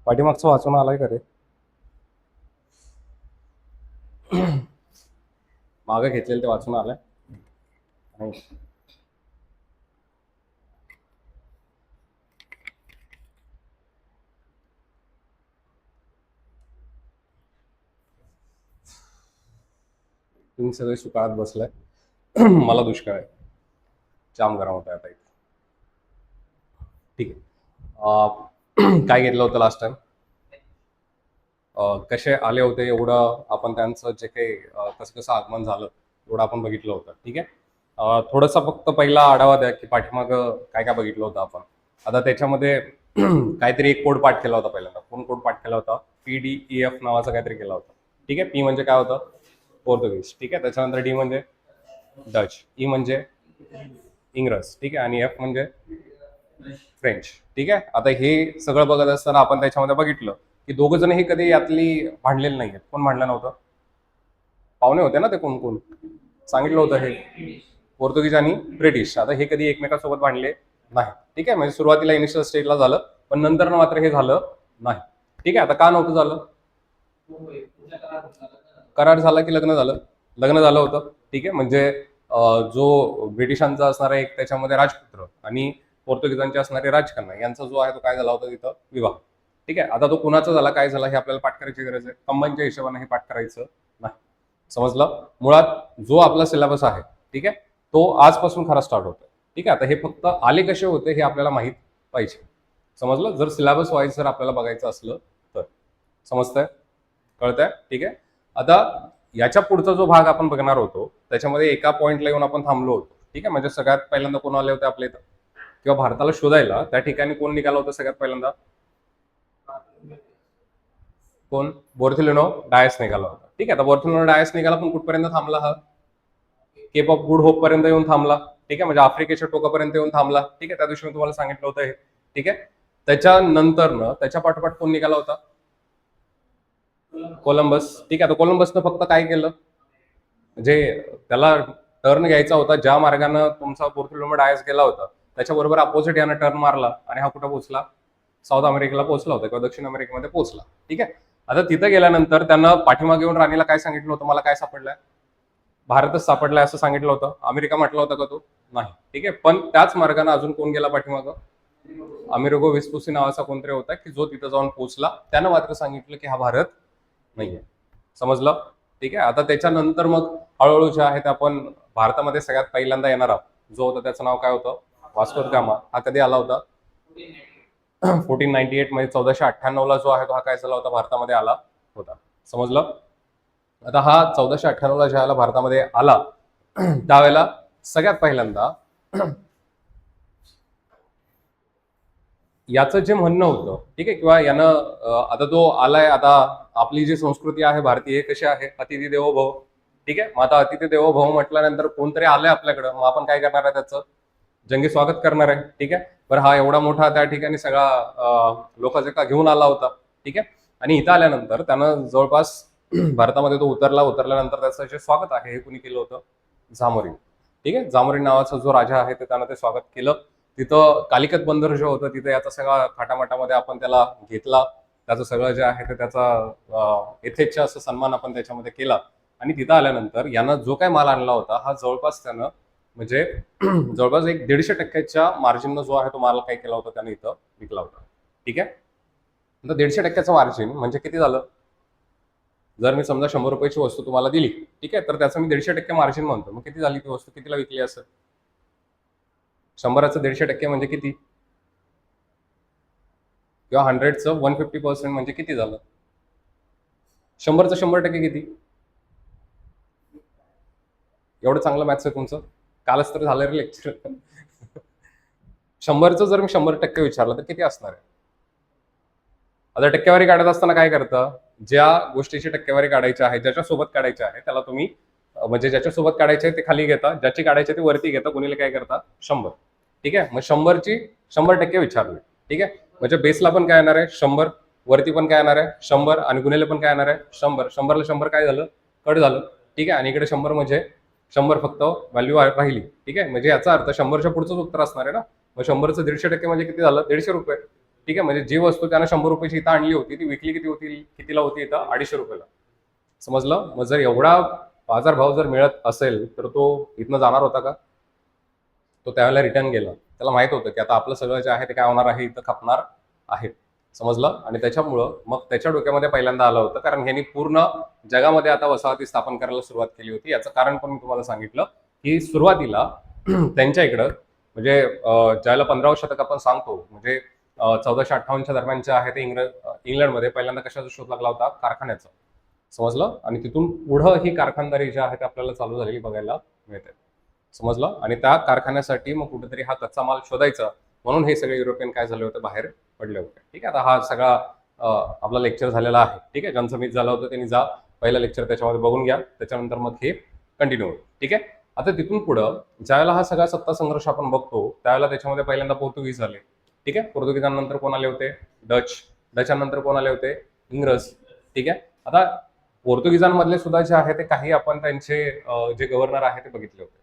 पाठीमागचं वाचून आलाय का रे? मागं घेतलेलं ते वाचून आलंय? नाही. तुम्ही सगळे सुकाळात बसलाय. मला दुष्काळ आहे. जाम गरम होत आहे आता इथे. ठीक आहे. काय घेतलं होतं लास्ट टाइम? कसे आले होते एवढं आपण त्यांचं जे काही कसं कसं आगमन झालं एवढं आपण बघितलं होतं. ठीक आहे. थोडासा फक्त पहिला आढावा द्या की पाठीमागं काय काय बघितलं होतं आपण. आता त्याच्यामध्ये काहीतरी एक कोड पाठ केला होता पहिल्यांदा. कोण कोड पाठ केला होता? PDEF नावाचा काहीतरी केला होता. ठीक आहे. पी म्हणजे काय होतं? पोर्तुगीज. ठीक आहे. त्याच्यानंतर डी म्हणजे डच, ई म्हणजे इंग्रज. ठीक आहे. आणि एफ म्हणजे फ्रेंच. ठीक आहे. आता हे सगळं बघत असताना आपण त्याच्यामध्ये बघितलं की दोघ जण हे कधी यातली भांडलेले नाहीयेत. कोण भांडलं नव्हतं? पाहुणे होते ना ते. कोण कोण सांगितलं होतं? हे पोर्तुगीज आणि ब्रिटिश. आता हे कधी एकमेकांसोबत भांडले नाही. ठीक आहे. म्हणजे सुरुवातीला इनिशियल स्टेजला झालं, पण नंतर मात्र हे झालं नाही. ठीक आहे. आता का नव्हतं झालं? करार झाला की लग्न झालं? लग्न झालं होतं. ठीक आहे. म्हणजे जो ब्रिटिशांचा असणारा एक त्याच्यामध्ये राजपुत्र आणि पोर्तुगीजांचे असणारे राजकन्या यांचा जो आहे तो काय झाला होता तिथं? विवाह. ठीक आहे. आता तो कुणाचा झाला, काय झाला हे आपल्याला पाठ करायची गरज आहे. कंबाईनच्या हिशोबाने हे पाठ करायचं नाही. समजलं? मुळात जो आपला सिलेबस आहे, ठीक आहे, तो आजपासून खरा स्टार्ट होतोय. ठीक आहे. आता हे फक्त आले कसे होते हे आपल्याला माहित पाहिजे. समजलं? जर सिलेबस वाईज जर आपल्याला बघायचं असलं तर. समजतंय? कळतंय? ठीक आहे. आता याच्या पुढचा जो भाग आपण बघणार होतो त्याच्यामध्ये एका पॉईंटला येऊन आपण थांबलो होतो. ठीक आहे. म्हणजे सगळ्यात पहिल्यांदा कोण आले होते आपल्या इथं किंवा भारताला शोधायला त्या ठिकाणी कोण निघालं होतं सगळ्यात पहिल्यांदा? कोण? बोर्थिलिनो डायस निघाला होता. ठीक आहे. आता बोर्थिलिनो डायस निघाला, पण कुठपर्यंत थांबला हा? केप ऑफ गुड होप पर्यंत येऊन थांबला. ठीक आहे. म्हणजे आफ्रिकेच्या टोकापर्यंत येऊन थांबला. ठीक आहे. त्या दिवशी मी तुम्हाला सांगितलं होतं हे. ठीक आहे. त्याच्यानंतर त्याच्या पाठोपाठ कोण निघाला होता? कोलंबस. ठीक आहे. आता कोलंबसनं फक्त काय केलं? म्हणजे त्याला टर्न घ्यायचा होता, ज्या मार्गाने तुमचा पोर्तुगीज डायस गेला होता त्याच्याबरोबर अपोजिट यानं टर्न मारला आणि हा कुठं पोहोचला? साऊथ अमेरिकेला पोहोचला होता किंवा दक्षिण अमेरिकेमध्ये पोहोचला. ठीक आहे. आता तिथं गेल्यानंतर त्यांना पाठीमागे येऊन राणीला काय सांगितलं होतं? मला काय सापडलंय? भारतच सापडलाय असं सांगितलं होतं. अमेरिका म्हटलं होतं का तो? नाही. ठीक आहे. पण त्याच मार्गाने अजून कोण गेला पाठीमागं? अमेरिगो वेस्पुसी नावाचा कोणतरी होता की जो तिथं जाऊन पोहोचला. त्यानं मात्र सांगितलं की हा भारत नाहीये. समजलं? ठीक आहे. आता त्याच्यानंतर मग हळूहळू जे आहे ते आपण भारतामध्ये सगळ्यात पहिल्यांदा येणारा जो होता त्याचं नाव काय होतं? Vasco the gamma. हा कधी आला होता? 1498 मध्ये 1498ला जो आहे तो हा काय झाला होता? भारतामध्ये आला होता. समजलं? आता हा 1498ला ज्यावेळेला भारतामध्ये आला त्यावेळेला सगळ्यात पहिल्यांदा याचं जे म्हणणं होतं, ठीक आहे, किंवा यानं आता तो आलाय, आता आपली जी संस्कृती आहे भारतीय कशी आहे? अतिथी देवो भव. ठीक आहे. मग आता अतिथी देवो भव म्हटल्यानंतर कोणतरी आलंय आपल्याकडं, मग आपण काय करणार आहे? त्याचं जंगी स्वागत करणार आहे. ठीक आहे. बरं, हा एवढा मोठा त्या ठिकाणी सगळा लोकांचा का घेऊन आला होता. ठीक आहे. आणि इथं आल्यानंतर त्यानं जवळपास भारतामध्ये तो उतरल्यानंतर त्याचं जे स्वागत आहे हे कुणी केलं होतं? झामोरीन. ठीक आहे. झामोरीन नावाचा जो राजा आहे ते त्यानं ते स्वागत केलं. तिथं कालिकत बंदर जो होतं तिथं याचा सगळा थाटामाटामध्ये आपण त्याला घेतला. त्याचं सगळं जे आहे ते त्याचा यथेच्छ असं सन्मान आपण त्याच्यामध्ये केला. आणि तिथं आल्यानंतर यानं जो काय माल आणला होता हा जवळपास त्यानं म्हणजे जवळपास एक 150% मार्जिननं जो आहे तो माल काय केला होता त्याने इथं विकला होता. ठीक आहे. आता 150% मार्जिन म्हणजे किती झालं? जर मी समजा 100 रुपयाची वस्तू तुम्हाला दिली, ठीक आहे, तर त्याचं मी 150% मार्जिन म्हणतो. मग किती झाली ती वस्तू? कितीला विकली असेल? 100चं 150% म्हणजे किती? किंवा 100चं 150% म्हणजे किती झालं? 100चं 100% किती? एवढं चांगलं मॅथ्स आहे तुमचं? कालच तर झालं रे लेक्चर. 100चं जर मी 100% विचारलं तर किती असणार आहे? आता टक्केवारी काढत असताना काय करतं? ज्या गोष्टीची टक्केवारी काढायची आहे, ज्याच्यासोबत काढायची आहे त्याला तुम्ही म्हणजे ज्याच्यासोबत काढायचे आहे ते खाली घेता, ज्याची काढायची ते वरती घेता. गुणिले काय करता? 100. ठीक आहे. मग 100ची 100% विचारली. ठीक आहे. म्हणजे बेसला पण काय येणार आहे? 100. वरती पण काय येणार आहे? 100. आणि गुणिले पण काय येणार आहे? 100. 100ला 100 काय झालं? कट झालं. ठीक आहे. आणि इकडे 100 म्हणजे 100 फक्त व्हॅल्यू राहिली. ठीक आहे. म्हणजे याचा अर्थ 100च्या पुढचंच उत्तर असणार आहे ना. मग 100चं 150% म्हणजे किती झालं? 150 रुपये. ठीक आहे. म्हणजे जी वस्तू त्यानं 100 रुपयाची इथं आणली होती ती विकली कितीला होती इथं 250 रुपयाला. समजलं. मग जर एवढा बाजारभाव जर मिळत असेल तर तो इथनं जाणार होता का? तो त्यावेळेला रिटर्न गेला. त्याला माहित होतं की आता आपलं सगळं जे आहे ते काय होणार आहे, इथं खपणार आहे. समजलं. आणि त्याच्यामुळं मग त्याच्या डोक्यामध्ये पहिल्यांदा आलं होतं, कारण ह्यांनी पूर्ण जगामध्ये आता वसाहती स्थापन करायला सुरुवात केली होती. याचं कारण पण मी तुम्हाला सांगितलं की सुरुवातीला त्यांच्या इकडं म्हणजे ज्याला 15वे शतक आपण सांगतो, म्हणजे 1458च्या दरम्यानच्या आहे ते इंग्लंडमध्ये पहिल्यांदा कशाचा शोध लागला होता? कारखान्याचा. समजलं. आणि तिथून पुढं ही कारखानदारी जी आहे ते आपल्याला चालू झालेली बघायला मिळते. समजलं. आणि त्या कारखान्यासाठी मग कुठेतरी हा कच्चा माल शोधायचा, म्हणून हे सगळे युरोपियन काय झाले होते, बाहेर पडले होते. ठीक आहे. आता हा सगळा आपला लेक्चर झालेला आहे. ठीक आहे. ज्यांचं मिस झालं होतं त्यांनी जा पहिला लेक्चर त्याच्यामध्ये बघून घ्या, त्याच्यानंतर मग हे कंटिन्यू होईल. ठीक आहे. आता तिथून पुढं ज्यावेळेला हा सगळा सत्ता संघर्ष आपण बघतो त्यावेळेला त्याच्यामध्ये पहिल्यांदा पोर्तुगीज आले. ठीक आहे. पोर्तुगीजांनंतर कोण आले होते? डचानंतर कोण आले होते? इंग्रज. ठीक आहे. आता पोर्तुगीजांमधले सुद्धा जे आहे ते काही आपण त्यांचे जे गव्हर्नर आहे ते बघितले होते.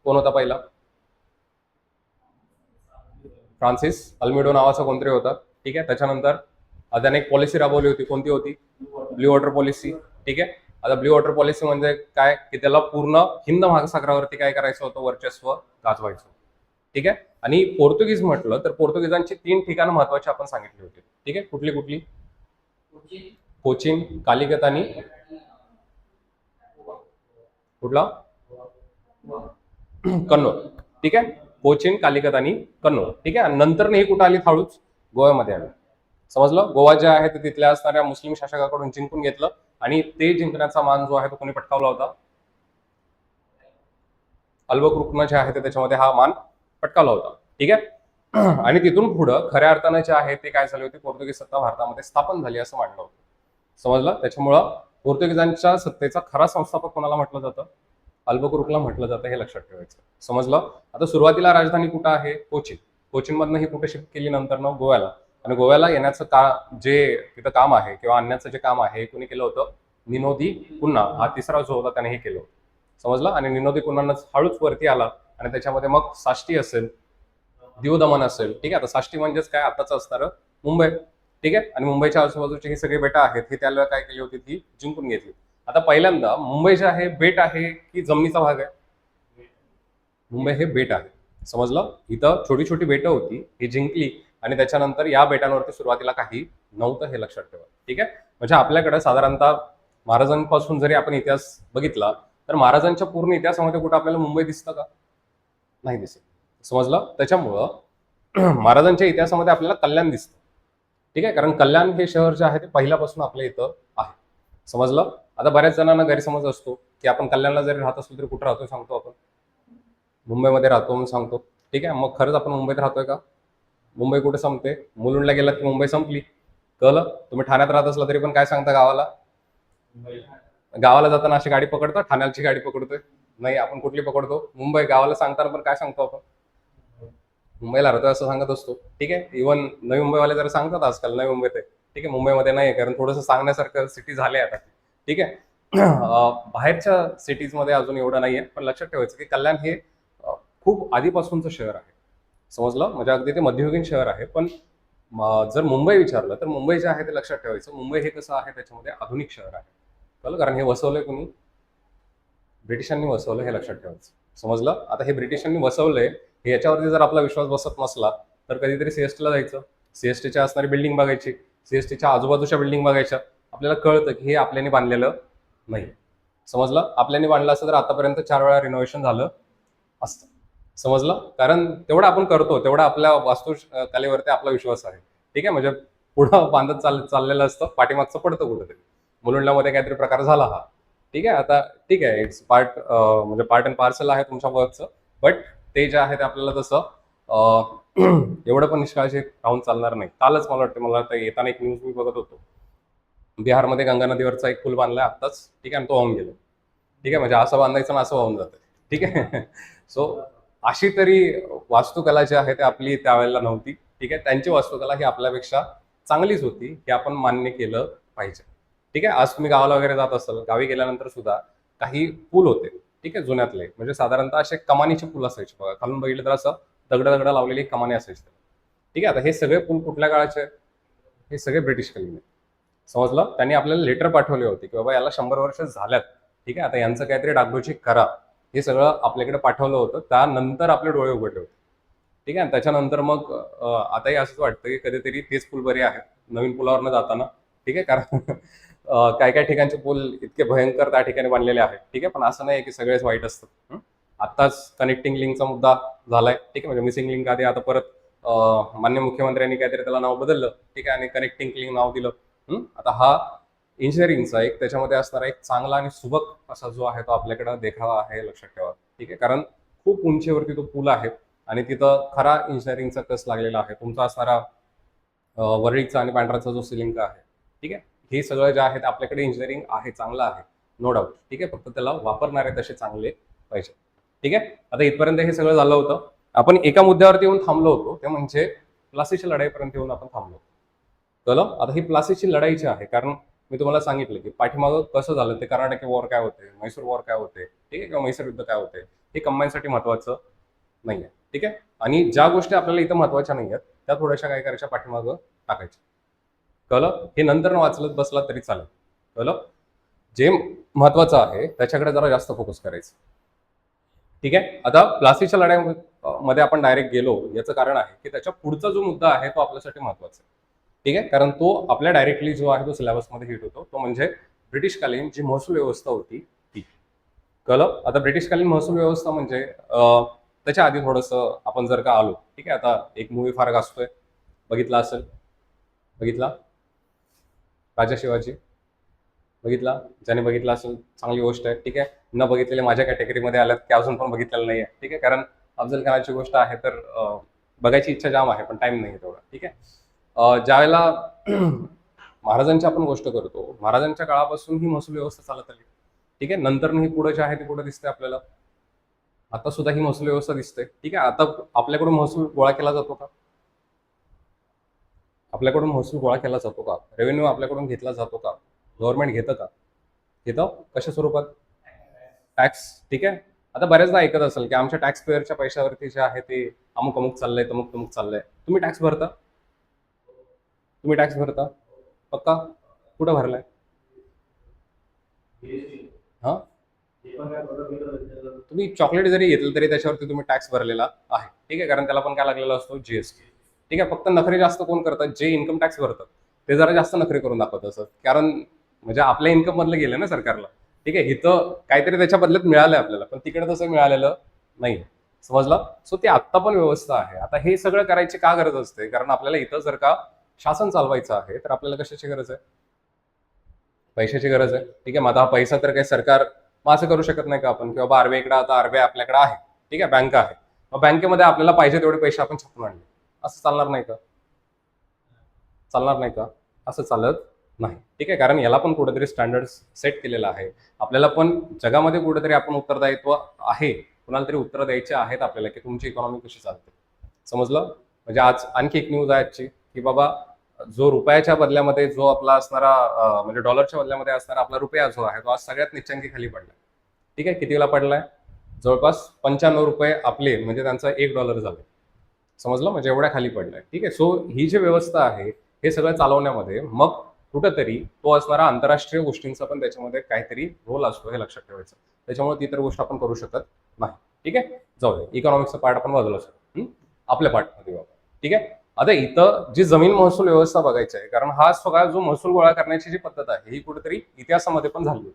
कोण होता पहिला? फ्रान्सिस अल्मिडो नावाचा कोणतरी होता. ठीक आहे. त्याच्यानंतर त्याने एक पॉलिसी राबवली होती. कोणती होती? Blue water policy. ठीक आहे. आता ब्ल्यू वॉटर पॉलिसी म्हणजे काय, की त्याला पूर्ण हिंद महासागरावरती काय करायचं होतं? वर्चस्व गाजवायचं. ठीक आहे. आणि पोर्तुगीज म्हटलं तर पोर्तुगीजांची 3 ठिकाणं महत्वाची आपण सांगितली होती. ठीक आहे. कुठली कुठली? कोचीन, कालिकत आणि कुठला? कन्नौज. ठीक आहे. कोचीन, कालिकत आणि कन्नौज. ठीक आहे. नंतर ही कुठं आली? हळूच गोव्यामध्ये आली. समजलं. गोवा जे आहे ते तिथल्या असणाऱ्या मुस्लिम शासकाकडून जिंकून घेतलं आणि ते जिंकण्याचा मान जो आहे तो कोणी पटकावला होता? अल्बुक्रुकनं जे आहे ते त्याच्यामध्ये हा मान पटकावला होता. ठीक आहे. आणि तिथून पुढं खऱ्या अर्थानं जे आहे ते काय झाले होते? पोर्तुगीज सत्ता भारतामध्ये स्थापन झाली असं मानलं होतं. समजलं. त्याच्यामुळं पोर्तुगीजांच्या सत्तेचा खरा संस्थापक कोणाला म्हटलं जातं? अल्बुक्रुकला म्हटलं जातं. हे लक्षात ठेवायचं. समजलं. आता सुरुवातीला राजधानी कुठं आहे? कोचीन. कोचीनमधनं ही कुठे शिफ्ट केली नंतर ना? गोव्याला. आणि गोव्याला येण्याचं जे तिथं काम आहे किंवा आणण्याचं जे काम आहे हे कोणी केलं होतं? निनोदी कुन्हा हा तिसरा जो होता त्याने हे केलं होतं. समजलं. आणि निनोदी कुन्हानंच हळूच वरती आला आणि त्याच्यामध्ये मग साष्टी असेल, दीव दमन असेल. ठीक आहे. आता साष्टी म्हणजेच काय? आताच असणारं मुंबई. ठीक आहे. आणि मुंबईच्या आजूबाजूची ही सगळी बेटं आहेत ही त्याला काय केली होती? ती जिंकून घेतली. आता पहिल्यांदा मुंबई जे आहे बेट आहे की जमिनीचा भाग आहे? मुंबई हे बेट आहे. समजलं. इथं छोटी छोटी बेटं होती, ही जिंकली आणि त्याच्यानंतर या बेटांवरती सुरुवातीला काही नव्हतं, हे लक्षात ठेवा. ठीक आहे. म्हणजे आपल्याकडे साधारणतः महाराजांपासून जरी आपण इतिहास बघितला तर महाराजांच्या पूर्ण इतिहासामध्ये कुठं आपल्याला मुंबई दिसतं का? नाही दिसत. समजलं. त्याच्यामुळं महाराजांच्या इतिहासामध्ये आपल्याला कल्याण दिसतं. ठीक आहे. कारण कल्याण हे शहर जे आहे ते पहिल्यापासून आपल्या इथं आहे. समजलं. आता बऱ्याच जणांना गैरसमज असतो की आपण कल्याणला जरी राहत असलो तरी कुठं राहतोय सांगतो? आपण मुंबईमध्ये राहतो म्हणून सांगतो. ठीक आहे. मग खरंच आपण मुंबईत राहतोय का? मुंबई कुठे संपते? मुलुंडला गेलात की मुंबई संपली. कळलं. तुम्ही ठाण्यात राहत असला तरी पण काय सांगता गावाला? गावाला जाताना अशी गाडी पकडतो, ठाण्याची गाडी पकडतोय? नाही. आपण कुठली पकडतो? मुंबई. गावाला सांगताना पण काय सांगतो आपण? मुंबईला राहतोय असं सांगत असतो. ठीक आहे. इव्हन नवी मुंबईवाले जरा सांगतात आजकाल नवी मुंबईत आहे. ठीक आहे. मुंबईमध्ये नाही, कारण थोडंसं सांगण्यासारखं सिटी झाले आता. ठीक आहे. बाहेरच्या सिटीजमध्ये अजून एवढं नाहीये, पण लक्षात ठेवायचं की कल्याण हे खूप आधीपासूनचं शहर आहे. समजलं. म्हणजे अगदी ते मध्ययुगीन शहर आहे. पण जर मुंबई विचारलं तर मुंबई जे आहे ते लक्षात ठेवायचं. मुंबई हे कसं आहे? त्याच्यामध्ये आधुनिक शहर आहे. कळलं. कारण हे वसवलंय कोणी? ब्रिटिशांनी वसवलं, हे लक्षात ठेवायचं. समजलं. आता हे ब्रिटिशांनी वसवलंय हे याच्यावरती जर आपला विश्वास बसत नसला तर कधीतरी सीएसटीला जायचं, सीएसटीच्या असणारी बिल्डिंग बघायची, सीएसटीच्या आजूबाजूच्या बिल्डिंग बघायच्या. आपल्याला कळतं की हे आपल्याने बांधलेलं नाही. समजलं. आपल्याने बांधलं असतं तर आतापर्यंत 4 वेळा रिनोव्हेशन झालं असतं. समजलं. कारण तेवढं आपण करतो, तेवढा आपल्या वास्तुकलेवरती आपला विश्वास आहे. ठीक आहे. म्हणजे पुढं बांधत चाललेलं असतं, पाठीमागचं पडतं कुठेतरी. मुलुंडमध्ये काहीतरी प्रकार झाला हा. ठीक आहे. आता ठीक आहे, इट्स पार्ट म्हणजे पार्ट अँड पार्सल आहे तुमच्या वर्कचं. बट ते जे आहे ते आपल्याला तसं एवढं पण निष्काळजी राहून चालणार नाही. कालच मला वाटतं येताना एक न्यूज मी बघत होतो. बिहारमध्ये गंगा नदीवरचा एक पूल बांधलाय आत्ताच. ठीक आहे. आणि तो वाहून गेलो. ठीक आहे. म्हणजे असं बांधायचं आणि असं वाहून जातं. ठीक आहे. सो अशी तरी वास्तुकला जी आहे ती आपली त्यावेळेला नव्हती. ठीक आहे. त्यांची वास्तुकला ही आपल्यापेक्षा चांगलीच होती, हे आपण मान्य केलं पाहिजे. ठीक आहे. आज तुम्ही गावाला वगैरे जात असाल, गावी गेल्यानंतर सुद्धा काही पूल होते. ठीक आहे. जुन्यातले म्हणजे साधारणतः असे कमानीचे पूल असायचे बघा. खालून बघितलं तर असं दगड लावलेली कमानी असायची. ठीक आहे. आता हे सगळे पूल कुठल्या काळाचे आहेत? हे सगळे ब्रिटिशकालीन आहेत. समजलं? त्यांनी आपल्याला लेटर पाठवले होते की बाबा याला 100 वर्ष झाल्यात, ठीक आहे, आता यांचं काहीतरी डागडुजी करा. हे सगळं आपल्याकडे पाठवलं होतं. त्यानंतर आपले डोळे उघडले होते. ठीक आहे. त्याच्यानंतर मग आताही असंच वाटतं की कधीतरी तेच पूल बरे आहेत नवीन पुलावरनं जाताना. ठीक आहे. कारण काही काही ठिकाणचे पूल इतके भयंकर त्या ठिकाणी बांधलेले आहेत. ठीक आहे. पण असं नाही की सगळेच वाईट असतात. आत्ताच कनेक्टिंग लिंकचा मुद्दा झालाय. ठीक आहे. म्हणजे मिसिंग लिंक आधी, आता परत मान्य मुख्यमंत्र्यांनी काहीतरी त्याला नाव बदललं. ठीक आहे. आणि कनेक्टिंग लिंक नाव दिलं. आता हा इंजिनिअरिंगचा एक त्याच्यामध्ये असणारा एक चांगला आणि सुबक असा जो आहे तो आपल्याकडे देखावा आहे, लक्षात ठेवा. ठीक आहे. कारण खूप उंचीवरती तो पूल आहे आणि तिथं खरा इंजिनिअरिंगचा कस लागलेला आहे. तुमचा असणारा वरळीचा आणि पांढराचा जो सिलिंग आहे, ठीक आहे, हे सगळं जे आहे ते आपल्याकडे इंजिनिअरिंग आहे, चांगलं आहे, नो डाऊट. ठीक आहे. फक्त त्याला वापरणारे तसे चांगले पाहिजे. ठीक आहे. आता इथपर्यंत हे सगळं झालं होतं. आपण एका मुद्द्यावरती येऊन थांबलो होतो, ते म्हणजे प्लासीच्या लढाईपर्यंत येऊन आपण थांबलो. कळलं? आता ही प्लासीची लढाईची आहे, कारण मी तुम्हाला सांगितलं की पाठीमागं कसं झालं ते, कर्नाटकी वॉर काय होते, म्हैसूर वॉर काय होते, ठीक आहे, किंवा म्हैसूर युद्ध काय होते, हे कंबाईनसाठी महत्वाचं नाही आहे. ठीक आहे. आणि ज्या गोष्टी आपल्याला इथं महत्वाच्या नाही आहेत त्या थोड्याशा काय करायच्या, पाठीमागं टाकायच्या. कळलं? हे नंतर वाचलत बसला तरी चालेल. कळलं? जे महत्वाचं आहे त्याच्याकडे जरा जास्त फोकस करायचं. ठीक आहे. आता प्लासीच्या लढाईमध्ये आपण डायरेक्ट गेलो, याचं कारण आहे की त्याच्या पुढचा जो मुद्दा आहे तो आपल्यासाठी महत्वाचा आहे. ठीक आहे. कारण तो आपल्या डायरेक्टली जो आहे तो सिलेबसमध्ये हिट होतो, तो म्हणजे ब्रिटिशकालीन जी महसूल व्यवस्था होती ती. कळलं? आता ब्रिटिशकालीन महसूल व्यवस्था म्हणजे त्याच्या आधी थोडंसं आपण जर का आलो, ठीक आहे, आता एक मूवी फार गाजतोय, बघितला असेल, बघितला, राजा शिवाजी, बघितला? ज्याने बघितला असेल चांगली गोष्ट आहे. ठीक आहे. न बघितलेले माझ्या कॅटेगरीमध्ये आल्यात की अजून पण बघितलेलं नाही आहे. ठीक आहे. कारण अफजल खानाची गोष्ट आहे तर बघायची इच्छा जाम आहे, पण टाइम नाही तेवढा. ठीक आहे. ज्यावेळेला महाराजांची आपण गोष्ट करतो, महाराजांच्या काळापासून ही महसूल व्यवस्था चालत आली. ठीक आहे. नंतर ही पुढे जे आहे ते पुढे दिसते आपल्याला. आता सुद्धा ही महसूल व्यवस्था दिसते. ठीक आहे. आता आपल्याकडून महसूल गोळा केला जातो का? आपल्याकडून महसूल गोळा केला जातो का? रेव्हेन्यू आपल्याकडून घेतला जातो का? गव्हर्नमेंट घेतं का? घेतं. कशा स्वरूपात? टॅक्स. ठीक आहे. आता बऱ्याचदा ऐकत असेल की आमच्या टॅक्स पेअरच्या पैशावरती जे आहे ते अमुक अमुक चाललंय, तमुक तमुक चाललंय. तुम्ही टॅक्स भरता? तुम्ही टॅक्स भरता? पक्का? कुठं भरलाय? हा, तुम्ही चॉकलेट जरी घेतलं तरी त्याच्यावरती तुम्ही टॅक्स भरलेला आहे. ठीक आहे. कारण त्याला पण काय लागलेला असतो, जीएसटी. ठीक आहे. फक्त नखरे जास्त कोण करतात? जे इन्कम टॅक्स भरतात ते जरा जास्त नखरे करून दाखवत असतात, कारण म्हणजे आपल्या इन्कम मधलं गेलं ना सरकारला. ठीक आहे. इथं काहीतरी त्याच्या बदल्यात मिळालंय आपल्याला, पण तिकडे तसं मिळालेलं नाही. समजलं? सो ती आत्ता पण व्यवस्था आहे. आता हे सगळं करायची का गरज असते? कारण आपल्याला इथं जर का शासन चालवायचं आहे तर आपल्याला कशाची गरज आहे? पैशाची गरज आहे. ठीक आहे. मग आता हा पैसा तर काही सरकार मग असं करू शकत नाही का आपण, की बाबा आरबीआयकडे, आता आरबीआय आपल्याकडे आहे, ठीक आहे, बँक आहे, मग बँकेमध्ये आपल्याला पाहिजे तेवढे पैसे आपण छापून आणले, असं चालणार नाही का? चालणार नाही का? असं चालत नाही. ठीक आहे. कारण याला पण कुठेतरी स्टँडर्ड सेट केलेला आहे. आपल्याला पण जगामध्ये कुठेतरी आपण उत्तरदायित्व आहे, कुणाला तरी उत्तर द्यायचे आहेत आपल्याला, की तुमची इकॉनॉमी कशी चालते. समजलं? म्हणजे आज आणखी एक न्यूज आहे आजची, की बाबा जो रुपयाच्या बदल्यामध्ये जो आपला असणारा म्हणजे डॉलरच्या बदल्यामध्ये असणारा आपला रुपया जो आहे तो आज सगळ्यात नीचांकी खाली पडला. ठीक आहे. कितीला पडलाय? जवळपास 95 रुपये आपले, म्हणजे त्यांचा $1 झाला. समजलं? म्हणजे एवढ्या खाली पडलाय. ठीक आहे. सो ही जी व्यवस्था आहे हे सगळं चालवण्यामध्ये मग कुठंतरी तो असणारा आंतरराष्ट्रीय गोष्टींचा पण त्याच्यामध्ये काहीतरी रोल असतो, हे लक्षात ठेवायचं. त्याच्यामुळे ती तर गोष्ट आपण करू शकत नाही. ठीक आहे. जाऊ दे, इकॉनॉमिक्सचा पार्ट आपण बाजूला असतो, आपल्या पार्टमध्ये बाबा. ठीक आहे. आता इथं जी जमीन महसूल व्यवस्था बघायची आहे, कारण हा सगळा जो महसूल गोळा करण्याची जी पद्धत आहे ही कुठेतरी इतिहासामध्ये पण झाली होती.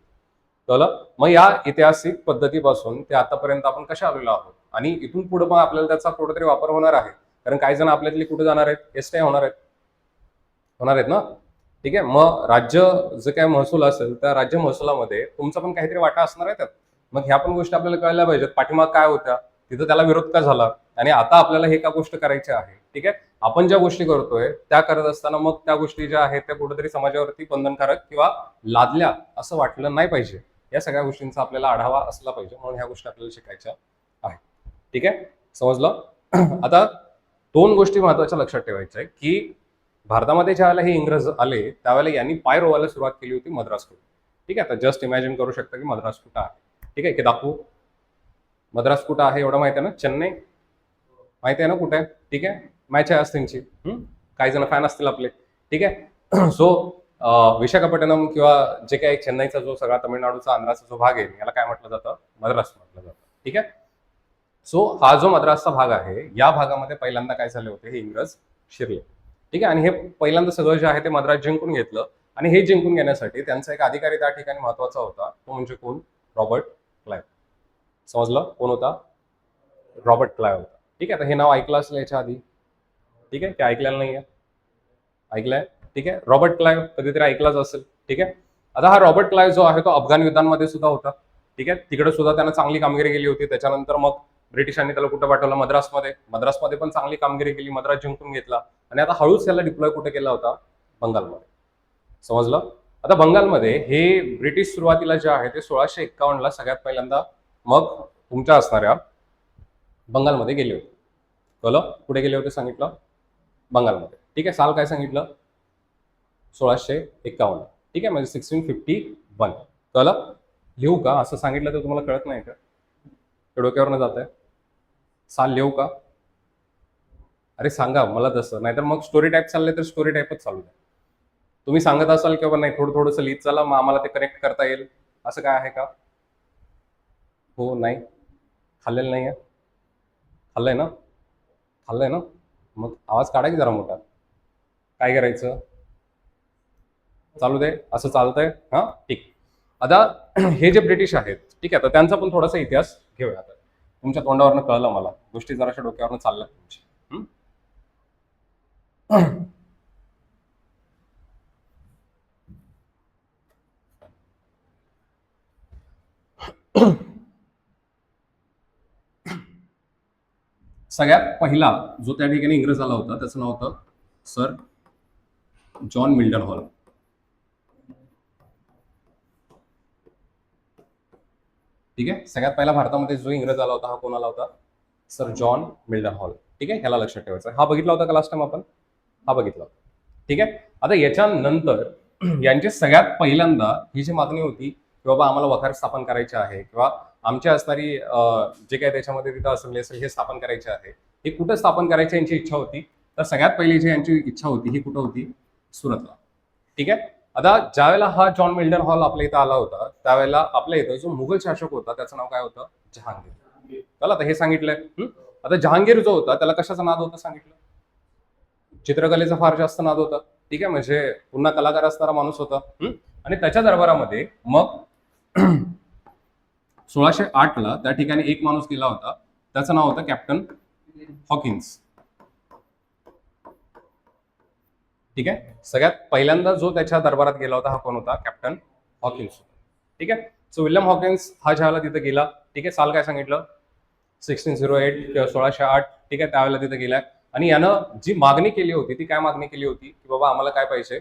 कळलं? मग या ऐतिहासिक पद्धतीपासून ते आतापर्यंत आपण कशा आलेलो आहोत, आणि इथून पुढे पण आपल्याला त्याचा कुठेतरी वापर होणार आहे. कारण काही जण आपल्यातले कुठे जाणार आहेत? एसट्या होणार आहेत, होणार आहेत ना. ठीक आहे. मग राज्य जे काय महसूल असेल त्या राज्य महसुलामध्ये तुमचा पण काहीतरी वाटा असणार आहे त्यात. मग ह्या पण गोष्टी आपल्याला कळल्या पाहिजेत. पाठीमाग काय होत्या, तिथं त्याला विरोध का झाला, आणि आता आपल्याला हे का गोष्ट करायची आहे. ठीक आहे. आपण ज्या गोष्टी करतोय त्या करत असताना मग त्या गोष्टी ज्या आहेत त्या कुठेतरी समाजावरती बंधनकारक किंवा लादल्या असं वाटलं नाही पाहिजे. या सगळ्या गोष्टींचा आपल्याला आढावा असला पाहिजे, म्हणून ह्या गोष्टी आपल्याला शिकायच्या आहेत. ठीक आहे. समजलं? आता दोन गोष्टी महत्वाच्या लक्षात ठेवायच्या आहे, की भारतामध्ये ज्यावेळेला हे इंग्रज आले त्यावेळेला यांनी पाय रोवायला सुरुवात केली होती मद्रास कुठे. ठीक आहे. आता जस्ट इमॅजिन करू शकता की मद्रास कुठं आहे. ठीक आहे. की दाखवू मद्रास कुठं आहे? एवढं माहिती आहे ना? चेन्नई माहिती आहे ना कुठे आहे? ठीक आहे. मॅच आहे आज त्यांची. काही जण फॅन असतील आपले. ठीक आहे. सो विशाखापट्टणम किंवा जे काही चेन्नईचा जो सगळा तमिळनाडूचा आंध्राचा जो भाग आहे याला काय म्हटलं जातं, मद्रास म्हटलं जातं. ठीक आहे. सो हा जो मद्रासचा भाग आहे या भागामध्ये पहिल्यांदा काय झाले होते, हे इंग्रज शिरले. ठीक आहे. आणि हे पहिल्यांदा सगळं जे आहे ते मद्रास जिंकून घेतलं. आणि हे जिंकून घेण्यासाठी त्यांचा एक अधिकारी त्या ठिकाणी महत्वाचा होता, तो म्हणजे कोण, रॉबर्ट क्लाइव्ह. समजलं कोण होता, रॉबर्ट क्लाइव्ह होता. ठीक आहे. तर हे नाव ऐकलं असेल याच्या आधी. ठीक आहे. ते ऐकलेलं नाहीये, ऐकलंय. ठीक आहे. रॉबर्ट क्लाइव्ह कधीतरी ऐकलाच असेल. ठीक आहे. आता हा रॉबर्ट क्लाइव्ह जो आहे तो अफगाण युद्धांमध्ये सुद्धा होता. ठीक आहे. तिकडे सुद्धा त्यानं चांगली कामगिरी केली होती. त्याच्यानंतर मग ब्रिटिशांनी त्याला कुठं पाठवलं, मद्रासमध्ये पण चांगली कामगिरी केली, मद्रास जिंकून घेतला. आणि आता हळूच त्याला डिप्लॉय कुठे केला होता, बंगालमध्ये. समजलं. आता बंगालमध्ये हे ब्रिटिश सुरुवातीला जे आहे ते 1651ला सगळ्यात पहिल्यांदा मग तुमच्या असणाऱ्या बंगालमध्ये गेले होते. कळलं कुठे गेले होते सांगितलं, बंगालमध्ये. ठीक आहे. साल काय सांगितलं, 1651. ठीक आहे. म्हणजे 1651. कळलं. लिहू का, असं सांगितलं तर तुम्हाला कळत नाही का, डोक्यावरनं जात आहे. साल लिहू का, अरे सांगा मला तसं, नाहीतर मग स्टोरी टाईप चालले तर स्टोरी टाईपच चालू द्या. तुम्ही सांगत असाल किंवा नाही थोडं थोडंसं लिहित चला, मग आम्हाला ते कनेक्ट करता येईल, असं काय आहे का. हो नाही, खाल्लेलं नाही आहे, खाल्लंय ना, खाल्लंय ना, मग आवाज काढा की जरा मोठा. काय करायचं, चालू दे, असं चालतंय. हा ठीक. आता हे जे ब्रिटिश आहेत, ठीक आहे, तर त्यांचा पण थोडासा इतिहास घेऊया. आता तुमच्या तोंडावरनं कळलं मला, गोष्टी जराशा डोक्यावरनं चालल्या तुमची. सगळ्यात पहिला जो त्या ठिकाणी इंग्रज आला होता त्याचं नाव होतं सर जॉन मिल्टन हॉल. ठीक आहे. सगळ्यात पहिला भारतामध्ये जो इंग्रज आला होता हा कोण आला होता, सर जॉन मिल्टन हॉल. ठीक आहे. ह्याला लक्षात ठेवायचं. हा बघितला होता का लास्ट टाइम आपण, हा बघितला. ठीक आहे. आता याच्यानंतर यांची सगळ्यात पहिल्यांदा ही जी मागणी होती की बाबा आम्हाला वखार स्थापन करायचे आहे किंवा आमच्या असणारी जे काही त्याच्यामध्ये तिथं असेंब्ली असेल हे स्थापन करायचे आहे, हे कुठं स्थापन करायची यांची इच्छा होती, तर सगळ्यात पहिली जी यांची इच्छा होती ही कुठं होती, सुरतला. ठीक आहे. आता ज्यावेळेला हा जॉन मिल्टन हॉल आपल्या इथं आला होता त्यावेळेला आपल्या इथं जो मुघल शासक होता त्याचं नाव काय होतं, जहांगीर. चला आता हे सांगितलंय. आता जहांगीर जो होता त्याला कशाचा नाद होता सांगितलं, चित्रकलेचा फार जास्त नाद होता. ठीक आहे. म्हणजे पुन्हा कलाकार असणारा माणूस होता. आणि त्याच्या दरबारामध्ये मग 1608ला त्या ठिकाणी एक माणूस गेला होता, त्याचं नाव होतं कॅप्टन हॉकिन्स. ठीक आहे. सगळ्यात पहिल्यांदा जो त्याच्या दरबारात गेला होता हा कोण होता, कॅप्टन हॉकिन्स. ठीक आहे. सो विल्यम हॉकिन्स हा ज्यावेळेला तिथे गेला, ठीक आहे, साल काय सांगितलं, 1608 किंवा 1608. ठीक आहे. त्यावेळेला तिथे गेला आणि यानं जी मागणी केली होती ती काय मागणी केली होती की बाबा आम्हाला काय पाहिजे,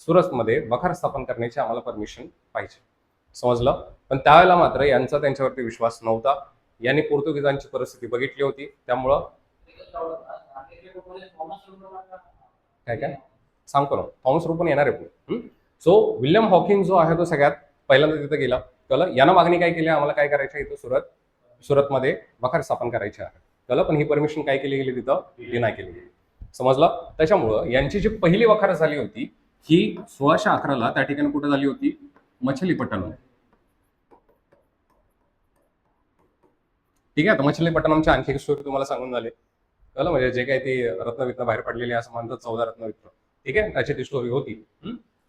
सुरतमध्ये वखार स्थापन करण्याची आम्हाला परमिशन पाहिजे. समजलं. पण त्यावेळेला मात्र यांचा त्यांच्यावरती विश्वास नव्हता. यांनी पोर्तुगीजांची परिस्थिती बघितली होती, त्यामुळं काय काय सांगतो ना, थॉमस रो पण येणार आहे पुढे. सो विल्यम हॉकिन्स जो आहे तो सगळ्यात पहिल्यांदा तिथे गेला. कळलं. यानं मागणी काय केली, आम्हाला काय करायचं इथं सुरतमध्ये वखार स्थापन करायचे आहे. कळलं. पण ही परमिशन काय केली गेली, तिथं डिनाय केली गेली. समजलं. त्याच्यामुळं यांची जी पहिली वखार झाली होती ही 1611ला त्या ठिकाणी कुठे झाली होती, मछलीपट्टणम. ठीक आहे. तर मछलीपट्टणमची आणखी एक स्टोरी तुम्हाला सांगून झाली. कळलं. म्हणजे जे काही ती रत्नवित्न बाहेर पडलेली असं म्हणतात, 14 रत्नवित्न. ठीक आहे. त्याची ती स्टोरी होती.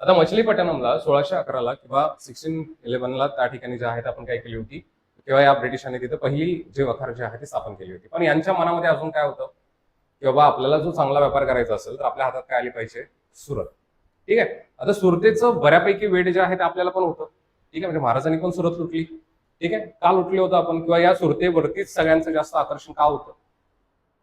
आता मछलीपट्टणमला 1611ला किंवा 1611ला त्या ठिकाणी जे आहे ते आपण काय केली होती, किंवा या ब्रिटिशांनी तिथे पहिली जे वखार जे आहे ती स्थापन केली होती. पण यांच्या मनामध्ये अजून काय होतं की बाबा आपल्याला जो चांगला व्यापार करायचा असेल तर आपल्या हातात काय आली पाहिजे, सुरत. ठीक आहे. आता सुरतेचं बऱ्यापैकी वेळ जे आहे ते आपल्याला पण होतं. ठीक आहे. म्हणजे महाराजांनी पण सुरत लुटली. ठीक आहे. का लुटली होतं आपण, किंवा या सुरतेवरतीच सगळ्यांचं जास्त आकर्षण का होतं,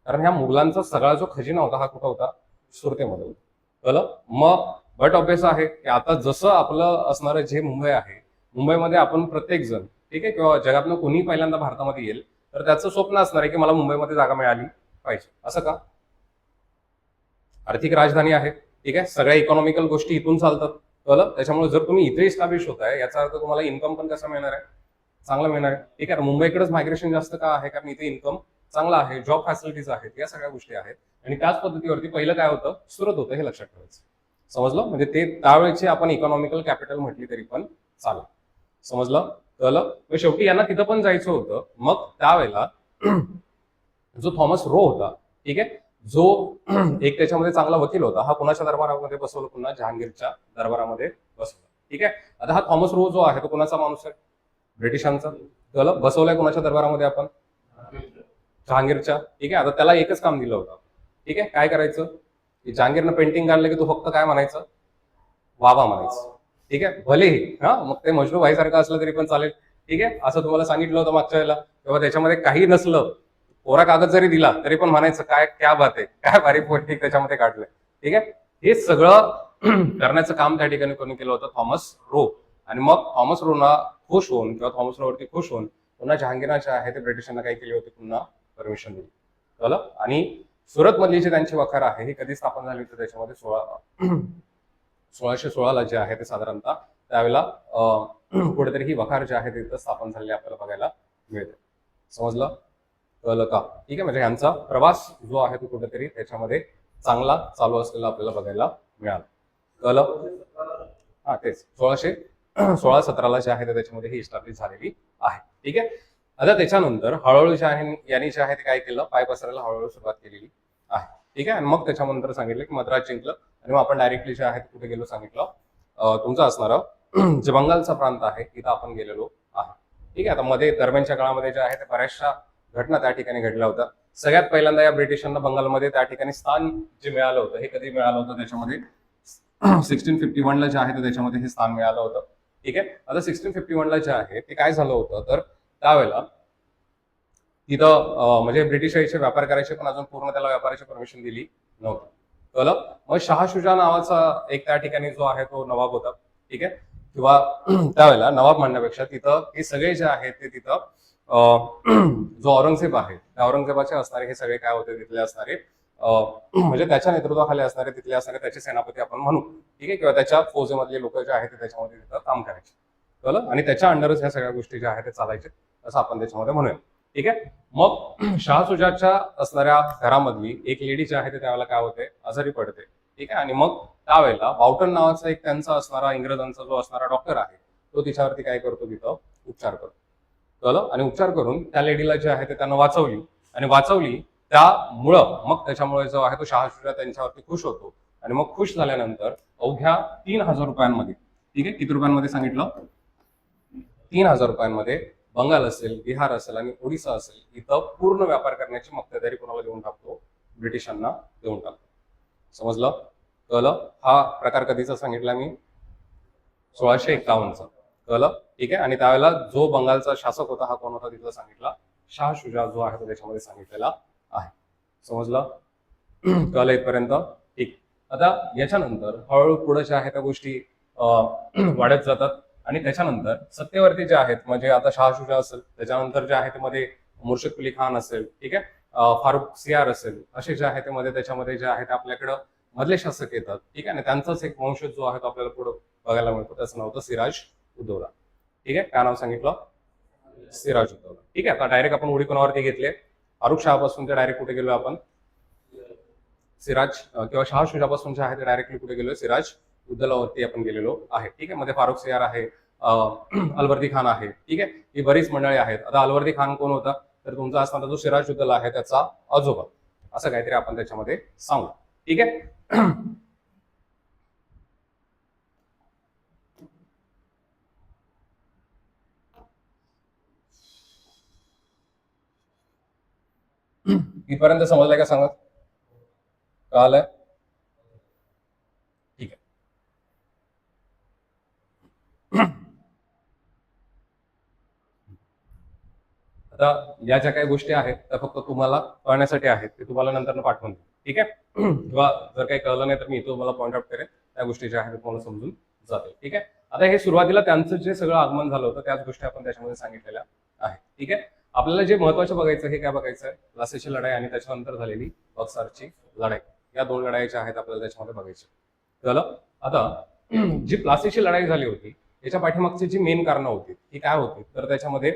कारण ह्या मुघलांचा सगळा जो खजिना होता हा कुठं होता, सुरतेमध्ये होता. कळलं. मग बट ऑब्विस आहे की आता जसं आपलं असणारं जे मुंबई आहे, मुंबईमध्ये आपण प्रत्येक जण, ठीक आहे, किंवा जगातनं कोणी पहिल्यांदा भारतामध्ये येईल तर त्याचं स्वप्न असणार आहे की मला मुंबईमध्ये जागा मिळाली पाहिजे. असं का, आर्थिक राजधानी आहे. ठीक आहे. सगळ्या इकॉनॉमिकल गोष्टी इथून चालतात. कळलं. त्याच्यामुळे जर तुम्ही इथे इस्टॅब्लिश होताय याचा अर्थ तुम्हाला इन्कम पण कसा मिळणार आहे, चांगला मिळणार आहे. ठीक आहे. मुंबईकडेच मायग्रेशन जास्त का आहे, कारण इथे इन्कम चांगला आहे, जॉब फॅसिलिटीज आहेत, या सगळ्या गोष्टी आहेत. आणि त्याच पद्धतीवरती पहिलं काय होतं, सुरत होतं, हे लक्षात ठेवायचं. समजलं? म्हणजे ते त्यावेळेची आपण इकॉनॉमिकल कॅपिटल म्हटली तरी पण चालेल. समजलं? कळलं? शेवटी यांना तिथं पण जायचं होतं. मग त्यावेळेला जो थॉमस रो होता, ठीक आहे, जो एक त्याच्यामध्ये चांगला वकील होता, हा कुणाच्या दरबारामध्ये बसवलं, पुन्हा जहांगीरच्या दरबारामध्ये बसवलं. ठीक आहे. आता हा थॉमस रो जो आहे तो कुणाचा माणूस आहे, ब्रिटिशांचा. कळलं? बसवलाय कुणाच्या दरबारामध्ये आपण, जहांगीरच्या. ठीक आहे. आता त्याला एकच काम दिलं होतं, ठीक आहे, काय करायचं, की जहांगीरनं पेंटिंग काढलं की तू फक्त काय म्हणायचं, वावा म्हणायचं. ठीक आहे. भलेही मग ते मजनू भाई सारखं असलं तरी पण चालेल. ठीक आहे. असं तुम्हाला सांगितलं होतं मागच्या वेळेला, तेव्हा त्याच्यामध्ये काही नसलं, कोरा कागद जरी दिला तरी पण म्हणायचं काय क्या बात आहे, काय भारी पोटी त्याच्यामध्ये काढलंय. ठीक आहे. हे सगळं करण्याचं काम त्या ठिकाणी कोणी केलं होतं, थॉमस रो. आणि मग थॉमस रोना खुश होऊन किंवा थॉमस रोवरती खुश होऊन पुन्हा जहांगीरच्या आहे ते ब्रिटिशांना काय केली होती, पुन्हा परमिशन दिली. कळलं? आणि सुरत मधली जी त्यांची वखार आहे ही कधी स्थापन झाली होती, त्याच्यामध्ये 1616 जे आहे ते साधारणतः त्यावेळेला कुठेतरी ही वखार जे आहे ते इथं स्थापन झालेली आपल्याला बघायला मिळते. समजलं? कळलं का? ठीक आहे. म्हणजे यांचा प्रवास जो आहे तो कुठेतरी त्याच्यामध्ये चांगला चालू असलेला आपल्याला बघायला मिळाला. कळलं? हा, तेच 1617 जे आहे ते त्याच्यामध्ये ही इस्टॅब्लिश झालेली आहे. ठीक आहे. आता त्याच्यानंतर हळूहळू जे आहे यांनी जे आहे ते काय केलं, पाय पसरायला हळूहळू सुरुवात केलेली आहे. ठीक आहे. आणि मग त्याच्यानंतर सांगितलं की मद्रास जिंकलं आणि मग आपण डायरेक्टली जे आहे कुठे गेलो सांगितलं, तुमचं असणारं जे बंगालचा प्रांत आहे तिथं आपण गेलेलो आहे. ठीक आहे. आता मध्ये दरम्यानच्या काळामध्ये जे आहे ते बऱ्याचशा घटना त्या ठिकाणी घडल्या होत्या. सगळ्यात पहिल्यांदा या ब्रिटिशांना बंगालमध्ये त्या ठिकाणी स्थान जे मिळालं होतं, हे कधी मिळालं होतं, त्याच्यामध्ये 1651ला जे आहे त्याच्यामध्ये हे स्थान मिळालं होतं. ठीक आहे. आता 1651ला जे आहे ते काय झालं होतं, तर त्यावेळेला तिथं म्हणजे ब्रिटिश यायचे व्यापार करायचे, पण अजून पूर्ण त्याला व्यापाराची परमिशन दिली नव्हती. कळलं? मग शहा शुजा नावाचा एक त्या ठिकाणी जो आहे तो नवाब होता. ठीक आहे. किंवा त्यावेळेला नवाब म्हणण्यापेक्षा तिथं हे सगळे जे आहेत ते तिथं जो औरंगजेब आहे त्या औरंगजेबाचे असणारे हे सगळे काय होते, तिथले असणारे म्हणजे त्याच्या नेतृत्वाखाली असणारे तिथले असणारे त्याचे सेनापती आपण म्हणू. ठीक आहे. किंवा त्याच्या फौजेमधले लोक जे आहेत ते त्याच्यामध्ये तिथं काम करायचे. कळलं? आणि त्याच्या अंडरच ह्या सगळ्या गोष्टी ज्या आहेत ते चालायचे, असं आपण त्याच्यामध्ये म्हणूया. ठीक आहे. मग शाह सुजाच्या असणाऱ्या घरामधली एक लेडी जी आहे ते त्यावेळेला काय होते, आजारी पडते. ठीक आहे. आणि मग त्यावेळेला बाउटन नावाचा एक त्यांचा असणारा इंग्रजांचा जो असणारा डॉक्टर आहे तो तिच्यावरती काय करतो, तिथं उपचार करतो. कळलं? आणि उपचार करून त्या लेडीला जे आहे ते त्यांना वाचवली. आणि वाचवली त्यामुळं मग त्याच्यामुळे जो आहे तो शाह शुजा त्यांच्यावरती खुश होतो. आणि मग खुश झाल्यानंतर अवघ्या 3000 रुपयांमध्ये, ठीक आहे, किती रुपयांमध्ये सांगितलं, 3000 रुपयांमध्ये बंगाल असेल, बिहार असेल आणि ओडिसा असेल इथं पूर्ण व्यापार करण्याची मक्तेदारी कोणाला देऊन टाकतो, ब्रिटिशांना देऊन टाकतो. समजलं? कळलं? हा प्रकार कधीचा सांगितला मी, 1651चा. कळलं? ठीक आहे. आणि त्यावेळेला जो बंगालचा शासक होता हा कोण होता, तिथला सांगितला शाह शुजा जो आहे तो त्याच्यामध्ये सांगितलेला आहे. समजलं? कळलं इथपर्यंत? ठीक. आता याच्यानंतर हळूहळू पुढे ज्या आहेत त्या गोष्टी वाढत जातात. आणि त्याच्यानंतर सत्तेवरती जे आहेत, म्हणजे आता शाह शुजा असेल, त्याच्यानंतर जे आहे ते मध्ये मुर्शिद कुली खान असेल, ठीक आहे, फारुख सियार असेल, असे जे आहे ते मध्ये त्याच्यामध्ये जे आहे ते आपल्याकडं मधले शासक येतात. ठीक आहे. आणि त्यांचाच एक वंशज जो आहे तो आपल्याला पुढे बघायला मिळतो, त्याचं नाव होतं सिराज उद्दौला. ठीक आहे. काय नाव सांगितलं, सिराज उद्दौला. ठीक आहे. आता डायरेक्ट आपण उडी कोणावरती घेतले, फारुख शहापासून ते डायरेक्ट कुठे गेलो आपण, सिराज किंवा शाह शुजापासून जे आहे ते डायरेक्टली कुठे गेलो, सिराज उद्दौलावरती आपण गेलेलो आहे. ठीक आहे. मध्ये फारुख सियार आहे, अलवर्दी खान आहे. ठीक आहे. ही बरीच मंडळी आहेत. आता अलवर्दी खान कोण होता, तर तुमचा असणारा जो सिराज उद्दौला आहे त्याचा आजोबा, असं काहीतरी आपण त्याच्यामध्ये सांगू. ठीक आहे. इथपर्यंत समजलंय का, सांगत कळालंय? ठीक आहे. आता या ज्या काही गोष्टी आहेत त्या फक्त तुम्हाला कळण्यासाठी आहेत, ते तुम्हाला नंतर पाठवून देईल. ठीक आहे. किंवा जर काही कळलं नाही तर मी तुम्हाला पॉईंट आउट करेन, त्या गोष्टी ज्या आहेत तुम्हाला समजून जातील. ठीक आहे. आता हे सुरुवातीला त्यांचं जे सगळं आगमन झालं होतं त्याच गोष्टी आपण त्याच्यामध्ये सांगितलेल्या आहेत. ठीक आहे. आपल्याला जे महत्वाचं बघायचं हे काय बघायचं आहे, प्लासीची लढाई आणि त्याच्यानंतर झालेली बक्सरची लढाई, या दोन लढाई ज्या आहेत आपल्याला त्याच्यामध्ये बघायचे. झालं? आता जी प्लासीची लढाई झाली होती याच्या पाठीमागची जी मेन कारणं होती ती काय होती, तर त्याच्यामध्ये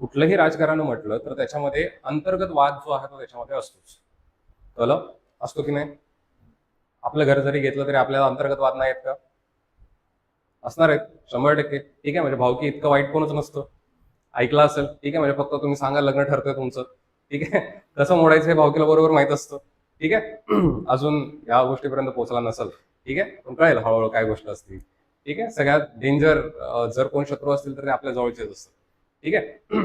कुठलंही राजकारण म्हटलं तर त्याच्यामध्ये अंतर्गत वाद जो आहे तो त्याच्यामध्ये असतोच. कळलं? असतो की नाही? आपलं घर जरी घेतलं तरी आपल्याला अंतर्गत वाद नाही आहेत का? असणार आहेत 100%. ठीक आहे, म्हणजे भावकी इतकं वाईट कोणच नसतं. ऐकलं असेल, ठीक आहे, म्हणजे फक्त तुम्ही सांगा लग्न ठरतंय तुमचं, ठीक आहे. कसं मोडायचं हे भावकीला बरोबर माहित असतं, ठीक आहे. अजून या गोष्टीपर्यंत पोहोचला नसेल, ठीक आहे, पण कळेल हळूहळू काय गोष्ट असते, ठीक आहे. सगळ्यात डेंजर जर कोण शत्रू असतील तर ते आपल्या जवळचेच असतात, ठीक आहे.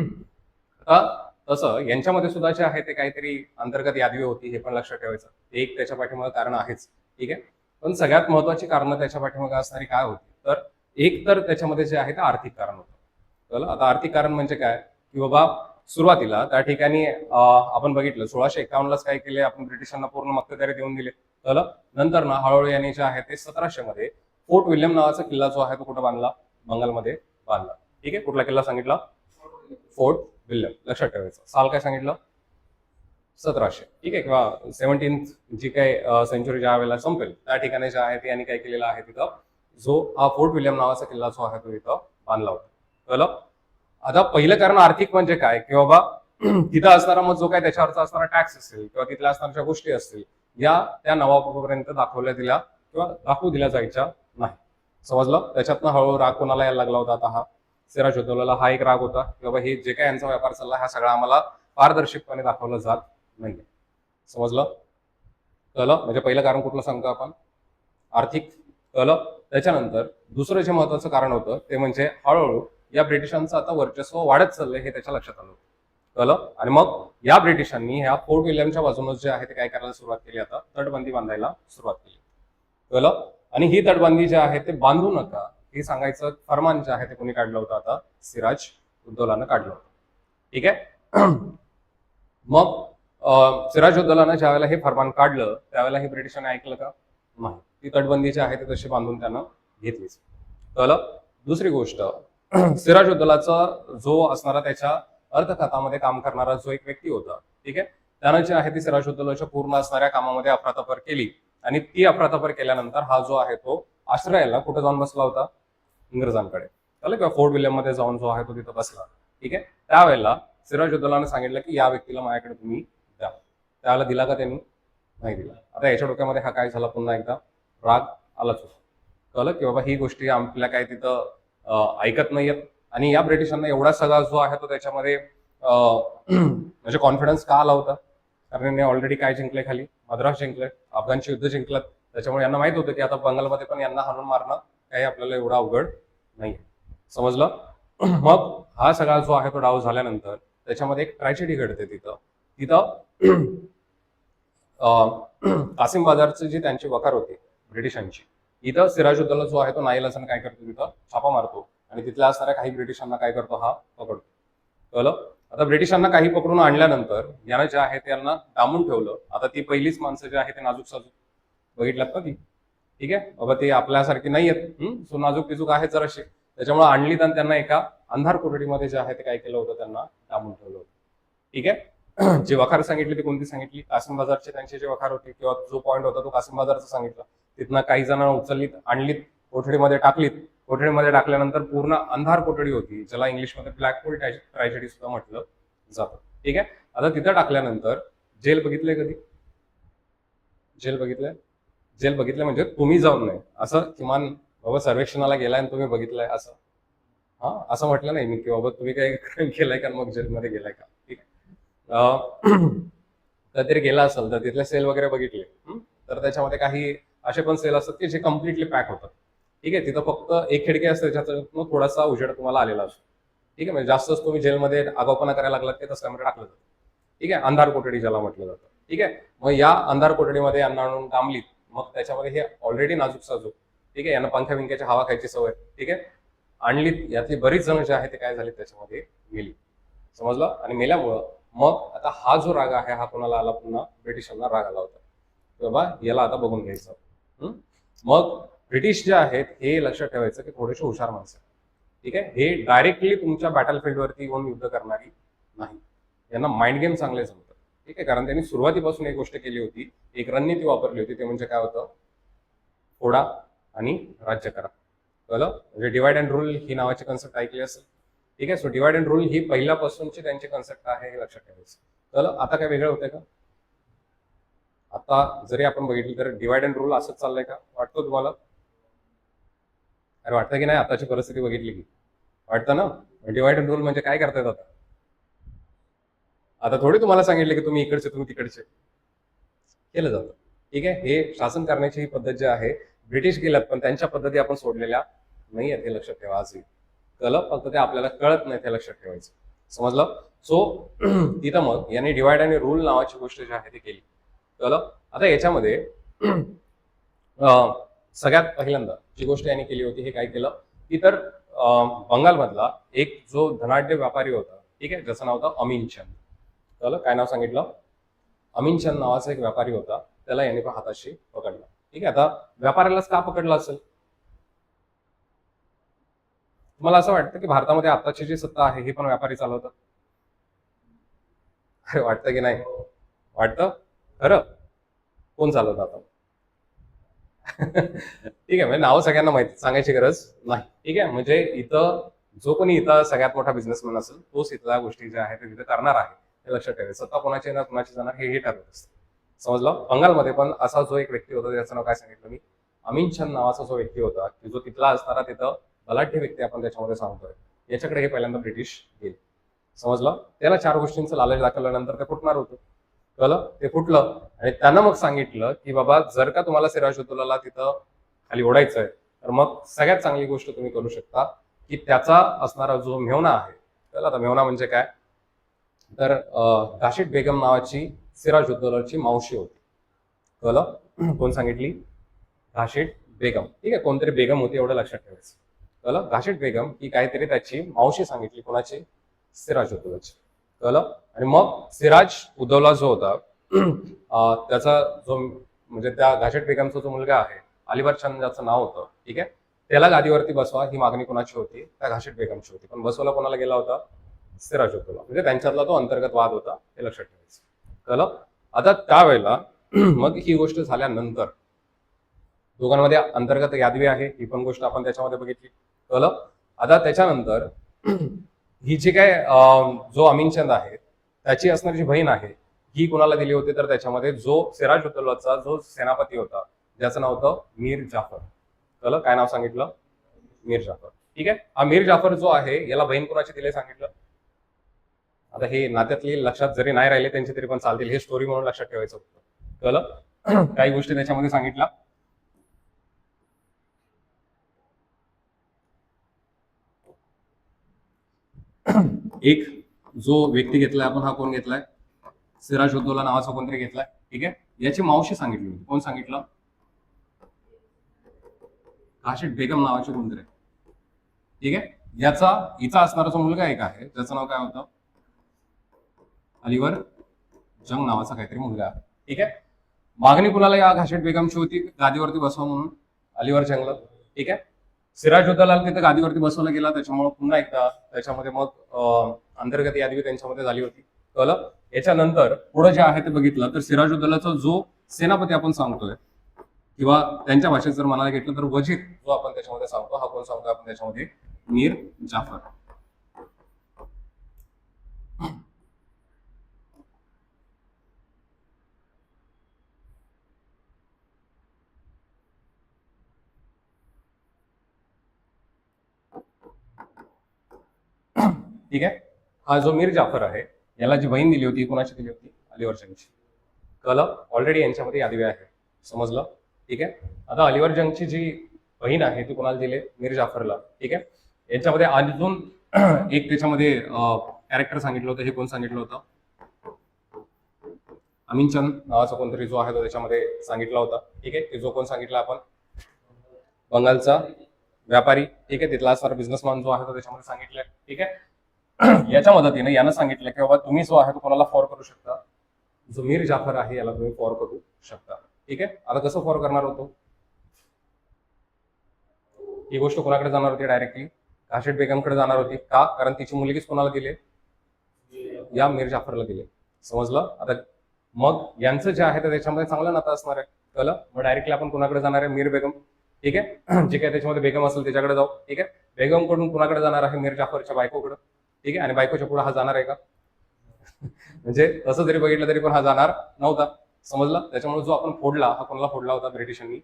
आता तसं यांच्यामध्ये सुद्धा जे आहे ते काहीतरी अंतर्गत यादवी होती, हे पण लक्षात ठेवायचं. एक त्याच्या पाठीमागे कारण आहेच, ठीक आहे. पण सगळ्यात महत्वाची कारणं त्याच्या पाठीमागे असणारी काय होती, तर एक तर त्याच्यामध्ये जे आहे ते आर्थिक कारण होतं. कळलं? आता आर्थिक कारण म्हणजे काय, की बाबा सुरुवातीला त्या ठिकाणी आपण बघितलं 1651लाच काय केले आपण, ब्रिटिशांना पूर्ण मक्तेदारी देऊन दिले. कळलं? नंतर ना हळूहळू यांनी जे आहे ते 1700 मध्ये फोर्ट विल्यम नावाचा किल्ला जो आहे तो कुठं बांधला, बंगालमध्ये बांधला. ठीक आहे, कुठला किल्ला सांगितला? Fort William. लक्षात ठेवायचं. साल काय सांगितलं? 1700. ठीक आहे, किंवा 17th जी काही सेंचुरी ज्या वेळेला संपेल त्या ठिकाणी जे आहे ते यांनी काय केलेलं आहे, तिथं जो हा फोर्ट विल्यम नावाचा किल्ला जो आहे तो इथं बांधला होता. कळलं? आता पहिलं कारण आर्थिक म्हणजे काय, की बाबा तिथं असणारा मग जो काय त्याच्यावरचा असणारा टॅक्स असेल किंवा तिथल्या असणाऱ्या गोष्टी असतील या त्या नवाबापर्यंत दाखवल्या दिल्या किंवा दाखवू दिल्या जायच्या नाही. समजलं? त्याच्यातनं हळूहळू राग कोणाला यायला लागला होता, आता हा सिराजुद्दौलाला हा एक राग होता की बाबा हे जे काय यांचा व्यापार चालला हा सगळा आम्हाला पारदर्शकपणे दाखवलं जात नाहीये. समजलं? कळलं? म्हणजे पहिलं कारण कुठलं सांगतो आपण? आर्थिक. कळलं? त्याच्यानंतर दुसरं जे महत्वाचं कारण होतं ते म्हणजे हळूहळू या ब्रिटिशांचं आता वर्चस्व वाढत चाललंय हे त्याच्या लक्षात आलं. कळलं? आणि मग या ब्रिटिशांनी ह्या फोर्ट विल्यमच्या बाजूनच जे आहे ते काय करायला सुरुवात केली, आता तटबंदी बांधायला सुरुवात केली. कळलं? आणि ही तटबंदी जे आहे ते बांधू नका हे सांगायचं फरमान जे आहे ते कोणी काढलं होतं, आता सिराज उद्दौलानं काढलं होतं. ठीक आहे. मग सिराजुद्दौलानं ज्या वेळेला हे फरमान काढलं त्यावेळेला हे ब्रिटिशांनी ऐकलं का? नाही. ती तटबंदी जी आहे ती तशी बांधून त्यानं घेतलीच. कळलं? दुसरी गोष्ट, सिराजुद्दौलाचा जो असणारा त्याच्या अर्थखात्यामध्ये काम करणारा जो एक व्यक्ती होता, ठीक आहे, त्यानं जे आहे ती सिराजुद्दौलाच्या पूर्ण असणाऱ्या कामामध्ये अफरातफर केली आणि ती अफरातफर केल्यानंतर हा जो आहे तो आश्रयाला कुठे जाऊन बसला होता? इंग्रजांकडे. कळलं? किंवा फोर्ट विल्यम मध्ये जाऊन जो आहे तो तिथं बसला. ठीक आहे. त्यावेळेला सिराजुद्दौलाने सांगितलं की या व्यक्तीला माझ्याकडे तुम्ही द्या. त्यावेळेला दिला का त्यांनी? नाही दिला. आता याच्या डोक्यामध्ये हा काय झाला, पुन्हा एकदा राग आलाच होता. कळलं की बाबा ही गोष्टी आपल्या काय तिथं ऐकत नाहीयेत आणि या ब्रिटिशांना एवढा सगळा जो आहे तो त्याच्यामध्ये म्हणजे कॉन्फिडन्स का आला होता? कारण यांनी ऑलरेडी काय जिंकले, खाली मद्रास जिंकले, अफगाणचे युद्ध जिंकलं. त्याच्यामुळे यांना माहित होतं की आता बंगालमध्ये पण यांना हाणून मारणं काही आपल्याला एवढं अवघड नाही. समजलं? मग हा सगळा जो आहे तो डाव झाल्यानंतर त्याच्यामध्ये एक ट्रॅजेडी घडते तिथं. तिथं कासिम बाजारची जी त्यांची वखार होती ब्रिटिशांची, इथं सिराजुद्दौला जो आहे तो नाईलाजाने काय करतो, तिथं छापा मारतो आणि तिथल्या असणाऱ्या काही ब्रिटिशांना काय करतो, हा पकडतो. कळलं? आता ब्रिटिशांना काही पकडून आणल्यानंतर यानं जे आहे त्यांना डांबून ठेवलं. आता ती पहिलीच माणसं जे आहे ते नाजूक साजूक बघितल्यात का ती? ठीक आहे बाबा, ते आपल्यासारखी नाही आहेत, सो नाजूक पिजूक आहेत जराशी. त्याच्यामुळे आणलीत आणि त्यांना एका अंधार कोठडीमध्ये जे आहे ते काय केलं होतं, त्यांना डांबून ठेवलं होतं. ठीक आहे. जी वखार सांगितली ती कोणती सांगितली? कासिम बाजारचे त्यांचे जे वखार होते किंवा जो पॉईंट होता तो कासिम बाजारचा सांगितला. तिथनं काही जणांना उचललीत, आणलीत, कोठडीमध्ये टाकलीत. कोठडीमध्ये टाकल्यानंतर पूर्ण अंधार कोठडी होती, ज्याला इंग्लिशमध्ये ब्लॅक होल ट्रॅजेडी सुद्धा म्हटलं जातं. ठीक आहे. आता तिथं टाकल्यानंतर जेल बघितलंय कधी? जेल बघितलंय? जेल बघितलं म्हणजे तुम्ही जाऊन नाही, असं किमान बाबा सर्वेक्षणाला गेलाय आणि तुम्ही बघितलंय असं, हा असं म्हटलं नाही मी की बाबा तुम्ही काही क्राईम केलाय का मग जेलमध्ये गेलाय का. ठीक आहे. कधीतरी गेला असेल तर तिथले सेल वगैरे बघितले, तर त्याच्यामध्ये काही असे पण सेल असतात की जे कम्प्लिटली पॅक होतात. ठीक आहे. तिथं फक्त एक खिडकी असते ज्याच्यातून थोडासा उजेड तुम्हाला आलेला असतो. ठीक आहे. म्हणजे जास्तच तुम्ही जेलमध्ये आगाऊपणा करायला लागलात ते तसं टाकलं जातं. ठीक आहे. अंधार कोठडी ज्याला म्हटलं जातं. ठीक आहे. मग या अंधार कोठडीमध्ये यांना आणून डांबलीत. मग त्याच्यामध्ये हे ऑलरेडी नाजूक साजूक, ठीक आहे, यांना पंख्या बिंक्याची हवा खायची सवय, ठीक आहे, आणलीत. यातली बरीच जण जे आहे ते काय झाले, त्याच्यामध्ये गेली. समजलं? आणि मेल्यामुळं मग आता हा जो राग आहे हा कोणाला आला, पुन्हा ब्रिटिशांना राग आला होता. बाबा याला आता बघून घ्यायचं. मग ब्रिटिश जे आहेत हे लक्षात ठेवायचं की थोडेसे हुशार माणसं. ठीक आहे. हे डायरेक्टली तुमच्या बॅटल फील्डवरती येऊन युद्ध करणारी नाही. यांना माइंड गेम चांगले जमतात. ठीक आहे. कारण त्यांनी सुरुवातीपासून एक गोष्ट केली होती, एक रणनीती वापरली होती, ते म्हणजे काय होतं, फोडा आणि राज्य करा. कळलं? म्हणजे डिवाइड अँड रूल ही नावाची कन्सेप्ट ऐकली असेल. ठीक आहे. सो डिवाइड अँड रूल ही पहिल्यापासूनची त्यांची कन्सेप्ट आहे, हे लक्षात ठेवायचं. तर आता काय वेगळं होतंय का? आता जरी आपण बघितलं तर डिवाइड अँड रूल असंच चाललंय का, वाटतं तुम्हाला? अरे वाटतं की नाही? आताची परिस्थिती बघितली की वाटतं ना? डिवाइड अँड रूल म्हणजे काय करतायत आता? आता थोडी तुम्हाला सांगितलं की तुम्ही इकडचे तुम्ही तिकडचे, केलं जातं. ठीक आहे. हे शासन करण्याची ही पद्धत जी आहे, ब्रिटिश केल्यात, पण त्यांच्या पद्धती आपण सोडलेल्या नाही आहेत, हे लक्षात ठेवा. आजही कळलं, फक्त ते आपल्याला कळत नाही, हे लक्षात ठेवायचं. समजलं? सो तिथं मग यांनी डिवाइड आणि रूल नावाची गोष्ट जी आहे ती केली. कळलं? आता याच्यामध्ये सगळ्यात पहिल्यांदा जी गोष्ट यांनी केली होती, हे काय केलं की तर बंगालमधला एक जो धनाढ्य व्यापारी होता, ठीक आहे, ज्याचं नाव होतं अमीनचंद. कळलं? काय नाव सांगितलं? अमीनचंद नावाचा एक व्यापारी होता, त्याला यांनी हाताशी पकडला. ठीक आहे. आता व्यापाऱ्यालाच का पकडला असेल? मला असं वाटतं की भारतामध्ये आताची जी सत्ता आहे, ही पण व्यापारी चालवतात. अरे वाटतं की नाही? वाटतं? खरं? कोण चालवतं आता? ठीक आहे. म्हणजे नाव सगळ्यांना माहिती, सांगायची गरज नाही. ठीक आहे. म्हणजे इथं जो कोणी इथं सगळ्यात मोठा बिझनेसमॅन असेल, तोच इथल्या गोष्टी ज्या आहेत ते तिथे करणार आहे, हे लक्षात ठेवायचं. सत्ता कोणाची येणार कोणाची जाणार हे ठरवत असतं. समजलं? बंगालमध्ये पण असा जो एक व्यक्ती होता, त्याचं नाव काय सांगितलं मी? अमीनचंद नावाचा जो व्यक्ती होता, की जो तिथला असणारा तिथं बलाढ्य व्यक्ती आपण त्याच्यामध्ये सांगतोय, याच्याकडे हे पहिल्यांदा ब्रिटिश गेले. समजलं? त्याला 4 गोष्टींचं लालच दाखवल्यानंतर ते फुटणार होतं. कळलं? ते फुटलं आणि त्यानं मग सांगितलं की बाबा, जर का तुम्हाला सिराजुद्दौलाला तिथं खाली ओढायचं आहे, तर मग सगळ्यात चांगली गोष्ट तुम्ही करू शकता की त्याचा असणारा जो मेव्हणा आहे, त्याला आता मेव्हणा म्हणजे काय, तर घाशीट बेगम नावाची सिराजुद्दौलाची मावशी होती. कळलं? कोण सांगितली? घाशीट बेगम. ठीक आहे. कोणतरी बेगम होती, एवढं लक्षात ठेवायचं. कळलं? घाशीट बेगम ही काहीतरी त्याची मावशी सांगितली. कोणाची? सिराजुद्दौलाची. कळलं? आणि मग सिराज उद्दौला जो होता, त्याचा जो म्हणजे त्या घाशीट बेगमचा जो मुलगा आहे, अलिवर चंद ज्याचं नाव होतं, ठीक आहे, त्याला गादीवरती बसवा ही मागणी कोणाची होती? त्या घाशीट बेगमची होती. पण बसवला कोणाला गेला होता? सिराजुद्दौला. म्हणजे त्यांच्यातला तो अंतर्गत वाद होता, हे लक्षात ठेवायचं. कळलं? आता त्यावेळेला मग ही गोष्ट झाल्यानंतर दोघांमध्ये अंतर्गत यादवी आहे, ही पण गोष्ट आपण त्याच्यामध्ये बघितली. कळलं? आता त्याच्यानंतर ही जी काय जो अमीनचंद आहे, त्याची असणारी जी बहीण आहे, ही कोणाला दिली होती? तर त्याच्यामध्ये जो सिराजुद्दौलाचा जो सेनापती होता, ज्याचं नाव होतं मीर जाफर. कळलं? काय नाव सांगितलं? मीर जाफर. ठीक आहे. हा मीर जाफर जो आहे, याला बहीण कोणाची दिली सांगितलं? आता हे नात्यातली लक्षात जरी नाही राहिले त्यांची तरी पण चालतील, हे स्टोरी म्हणून लक्षात ठेवायचं होतं. कळलं? काही गोष्टी त्याच्यामध्ये सांगितल्या. एक जो व्यक्ती घेतलाय आपण, हा कोण घेतलाय? सिराजुद्दौला नावाचा कोणतरी घेतलाय. ठीक आहे. याची मावशी सांगितली होती. कोण सांगितलं? काशीद बेगम नावाची कोणतरी. ठीक आहे. हिचा असणारा जो मुलगा एक आहे, त्याचं नाव काय होतं? अलिवर जंग नावाचा काहीतरी मुलगा आहे. ठीक आहे. मागणी कुणाला या घाशीट बेगमची होती? गादीवरती बसवा म्हणून अलिवर जंगला. ठीक आहे. सिराजुद्दौला तिथे गादीवरती बसवला गेला, त्याच्यामुळे पुन्हा एकदा त्याच्यामध्ये मग अंतर्गत यादवी त्यांच्यामध्ये झाली होती. कळलं? याच्यानंतर पुढे जे आहे ते बघितलं तर सिराजुद्दौलाचा जो सेनापती आपण सांगतोय, किंवा त्यांच्या भाषेत जर म्हणायला घेतलं तर वजीर जो आपण त्याच्यामध्ये सांगतो, हा कोण सांगतो आपण त्याच्यामध्ये? मीर जाफर. ठीक आहे. हा जो मीर जाफर आहे, याला जी बहीण दिली होती, कोणाची दिली होती? अलिवर जंगची. कळलं? ऑलरेडी यांच्यामध्ये यादवी आहे. समजलं? ठीक आहे. आता अलिवर जंगची जी बहीण आहे ती कोणाला दिली? मीर जाफरला. ठीक आहे. यांच्यामध्ये अजून एक त्याच्यामध्ये कॅरेक्टर सांगितलं होतं, हे कोण सांगितलं होतं? अमीनचंद नावाचा कोणतरी जो आहे तो त्याच्यामध्ये सांगितला होता. ठीक आहे. जो कोण सांगितला आपण? बंगालचा व्यापारी. ठीक आहे. तिथला असणारा बिझनेसमॅन जो आहे तो त्याच्यामध्ये सांगितलं. ठीक आहे. याच्या मदतीने यानं सांगितलं की बाबा, तुम्ही जो आहे तो कोणाला फॉर करू शकता? जो मीर जाफर आहे याला तुम्ही फॉर करू शकता. ठीक आहे. आता कसं फॉर करणार होतो? ही गोष्ट कोणाकडे जाणार होती? डायरेक्टली घाशीट बेगमकडे जाणार होती. का? कारण तिची मुलगीच कोणाला दिली? या मीर जाफरला दिले. समजलं? आता मग यांचं जे आहे ते त्याच्यामध्ये चांगलं नातं असणार आहे. कळलं? मग डायरेक्टली आपण कोणाकडे जाणार आहे? मीर बेगम. ठीक आहे. जे काय त्याच्यामध्ये बेगम असेल त्याच्याकडे जाऊ. ठीक आहे. बेगम कडून कुणाकडे जाणार आहे? मीर जाफरच्या बायकोकडे. ठीक आहे. आणि बायकोच्या पुढे हा जाणार आहे का? म्हणजे असं जरी बघितलं तरी पण हा जाणार नव्हता. समजलं. त्याच्यामुळे जो आपण फोडला, हा कोणाला फोडला होता? ब्रिटिशांनी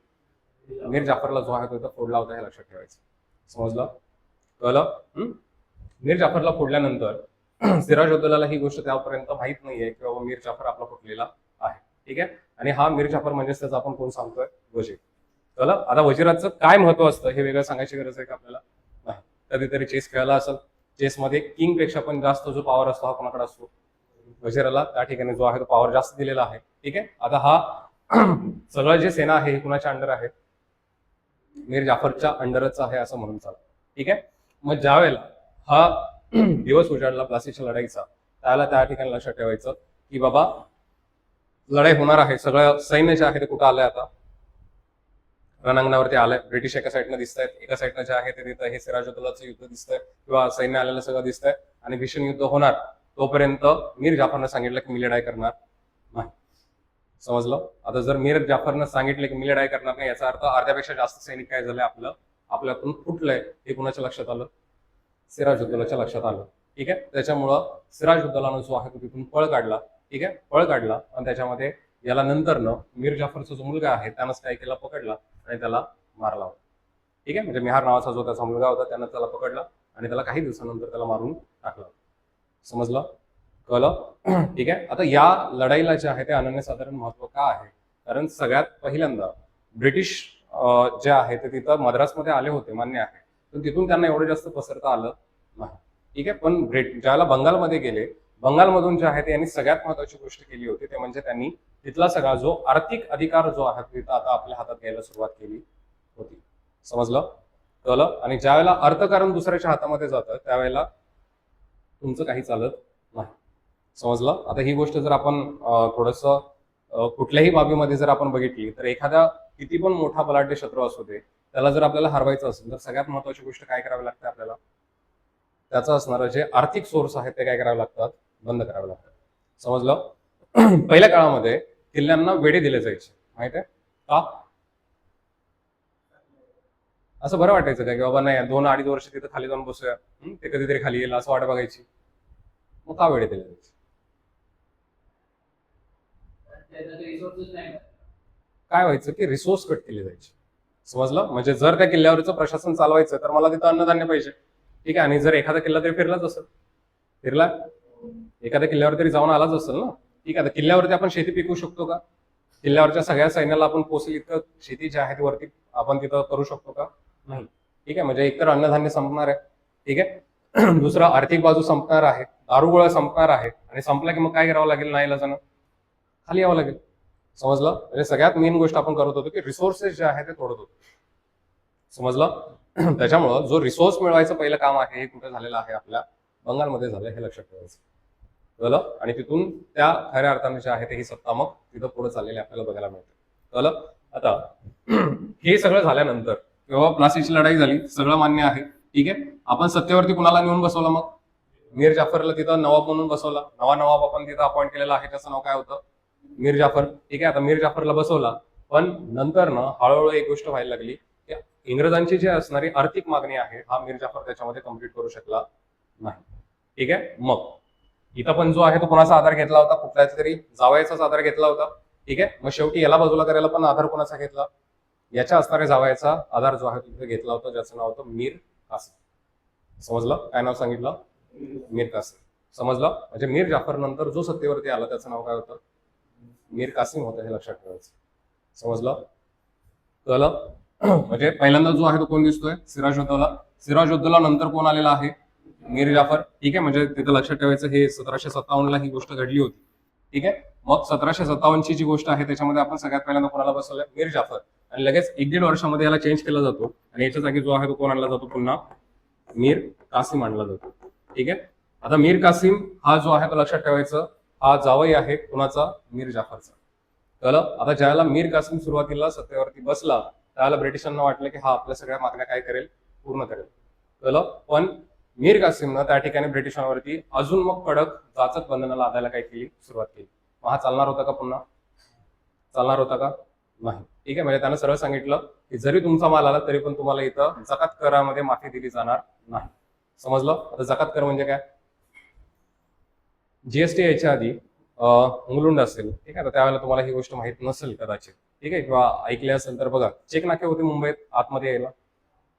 मीर जाफरला जो आहे तो फोडला होता, हे लक्षात ठेवायचं. समजलं? कळलं? मीर जाफरला फोडल्यानंतर सिराजउद्दौलाला ही गोष्ट त्यापर्यंत माहित नाहीये की बाबा मीर जाफर आपला फुटलेला आहे. ठीक आहे. आणि हा मीर जाफर म्हणजेच त्याचा आपण कोण सांगतोय? वजीर. कळलं? आता वजिराचं काय महत्व असतं हे वेगळं सांगायची गरज आहे का आपल्याला? नाही. कधीतरी चेस खेळायला असेल, चेसमध्ये किंग पेक्षा पण जास्त जो पॉवर असतो हा कोणाकडे असतो? वजिराला. त्या ठिकाणी जो आहे तो पॉवर जास्त दिलेला आहे. ठीक आहे. आता हा सगळं जे सेना आहे हे कुणाच्या अंडर आहे? मीर जाफरच्या अंडरच आहे असं म्हणून चालतं. ठीक आहे. मग ज्या वेळेला हा दिवस उजाडला प्लासीच्या लढाईचा, त्याला त्या ठिकाणी लक्षात ठेवायचं की बाबा लढाई होणार आहे. सगळं सैन्य जे आहे ते कुठं आलंय? आता रणांगणावरती आलंय. ब्रिटिश एका साईडनं दिसत आहेत, एका साईडनं जे आहे ते तिथं हे सिराजउद्दौलाचं युद्ध दिसतंय किंवा सैन्य आलेलं सगळं दिसतंय आणि भीषण युद्ध होणार. तोपर्यंत मीर जाफरनं सांगितलं की मी लढाई करणार नाही. समजलं? आता जर मीर जाफरनं सांगितलं की मी लढाई करणार नाही, याचा अर्थ अर्ध्यापेक्षा जास्त सैनिक काय झालंय आपल्यातून फुटलंय. हे कुणाच्या लक्षात आलं? सिराजउद्दौलाच्या लक्षात आलं. ठीक आहे. त्याच्यामुळं सिराजउद्दौलानं जो आहे तो तिथून पळ काढला. ठीक आहे. पळ काढला आणि त्याच्यामध्ये याला नंतरनं मीर जाफरचा जो मुलगा आहे त्यानंच काय केला? पकडला आणि त्याला मारला होता. ठीक आहे. म्हणजे मिहार नावाचा जो त्याचा मुलगा होता त्यानं त्याला पकडला आणि त्याला काही दिवसानंतर त्याला मारून टाकला. समजलं? कळलं? ठीक आहे. आता या लढाईला जे आहे ते अनन्यसाधारण महत्व का आहे? कारण सगळ्यात पहिल्यांदा ब्रिटिश जे आहे ते तिथं मद्रासमध्ये आले होते, मान्य आहे, पण तिथून त्यांना एवढं जास्त पसरता आलं नाही. ठीक आहे. पण ज्याला बंगालमध्ये गेले, बंगालमधून जे आहे ते यांनी सगळ्यात महत्वाची गोष्ट केली होती ते म्हणजे त्यांनी तिथला सगळा जो आर्थिक अधिकार जो आहे तिथं आता आपल्या हातात घ्यायला सुरुवात केली होती. समजलं? कळलं? आणि ज्या वेळेला अर्थकारण दुसऱ्याच्या हातामध्ये जातं त्यावेळेला तुमचं काही चालत नाही. समजलं? आता ही गोष्ट जर आपण थोडस कुठल्याही बाबीमध्ये जर आपण बघितली तर एखादा किती पण मोठा बलाढ्य शत्रू असू दे, त्याला जर आपल्याला हरवायचं असेल तर सगळ्यात महत्वाची गोष्ट काय करावी लागते आपल्याला? त्याचं असणारं जे आर्थिक सोर्स आहे ते काय करावे लागतात? बंद करावे लागतात. समजलं? पहिल्या काळामध्ये किल्ल्यांना वेढे दिले जायचे, माहित आहे का? असं बरं वाटायचं का की बाबा नाही 2-2.5 वर्ष तिथं खाली जाऊन बसूया, ते कधीतरी खाली येईल असं वाट बघायची. मग का वेढे दिले जायचे? काय व्हायचं की रिसोर्स कट केले जायचे. समजलं? म्हणजे जर त्या किल्ल्यावरचं प्रशासन चालवायचं तर मला तिथं अन्नधान्य पाहिजे. ठीक आहे. आणि जर एखादा किल्ला तरी फिरलाच असेल, फिरला एखाद्या किल्ल्यावर तरी जाऊन आलाच असेल ना. ठीक आहे. किल्ल्यावरती आपण शेती पिकवू शकतो का? किल्ल्यावरच्या सगळ्या सैन्याला आपण पोचेल इतकं शेती जी आहे ती वरती आपण तिथं करू शकतो का? नाही. ठीक आहे. म्हणजे एकतर अन्नधान्य संपणार आहे. ठीक आहे. दुसरा आर्थिक बाजू संपणार आहे, दारुगोळा संपणार आहे आणि संपला की मग काय करावं लागेल? नाही जाणं खाली यावं लागेल. समजलं? म्हणजे सगळ्यात मेन गोष्ट आपण करत होतो की रिसोर्सेस जे आहे ते तोडत होतो. समजलं? त्याच्यामुळं जो रिसोर्स मिळवायचं पहिलं काम आहे हे कुठे झालेलं आहे? आपल्या बंगालमध्ये झालं, हे लक्षात ठेवायचं. कळलं? आणि तिथून त्या खऱ्या अर्थाने जे आहे ते ही सत्ता मग तिथं पुढे चाललेली आपल्याला बघायला मिळते. कळलं? आता हे सगळं झाल्यानंतर किंवा प्लासीची लढाई झाली, सगळं मान्य आहे. ठीक आहे. आपण सत्तेवरती कुणाला नेऊन बसवलं? मग मीर जाफरला तिथं नवाब म्हणून बसवला. नवा नवाब आपण तिथं अपॉइंट केलेला आहे, त्याचं नाव काय होतं? मीर जाफर. ठीक आहे. आता मीर जाफरला बसवला, पण नंतर ना हळूहळू एक गोष्ट व्हायला लागली की इंग्रजांची जी असणारी आर्थिक मागणी आहे हा मीर जाफर त्याच्यामध्ये कम्प्लीट करू शकला नाही. ठीक आहे. मग इथं पण जो आहे तो कोणाचा आधार घेतला होता? कुठल्याच तरी जावयाचाच आधार घेतला होता. ठीक आहे. मग शेवटी याला बाजूला करायला पण आधार कोणाचा घेतला? याच्या असणाऱ्या जावयाचा आधार जो आहे तिथे घेतला होता, ज्याचं नाव होतं मीर कासिम. समजलं? काय नाव सांगितलं? मीर कासिम. समजलं? म्हणजे मीर जाफर नंतर जो सत्तेवरती आला त्याचं नाव काय होतं? मीर कासिम होतं, हे लक्षात ठेवायचं. समजलं? कळलं? म्हणजे पहिल्यांदा जो आहे तो कोण दिसतोय? सिराजउद्दौला. सिराजउद्दौला नंतर कोण आलेला आहे? मीर जाफर. ठीक आहे. म्हणजे तिथं लक्षात ठेवायचं हे 1757 ला ही गोष्ट घडली होती. ठीक आहे. मग 1757 ची जी गोष्ट आहे त्याच्यामध्ये आपण सगळ्यात पहिल्यांदा कोणाला बसवलंय? मीर जाफर. आणि लगेच 1-1.5 वर्षामध्ये याला चेंज केला जातो आणि याच्या जागी जो आहे तो कोण आणला जातो? पुन्हा मीर कासिम आणला जातो. ठीक आहे. आता मीर कासिम हा जो आहे तो लक्षात ठेवायचं, हा जावई आहे कुणाचा? मीर जाफरचा. कळलं? आता ज्यावेळेला मीर कासिम सुरुवातीला सत्तेवरती बसला त्यावेळेला ब्रिटिशांना वाटलं की हा आपल्या सगळ्या मागण्या काय करेल? पूर्ण करेल. कळलं? पण मीर कासिमनं त्या ठिकाणी ब्रिटिशांवरती अजून मग कडक जाचक बंधनं लादायला काय केली? सुरुवात केली. मग हा चालणार होता का? पुन्हा चालणार होता का? नाही. ठीक आहे, म्हणजे त्यानं सरळ सांगितलं की जरी तुमचा माल आला तरी पण तुम्हाला इथं जकात करामध्ये माफी दिली जाणार नाही. समजलं? आता जकात कर म्हणजे काय? जीएसटी यायच्या आधी मुलुंड असेल, ठीक आहे, तर त्यावेळेला तुम्हाला ही गोष्ट माहित नसेल कदाचित, ठीक आहे, किंवा ऐकले असेल तर बघा, चेक नाके होते मुंबईत आतमध्ये यायला,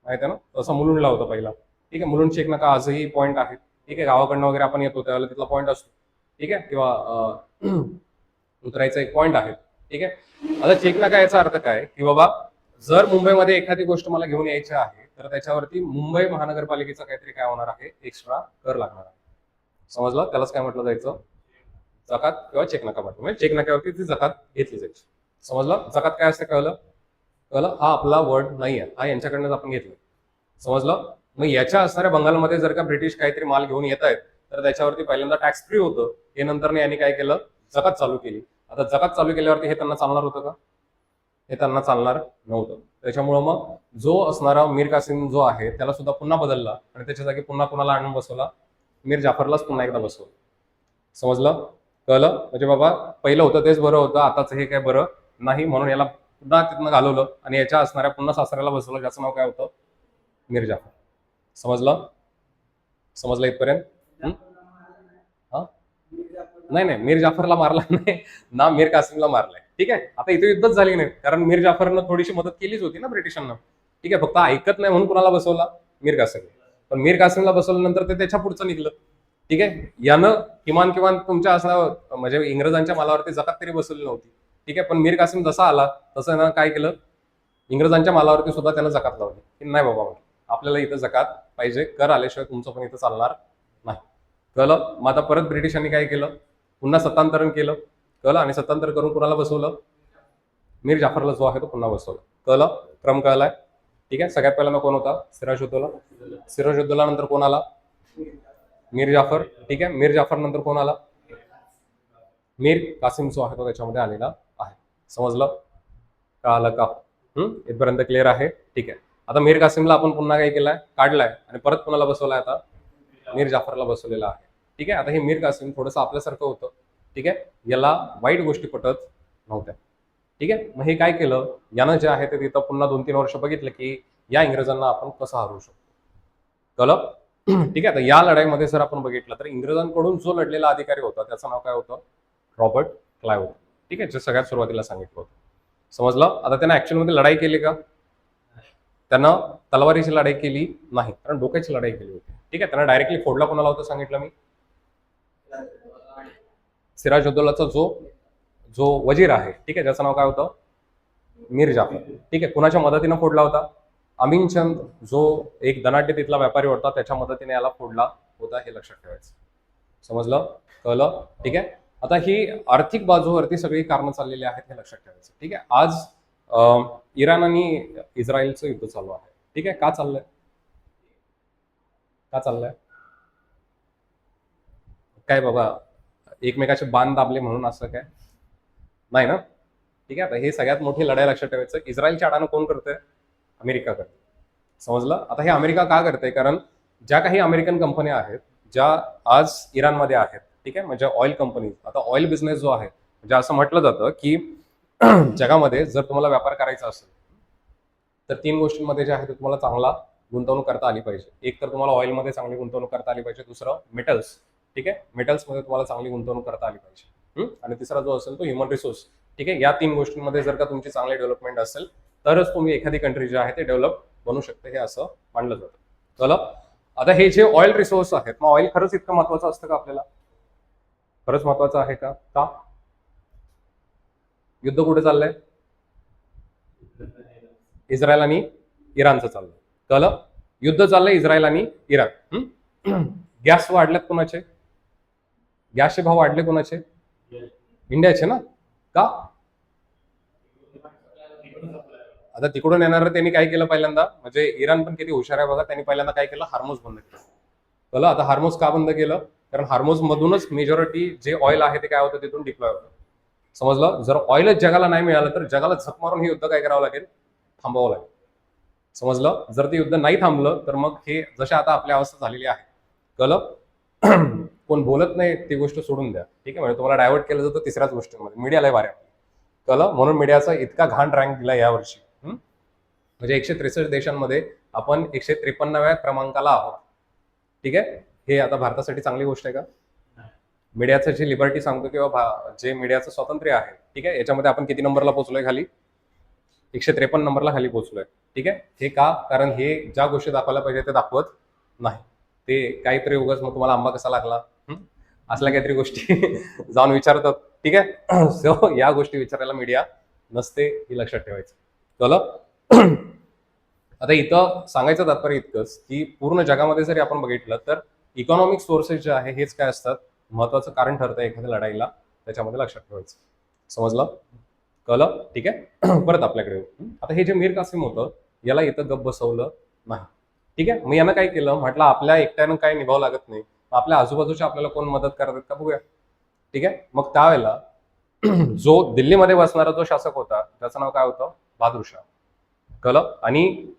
माहित आहे ना, तसा मुलुंडला होता पहिला. ठीक आहे, मुलुंड चेक नाका आजही पॉईंट आहे. ठीक आहे, गावाकडनं वगैरे आपण येतो त्यावेळेला तिथला पॉईंट असतो. ठीक आहे, किंवा उतरायचा एक पॉईंट आहे. ठीक आहे, आता चेक नाका याचा अर्थ काय की बाबा जर मुंबईमध्ये एखादी गोष्ट मला घेऊन यायची आहे तर त्याच्यावरती मुंबई महानगरपालिकेचा काहीतरी काय होणार आहे, एक्स्ट्रा कर लागणार आहे. समजलं? त्यालाच काय म्हटलं जायचं, जकात किंवा चेक नाका म्हटलं. म्हणजे चेक नाक्यावरती ती जकात घेतली जायची. समजलं? जकात काय असते कळलं? कळलं? हा आपला वर्ड नाही आहे, हा यांच्याकडनंच आपण घेतलं. समजलं? मग याच्या असणाऱ्या बंगालमध्ये जर का ब्रिटिश काहीतरी माल घेऊन येत आहेत तर त्याच्यावरती पहिल्यांदा टॅक्स फ्री होतं, हे नंतर यांनी काय केलं, जकात चालू केली. आता जकात चालू केल्यावरती हे त्यांना चालणार होतं का? हे त्यांना चालणार नव्हतं. त्याच्यामुळं मग जो असणारा मीर कासिम जो आहे त्याला सुद्धा पुन्हा बदलला आणि त्याच्या जागी पुन्हा कोणाला आणून बसवला, मीर जाफरलाच पुन्हा एकदा बसवलं. समजलं? कळलं? म्हणजे बाबा पहिलं होतं तेच बरं होतं, आताच हे काय बरं नाही, म्हणून याला पुन्हा तिथनं घालवलं आणि याच्या असणाऱ्या पुन्हा सासऱ्याला बसवलं, ज्याचं नाव काय होतं, मीर जाफर. समजलं? समजलं इथपर्यंत? हा, नाही नाही, मीर जाफरला मारला नाही ना, मीर कासिमला मारलाय. ठीक आहे, आता इथे युद्धच झाली नाही कारण मीर जाफरनं थोडीशी मदत केलीच होती ना ब्रिटिशांना. ठीक आहे, फक्त ऐकत नाही म्हणून कुणाला बसवला, मीर कासिम. पण मीर कासिमला बसवल्यानंतर ते त्याच्या पुढचं निघलं. ठीक आहे, यानं किमान किमान तुमच्या असं म्हणजे इंग्रजांच्या मालावरती जकात तरी बसवली नव्हती. ठीक आहे, पण मीर कासिम जसा आला तसं यानं काय केलं, इंग्रजांच्या मालावरती सुद्धा त्यानं जकात लावली की नाही बाबा आपल्याला इथं जकात पाहिजे, कर आल्याशिवाय तुमचं पण इथं चालणार नाही. कळलं? मग आता परत ब्रिटिशांनी काय केलं, पुन्हा सत्तांतरण केलं. कळलं? आणि सत्तांतर करून कुणाला बसवलं, मीर जाफरला जो आहे तो पुन्हा बसवला. कळलं? क्रम कळलाय? ठीक आहे, सगळ्यात पहिल्यांदा कोण होता, सिराजुद्दौला. सिराजुद्दौला नंतर कोण आला, मीर जाफर. ठीक आहे, मीर जाफर नंतर कोण आला, मीर कासिम जो आहे तो त्याच्यामध्ये आलेला आहे. समजलं? कळालं का? इथपर्यंत क्लिअर आहे? ठीक आहे, आता मीर कासिमला आपण पुन्हा काय केलाय, काढलाय आणि परत कोणाला बसवलाय, आता मीर जाफरला बसवलेला आहे. ठीक आहे, आता हे मीर कासिम थोडंसं आपल्यासारखं होतं. ठीक आहे, याला वाईट गोष्टी पटत नव्हत्या. ठीक आहे, मग हे काय केलं, यानं जे आहे ते तिथं पुन्हा 2-3 वर्ष बघितलं की या इंग्रजांना आपण कसं हरवू शकतो. कळलं? ठीक आहे, तर या लढाईमध्ये जर आपण बघितलं तर इंग्रजांकडून जो लढलेला अधिकारी होता त्याचं नाव काय होतं, रॉबर्ट क्लाइव्ह होतं. ठीक आहे, जे सगळ्यात सुरुवातीला सांगितलं होतं. समजलं? आता त्यानं ऍक्च्युअलमध्ये लढाई केली का, त्यानं तलवारीची लढाई केली नाही, कारण डोक्याची लढाई केली होती. ठीक आहे, त्यांना डायरेक्टली फोडला कोणाला होतं सांगितलं मी, सिराजुद्दौलाचा जो जो वजीर आहे, ठीक आहे, ज्याचं नाव काय होतं, मीर जाफर. ठीक आहे, कुणाच्या मदतीनं फोडला होता, अमीनचंद जो एक धनाढ्य तिथला व्यापारी होता त्याच्या मदतीने याला फोडला होता, हे लक्षात ठेवायचं. समजलं? कळलं? ठीक आहे, आता ही आर्थिक बाजूवरती सगळी कारणं चाललेली आहेत हे लक्षात ठेवायचं. ठीक आहे, आज इराण आणि इस्रायलचं युद्ध चालू आहे. ठीक आहे, का चाललंय, का चाललंय, काय बाबा एकमेकाचे बाण दाबले म्हणून असं काय नाही ना. ठीक आहे, आता हे सगळ्यात मोठी लढाई लक्षात ठेवायचं, इस्रायलच्या अडानं कोण करतंय, अमेरिका करते. समजलं? आता हे अमेरिका का करते, कारण ज्या काही अमेरिकन कंपन्या आहेत ज्या आज इराणमध्ये आहेत, ठीक आहे, म्हणजे ऑइल कंपनीज, आता ऑइल बिझनेस जो आहे, म्हणजे असं म्हटलं जातं की जगामध्ये जर तुम्हाला व्यापार करायचा असेल तर 3 गोष्टींमध्ये जे आहे ते तुम्हाला चांगला गुंतवणूक करता आली पाहिजे. एक तर तुम्हाला ऑइलमध्ये चांगली गुंतवणूक करता आली पाहिजे, दुसरं मेटल्स. ठीक आहे, मेटल्समध्ये तुम्हाला चांगली गुंतवणूक करता आली पाहिजे, आणि तिसरा जो असेल तो ह्युमन रिसोर्स. ठीक आहे, या 3 गोष्टींमध्ये जर का तुमची चांगली डेव्हलपमेंट असेल तरच तुम्ही एखादी कंट्री जे आहे ते डेव्हलप बनू शकते, हे असं मानलं जातं. चला, आता हे जे ऑइल रिसोर्स आहेत, मग ऑइल खरंच इतकं महत्वाचं असतं का आपल्याला, खरंच महत्वाचं आहे का? का युद्ध कुठे चाललंय, इस्रायल आणि इराणचं चाललंय. कळलं? युद्ध चाललंय इस्रायल आणि इराण. गॅस वाढल्यात कोणाचे, गॅसचे भाव वाढले कोणाचे, इंडियाचे ना. का, आता तिकडून येणार त्यांनी काय केलं पहिल्यांदा, म्हणजे इराण पण किती हुशार आहे बघा, त्यांनी पहिल्यांदा काय केलं, हार्मोज बंद केलं. कळलं? आता हार्मोज का बंद केलं, कारण हार्मोज मधूनच मेजॉरिटी जे ऑइल आहे ते काय होतं, तिथून डिप्लॉय होतं. समजलं? जर ऑइलच जगाला नाही मिळालं तर जगाला झक मारून हे युद्ध काय करावं लागेल, थांबवावं लागेल. समजलं? जर ते युद्ध नाही थांबलं तर मग हे जशा आता आपल्या अवस्था झालेली आहे. कळलं? कोण बोलत नाही ती गोष्ट सोडून द्या. ठीक आहे, म्हणजे तुम्हाला डायव्हर्ट केलं जातं तिसऱ्याच गोष्टीमध्ये, मीडियाला भारी. कळलं. म्हणून मीडियाचा इतका घाण रँक दिला यावर्षी. म्हणजे 163 देशांमध्ये आपण 153व्या क्रमांकाला आहोत. ठीक आहे. हे आता भारतासाठी चांगली गोष्ट आहे का? मीडियाचं जे लिबर्टी सांगतो किंवा जे मीडियाचं स्वातंत्र्य आहे, ठीक आहे, याच्यामध्ये आपण किती नंबरला पोहोचलोय? खाली 153 नंबरला खाली पोहोचलोय. ठीक आहे. हे का? कारण हे ज्या गोष्टी दाखवायला पाहिजे ते दाखवत नाही. ते काहीतरी उगाच मग तुम्हाला आंबा कसा लागला असल्या काहीतरी गोष्टी जाऊन विचारतात. ठीक आहे. सो या गोष्टी विचारायला मीडिया नसते, ही लक्षात ठेवायचं. कळलं. आता इथं सांगायचं तात्पर्य इतकंच की पूर्ण जगामध्ये जरी आपण बघितलं तर इकॉनॉमिक सोर्सेस जे आहे हेच काय असतात, महत्वाचं कारण ठरतं एखाद्या लढाईला. त्याच्यामध्ये लक्षात ठेवायचं. समजलं? कळलं. ठीक आहे. परत आपल्याकडे आता हे जे मीर कासिम होतं याला इथं गप बसवलं नाही. ठीक आहे. मग यानं काय केलं, म्हटलं आपल्या एकट्यानं काय निभावं लागत नाही, आपल्या आजूबाजूच्या आपल्याला कोण मदत करतात का बघूया. ठीक आहे. मग त्यावेळेला जो दिल्लीमध्ये बसणारा जो शासक होता त्याचं नाव काय होतं? बहादूर शाह. कळलं. आणि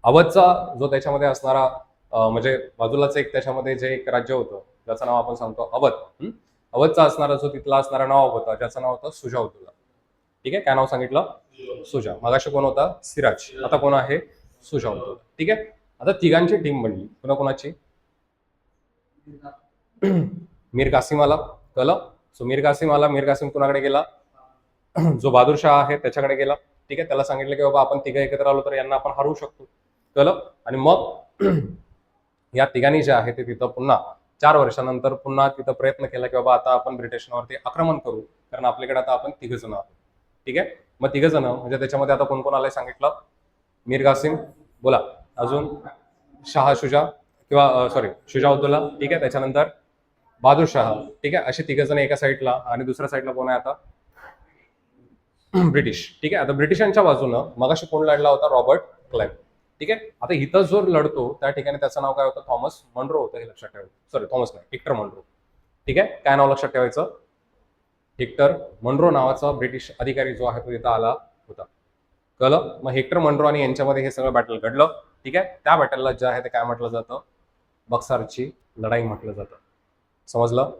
अवधचा जो त्याच्यामध्ये असणारा म्हणजे बाजूलाच एक त्याच्यामध्ये जे एक राज्य होतं ज्याचं नाव आपण सांगतो अवध. अवधचा असणारा जो तिथला असणारा नाव होता ज्याचं नाव होतं सुजाउद्दौला. ठीक आहे. काय नाव सांगितलं? सुजा. मगाशी कोण होता? सिराज. आता कोण आहे? सुजाउद्दौला. ठीक आहे. आता तिघांची टीम बनली. कोणाची? मीर कासिम आला. कळलं. सो मीर कासिम आला. मीर कासिम कोणाकडे गेला? जो बहादूर शाह आहे त्याच्याकडे गेला. ठीक आहे. त्याला सांगितलं की बाबा आपण तिघं एकत्र आलो तर यांना आपण हरवू शकतो. कळलं. आणि मग या तिघांनी जे आहे ते तिथं पुन्हा 4 वर्षानंतर पुन्हा तिथं प्रयत्न केला की बाबा आता आपण ब्रिटिशांवरती आक्रमण करू, कारण आपल्याकडे आता आपण 3 जण आहोत. ठीक आहे. मग 3 जण म्हणजे त्याच्यामध्ये आता कोण कोण आलंय सांगितलं? मीर कासिम, बोला अजून, शाह शुजा किंवा सॉरी शुजाउद्दौला. ठीक आहे. त्याच्यानंतर बहादूर शाह. ठीक आहे. असे 3 जण एका साईडला आणि दुसऱ्या साईडला कोण आहे आता? ब्रिटिश. ठीक आहे. आता ब्रिटिशांच्या बाजूनं मगाशी कोण लढला होता? Robert Clive. ठीक आहे. आता इथं जो लढतो त्या ठिकाणी त्याचं नाव काय होतं? थॉमस मनरो होतं. हे लक्षात ठेवायचं. सॉरी थॉमस नाही, हेक्टर मनरो. ठीक आहे. काय नाव लक्षात ठेवायचं? हेक्टर मनरो नावाचा ब्रिटिश अधिकारी जो आहे तो इथं आला होता. कळलं. मग हेक्टर मनरो आणि यांच्यामध्ये हे सगळं बॅटल घडलं. ठीक आहे. त्या बॅटलला जे आहे ते काय म्हटलं जातं? बक्सारची लढाई म्हटलं जातं. समजलं?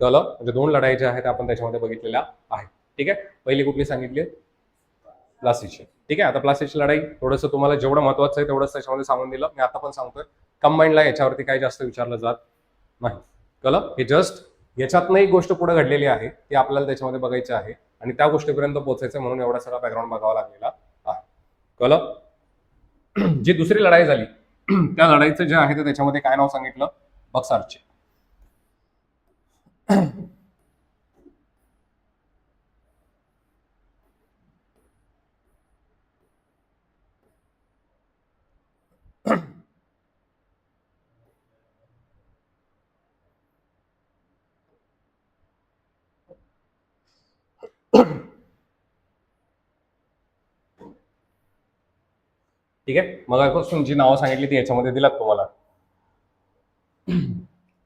कळलं. म्हणजे 2 लढाई ज्या आहेत आपण त्याच्यामध्ये बघितलेल्या आहेत. ठीक आहे. पहिली कुठली सांगितली? प्लासीची. ठीक आहे. आता प्लासीची लढाई थोडंसं तुम्हाला जेवढं महत्वाचं आहे तेवढंच त्याच्यामध्ये सांगून दिलं. मी आता पण सांगतोय, कंबाईंडला याच्यावरती काही जास्त विचारलं जात नाही. कळलं. हे जस्ट याच्यातनं एक गोष्ट पुढे घडलेली आहे ती आपल्याला त्याच्यामध्ये बघायची आहे आणि त्या गोष्टीपर्यंत पोहोचायचं म्हणून एवढा सगळा बॅकग्राऊंड बघावा लागलेला आहे. कळलं. जी दुसरी लढाई झाली त्या लढाईचं जे आहे ते त्याच्यामध्ये काय नाव सांगितलं? बक्सारची. ठीक आहे. मगापासून जी नावं सांगितली ती याच्यामध्ये दिलात तुम्हाला.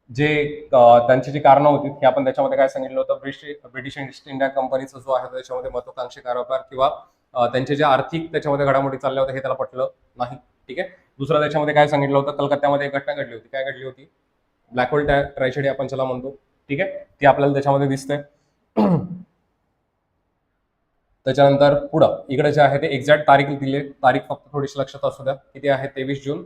जे त्यांची जी कारणं होती की आपण त्याच्यामध्ये काय सांगितलं होतं? ब्रिटिश ईस्ट इंडिया कंपनीचा जो आहे त्याच्यामध्ये महत्वाकांक्षी कारभार किंवा त्यांचे जे आर्थिक त्याच्यामध्ये घडामोडी चालल्या होत्या हे त्याला पटलं नाही. ठीक आहे. दुसरं त्याच्यामध्ये काय सांगितलं होतं? कलकत्त्यामध्ये एक घटना घडली होती. काय घडली होती? ब्लॅक होल ट्रॅजेडी आपण ज्याला म्हणतो. ठीक आहे. ती आपल्याला त्याच्यामध्ये दिसते. त्याच्यानंतर पुढं इकडे जे आहे ते एक्झॅक्ट तारीख दिली. तारीख फक्त थोडीशी लक्षात असू द्या. किती आहे? 23 जून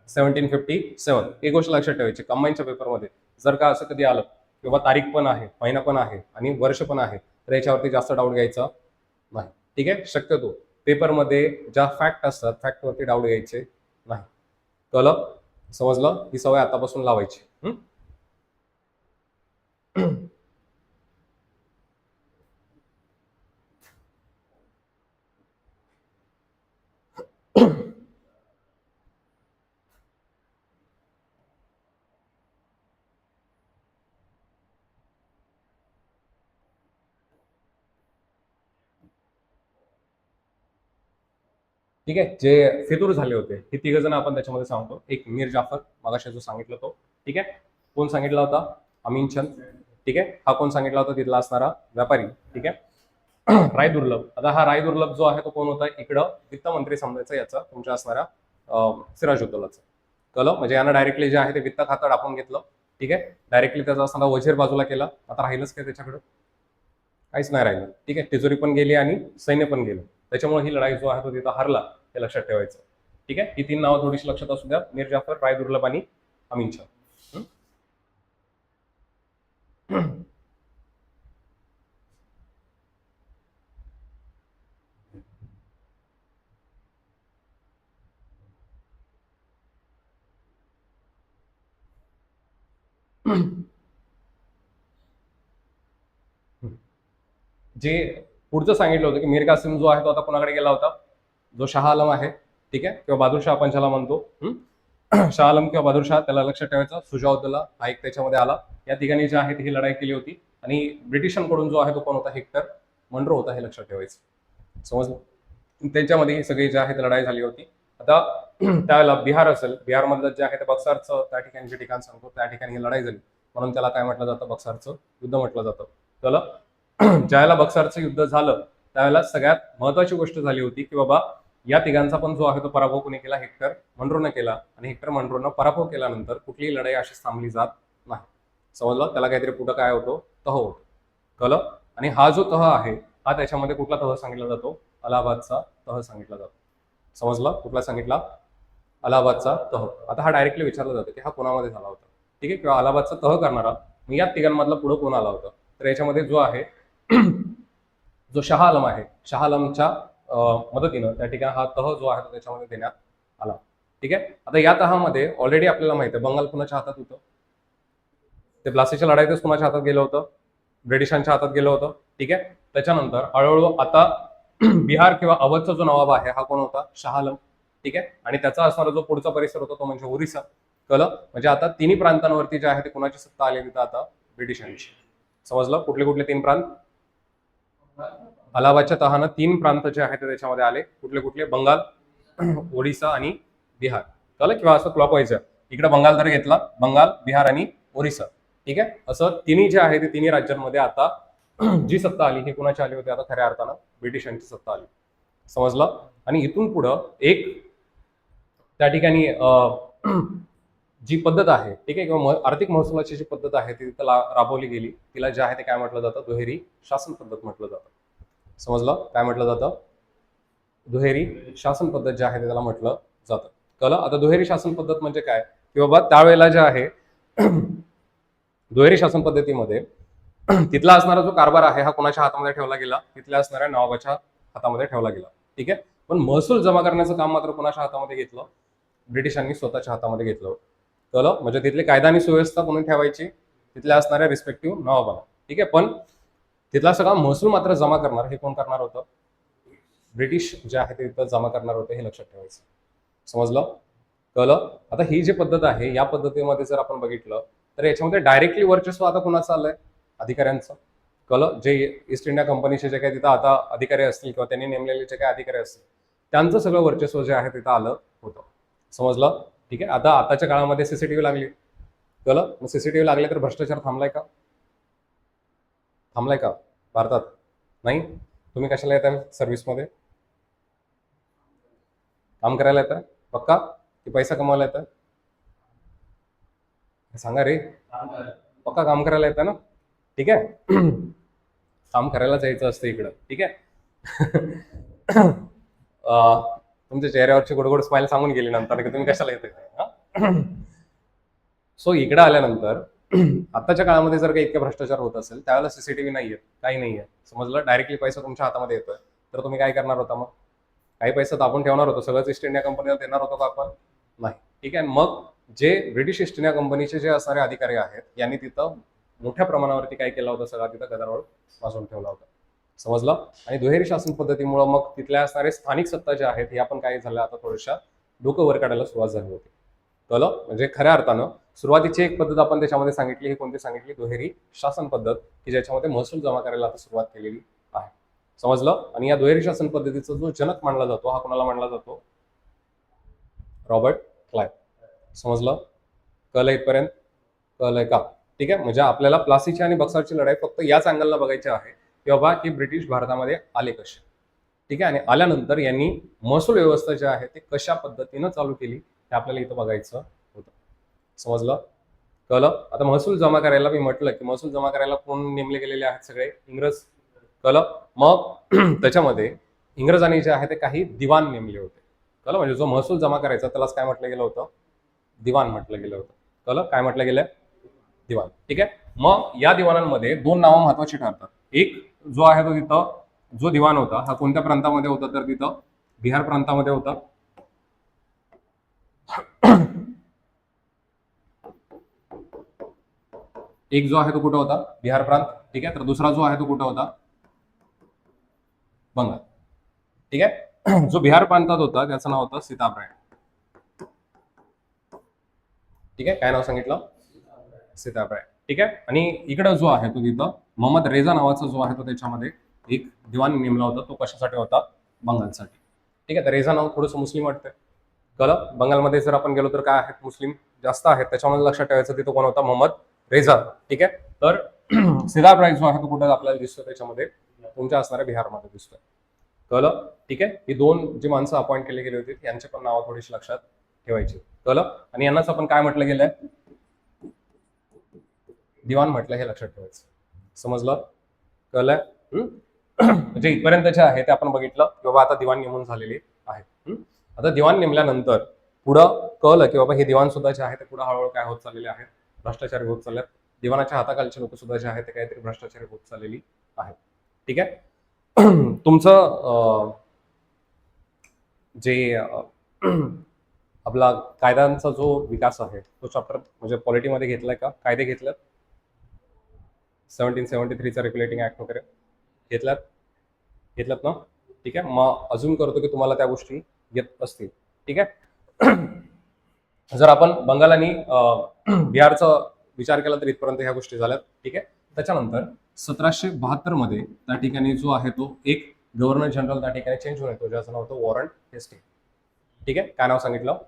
1757. एक गोष्ट लक्षात ठेवायची, कंबाईनच्या पेपरमध्ये जर का असं कधी आलं किंवा तारीख पण आहे, महिना पण आहे आणि वर्ष पण आहे तर याच्यावरती जास्त डाऊट घ्यायचा नाही. ठीक आहे. शक्यतो पेपरमध्ये ज्या फॅक्ट असतात फॅक्टवरती डाऊट घ्यायचे नाही. कळलं. समजलं. ही सवय आतापासून लावायची. ठीक आहे. जे फितूर झाले होते हे 3 जण आपण त्याच्यामध्ये सांगतो. एक मीर जाफर, मगाशी जो सांगितलं तो. ठीक आहे. कोण सांगितला होता? अमीन चंद. ठीक आहे. हा कोण सांगितला होता? तिथला असणारा व्यापारी. ठीक आहे. राय दुर्लभ. आता हा राय दुर्लभ जो आहे तो कोण होता? इकडं वित्तमंत्री समजायचा याचा तुमच्या असणाऱ्या सिराजुद्दौलाचा. कळलं. म्हणजे यानं डायरेक्टली जे आहे ते वित्त खातं टाकून घेतलं. ठीक आहे. डायरेक्टली त्याचा असणारा वजीर बाजूला केला, आता राहिलंच काय त्याच्याकडं, काहीच नाही राहिलं. ठीक आहे, तिजोरी पण गेली आणि सैन्य पण गेलं. त्याच्यामुळे ही लढाई जो आहे तो तिथं हरला, हे लक्षात ठेवायचं. ठीक आहे, ही 3 नावं थोडीशी लक्षात असू द्या, मीर जाफर, राय दुर्लभ आणि अमीन शाह. जे पुढचं सांगितलं होतं की मीर कासिम जो आहे तो आता कोणाकडे गेला होता, जो शाह आलम आहे, ठीक आहे, किंवा बहादूर शाह आपण ज्याला म्हणतो. शाह आलम किंवा बहादूर शाह, त्याला लक्षात ठेवायचं. सुजाउद्दौला हा एक त्याच्यामध्ये आला. या तिघांनी जे आहे ही लढाई केली होती आणि ब्रिटिशांकडून जो आहे तो कोण होता, हेक्टर मंरो होता, हे लक्षात ठेवायचं. समजलं. त्यांच्यामध्ये ही सगळी जी आहे ती लढाई झाली होती. आता त्यावेळेला बिहार असेल, बिहारमधलं जे आहे ते बक्सारचं त्या ठिकाणी जे ठिकाण सांगतो त्या ठिकाणी ही लढाई झाली, म्हणून त्याला काय म्हटलं जातं, बक्सारचं युद्ध म्हटलं जातं. त्याला ज्यावेळेला बक्सारचं युद्ध झालं त्यावेळेला सगळ्यात महत्वाची गोष्ट झाली होती की बाबा या तिघांचा पण जो आहे तो पराभव कोणी केला, हेक्टर मंड्रोने केला. आणि हेक्टर मंड्रोनं पराभव केल्यानंतर कुठलीही लढाई अशी थांबली जात नाही. समजलं. त्याला काहीतरी पुढं काय होतो, तह होतो. कळलं. आणि हा जो तह आहे हा त्याच्यामध्ये कुठला तह सांगितला जातो, अलाहाबादचा तह सांगितला जातो. समजलं. कुठला सांगितला, अलाहाबादचा तह. आता हा डायरेक्टली विचारला जातो की हा कोणामध्ये झाला होता, ठीक आहे, किंवा अलाहाबादचा तह करणारा मी या तिघांमधला पुढे कोण आला होता. तर याच्यामध्ये जो आहे जो शाह आलम आहे, शाह आलमच्या मदतीनं त्या ठिकाणी हा तह जो आहे तो त्याच्यामध्ये देण्यात आला. ठीक आहे. आता या तहामध्ये ऑलरेडी आपल्याला माहिती आहे बंगाल कुणाच्या हातात होतं, ते प्लासीच्या लढाईतच कुणाच्या हातात गेलं होतं, ब्रिटिशांच्या हातात गेलं होतं. ठीक आहे. त्याच्यानंतर हळूहळू आता बिहार किंवा अवधचा जो नवाब आहे हा कोण होता, शाह आलम. ठीक आहे. आणि त्याचा असणारा जो पुढचा परिसर होता तो म्हणजे ओरिसा. कळलं. म्हणजे आता तिन्ही प्रांतांवरती जे आहे ते कुणाची सत्ता आलेली तर आता ब्रिटिशांची. समजलं. कुठले कुठले 3 प्रांत, अलाहाबादच्या तहानं 3 प्रांत जे आहेत त्याच्यामध्ये आले. कुठले कुठले, बंगाल, ओडिसा आणि बिहार. कळलं. किंवा असं क्लॉकवाईज आहे, इकडे बंगाल जर घेतला, बंगाल, बिहार आणि ओरिसा. ठीक आहे. असं तिन्ही जे आहे ते तिन्ही राज्यांमध्ये आता जी सत्ता आली ही कुणाची आली होती, आता खऱ्या अर्थानं ब्रिटिशांची सत्ता आली. समजलं. आणि इथून पुढं एक त्या ठिकाणी जी पद्धत आहे, ठीक आहे, किंवा आर्थिक महसुलाची जी पद्धत आहे ती तिथं राबवली गेली, तिला जे आहे ते काय म्हटलं जातं, दुहेरी शासन पद्धत म्हटलं जातं. समजलं. काय म्हटलं जातं, दुहेरी शासन पद्धत जे आहे ते त्याला म्हटलं जातं. कळलं. आता दुहेरी शासन पद्धत म्हणजे काय की बाबा त्यावेळेला जे आहे दुहेरी शासन पद्धतीमध्ये तिथला असणारा जो कारभार आहे हा कोणाच्या हातामध्ये ठेवला गेला, तिथल्या असणाऱ्या नवाबाच्या हातामध्ये ठेवला गेला. ठीक आहे. पण महसूल जमा करण्याचं काम मात्र कोणाच्या हातामध्ये घेतलं, ब्रिटिशांनी स्वतःच्या हातामध्ये घेतलं. कळलं. म्हणजे तिथली कायदा आणि सुव्यवस्था कोणी ठेवायची, तिथल्या असणाऱ्या रिस्पेक्टिव्ह नवाबाला. ठीक आहे. पण तिथला सगळा महसूल मात्र जमा करणार हे कोण करणार होतं, ब्रिटिश जे आहे ते तिथं जमा करणार होते, हे लक्षात ठेवायचं. समजलं. कळलं. आता ही जी पद्धत आहे या पद्धतीमध्ये जर आपण बघितलं तर याच्यामध्ये डायरेक्टली वर्चस्व आता कुणाचं आलंय, अधिकाऱ्यांचं. कळलं. जे ईस्ट इंडिया कंपनीचे जे काही तिथं आता अधिकारी असतील किंवा त्यांनी नेमलेले जे काही अधिकारी असतील त्यांचं सगळं वर्चस्व जे आहे तिथं आलं होतं. समजलं. ठीक आहे. आता आताच्या काळामध्ये सीसीटीव्ही लागली. कळलं. मग सीसीटीव्ही लागले तर भ्रष्टाचार थांबलाय का, थांबलाय का भारतात? नाही. तुम्ही कशाला येत आहे सर्व्हिसमध्ये, काम करायला येत आहे पक्का की पैसा कमवायला येत आहे, सांगा रे. पक्का काम करायला येतं ना. ठीक आहे. काम करायलाच यायचं असतं इकडं. ठीक आहे. तुमच्या चेहऱ्यावरची गोड गोड स्माईल सांगून गेली नंतर की तुम्ही कशाला येते. सो इकडे आल्यानंतर आताच्या काळामध्ये जर काही इतका भ्रष्टाचार होत असेल त्यावेळेला सीसीटीव्ही नाहीये, काही नाहीये. समजलं. डायरेक्टली पैसा तुमच्या हातामध्ये येतोय तर तुम्ही काय करणार होता, मग काही पैसा दाबून ठेवणार होतो, सगळंच ईस्ट इंडिया कंपनीला देणार होतो का आपण, नाही. ठीक आहे. मग जे ब्रिटिश ईस्ट इंडिया कंपनीचे जे असणारे अधिकारी आहेत यांनी तिथं मोठ्या प्रमाणावरती काय केलं होतं, सगळा तिथं गदारोळ वाजवून ठेवला होता. समजलं. आणि दुहेरी शासन पद्धतीमुळे मग तिथल्या असणारे स्थानिक सत्ता ज्या आहेत या पण काय झाल्या आता थोड्याशा डोकं वर काढायला सुरुवात झाली होती. कळलं. म्हणजे खऱ्या अर्थानं सुरुवातीची एक पद्धत आपण त्याच्यामध्ये सांगितली, ही कोणती सांगितली, दुहेरी शासन पद्धत, की ज्याच्यामध्ये महसूल जमा करायला आता सुरुवात केलेली आहे. समजलं. आणि या दुहेरी शासन पद्धतीचा जो जनक मानला जातो हा कोणाला मानला जातो, रॉबर्ट क्लाइव्ह. समजलं. कळलं इथपर्यंत, कळलंय का? ठीक आहे. म्हणजे आपल्याला प्लासीची आणि बक्सरची लढाई फक्त याच अँगलला बघायची आहे की बाबा की ब्रिटिश भारतामध्ये आले कसे. ठीक आहे. आणि आल्यानंतर यांनी महसूल व्यवस्था जी आहे ते कशा पद्धतीनं चालू केली हे आपल्याला इथं बघायचं होतं. समजलं. कळलं. आता महसूल जमा करायला मी म्हटलं की महसूल जमा करायला कोण नेमले गेलेले आहेत? सगळे इंग्रज. कळलं. मग त्याच्यामध्ये इंग्रजांनी जे आहे ते काही दिवाण नेमले होते. कळलं. म्हणजे जो महसूल जमा करायचा त्यालाच काय म्हटलं गेलं होतं? दिवाण म्हटलं गेलं होतं. कळलं. काय म्हटलं गेलं? दिवाण. ठीक आहे. मग या दिवाणांमध्ये दोन नावं महत्वाची ठरतात. एक जो आहे तो तिथं जो दिवाण होता हा कोणत्या प्रांतामध्ये होता? तर तिथं बिहार प्रांतामध्ये होता. एक जो आहे तो कुठं होता? बिहार प्रांत. ठीक आहे. तर दुसरा जो आहे तो कुठं होता? बंगाल. ठीक आहे. जो बिहार प्रांतात होता त्याचं नाव होतं सीताबराय. ठीक आहे. काय नाव सांगितलं? सीताबराय. ठीक आहे. आणि इकडं जो आहे तो तिथं मोहम्मद रेझा नावाचा जो आहे तो त्याच्यामध्ये एक दिवाण नेमला होता. तो कशासाठी होता? बंगालसाठी. ठीक आहे. तर रेझा नाव थोडंसं मुस्लिम वाटतंय. कळलं. बंगालमध्ये जर आपण गेलो तर काय आहेत? मुस्लिम जास्त आहेत. त्याच्यामध्ये लक्षात ठेवायचं तिथं कोण होता? मोहम्मद रेझा. ठीक आहे. तर सीताबराय जो आहे तो कुठं आपल्याला दिसतो? त्याच्यामध्ये तुमच्या असणाऱ्या बिहारमध्ये दिसतोय. कळलं. ठीक आहे. ही दोन जी माणसं अपॉइंट केली गेली होती यांचे पण नावं थोडीशी लक्षात ठेवायची. कळलं. आणि यांनाच आपण काय म्हटलं गेलंय? दिवाण म्हटलं, हे लक्षात ठेवायचं. समजलं? कळलंय? म्हणजे इथपर्यंत जे आहे ते आपण बघितलं की बाबा आता दिवाण नेमून झालेली आहे. आता दिवाण नेमल्यानंतर पुढं कळलं की बाबा हे दिवाण सुद्धा जे आहे ते पुढे हळूहळू काय होत चाललेले आहेत? भ्रष्टाचारी होत चालल्यात. दिवाणाच्या हाताखालचे लोक सुद्धा जे आहे ते काहीतरी भ्रष्टाचारी होत चाललेली आहेत. ठीक आहे. तुमचं जे आपला कायद्यांचा जो विकास आहे तो चॅप्टर म्हणजे पॉलिटीमध्ये घेतलाय का? कायदे घेतल्यात? 1773चा रेग्युलेटिंग ऍक्ट वगैरे घेतल्यात? घेतल्यात ना? ठीक आहे. मग अजून करतो की तुम्हाला त्या गोष्टी येत असतील. ठीक आहे. जर आपण बंगाल आणि बिहारचा विचार केला तर इथपर्यंत ह्या गोष्टी झाल्यात. ठीक आहे. त्याच्यानंतर 1772 मध्ये त्या ठिकाणी जो आहे तो एक गव्हर्नर जनरल त्या ठिकाणी चेंज होऊन येतो ज्याचं नाव होतं वॉरन हेस्टिंग. ठीक आहे. काय नाव सांगितलं?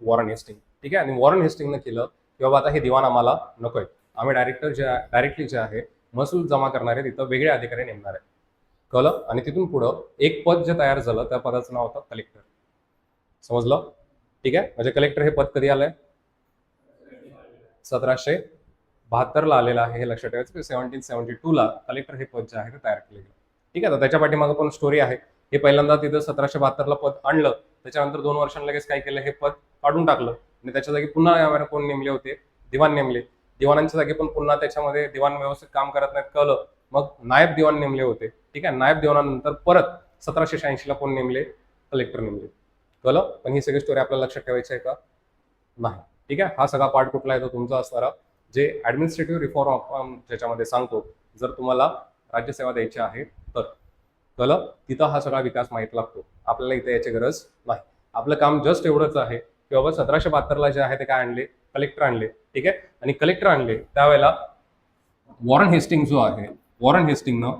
Warren Hasting. ठीक आहे. आणि वॉरन हेस्टिंगनं केलं की बाबा आता हे दिवाण आम्हाला नकोय. आम्ही डायरेक्टली जे आहे महसूल जमा करणारे तिथं वेगळे अधिकारी नेमणार आहे. कळलं. आणि तिथून पुढं एक पद जे तयार झालं त्या पदाचं नाव होतं कलेक्टर. समजलं? ठीक आहे. म्हणजे कलेक्टर हे पद कधी आलंय? 1772ला आलेलं आहे. हे लक्षात ठेवायचं की 1772ला कलेक्टर हे पद जे आहे ते तयार केले गेलं. ठीक आहे. तर त्याच्या पाठीमागं पण स्टोरी आहे. हे पहिल्यांदा तिथं 1772ला पद आणलं. त्याच्यानंतर 2 वर्षांनी लगेच काय केलं? हे पद काढून टाकलं आणि त्याच्या जागी पुन्हा यावेळेला कोण नेमले होते? दिवाण नेमले. दिवाणांच्या जागी पण पुन्हा त्याच्यामध्ये दिवाण व्यवस्थित काम करत नाहीत कळलं. मग नायब दिवाण नेमले होते. ठीक आहे. नायब दिवाणानंतर परत 1786ला कोण नेमले? कलेक्टर नेमले. कळलं. पण ही सगळी स्टोरी आपल्याला लक्षात ठेवायची आहे का? नाही. ठीक आहे. हा सगळा पार्ट कुठला आहे? तो तुमचा असणारा जे ऍडमिनिस्ट्रेटिव्ह रिफॉर्म आपण ज्याच्यामध्ये सांगतो जर तुम्हाला राज्यसेवा द्यायची आहे तर. कळलं. तिथं हा सगळा विकास माहीत लागतो. आपल्याला इथे याची गरज नाही. आपलं काम जस्ट एवढंच आहे की बाबा 1772ला जे आहे ते काय आणले? कलेक्टर आणले. ठीक आहे. आणि कलेक्टर आणले त्यावेळेला वॉरन हेस्टिंग जो आहे वॉरन हेस्टिंगनं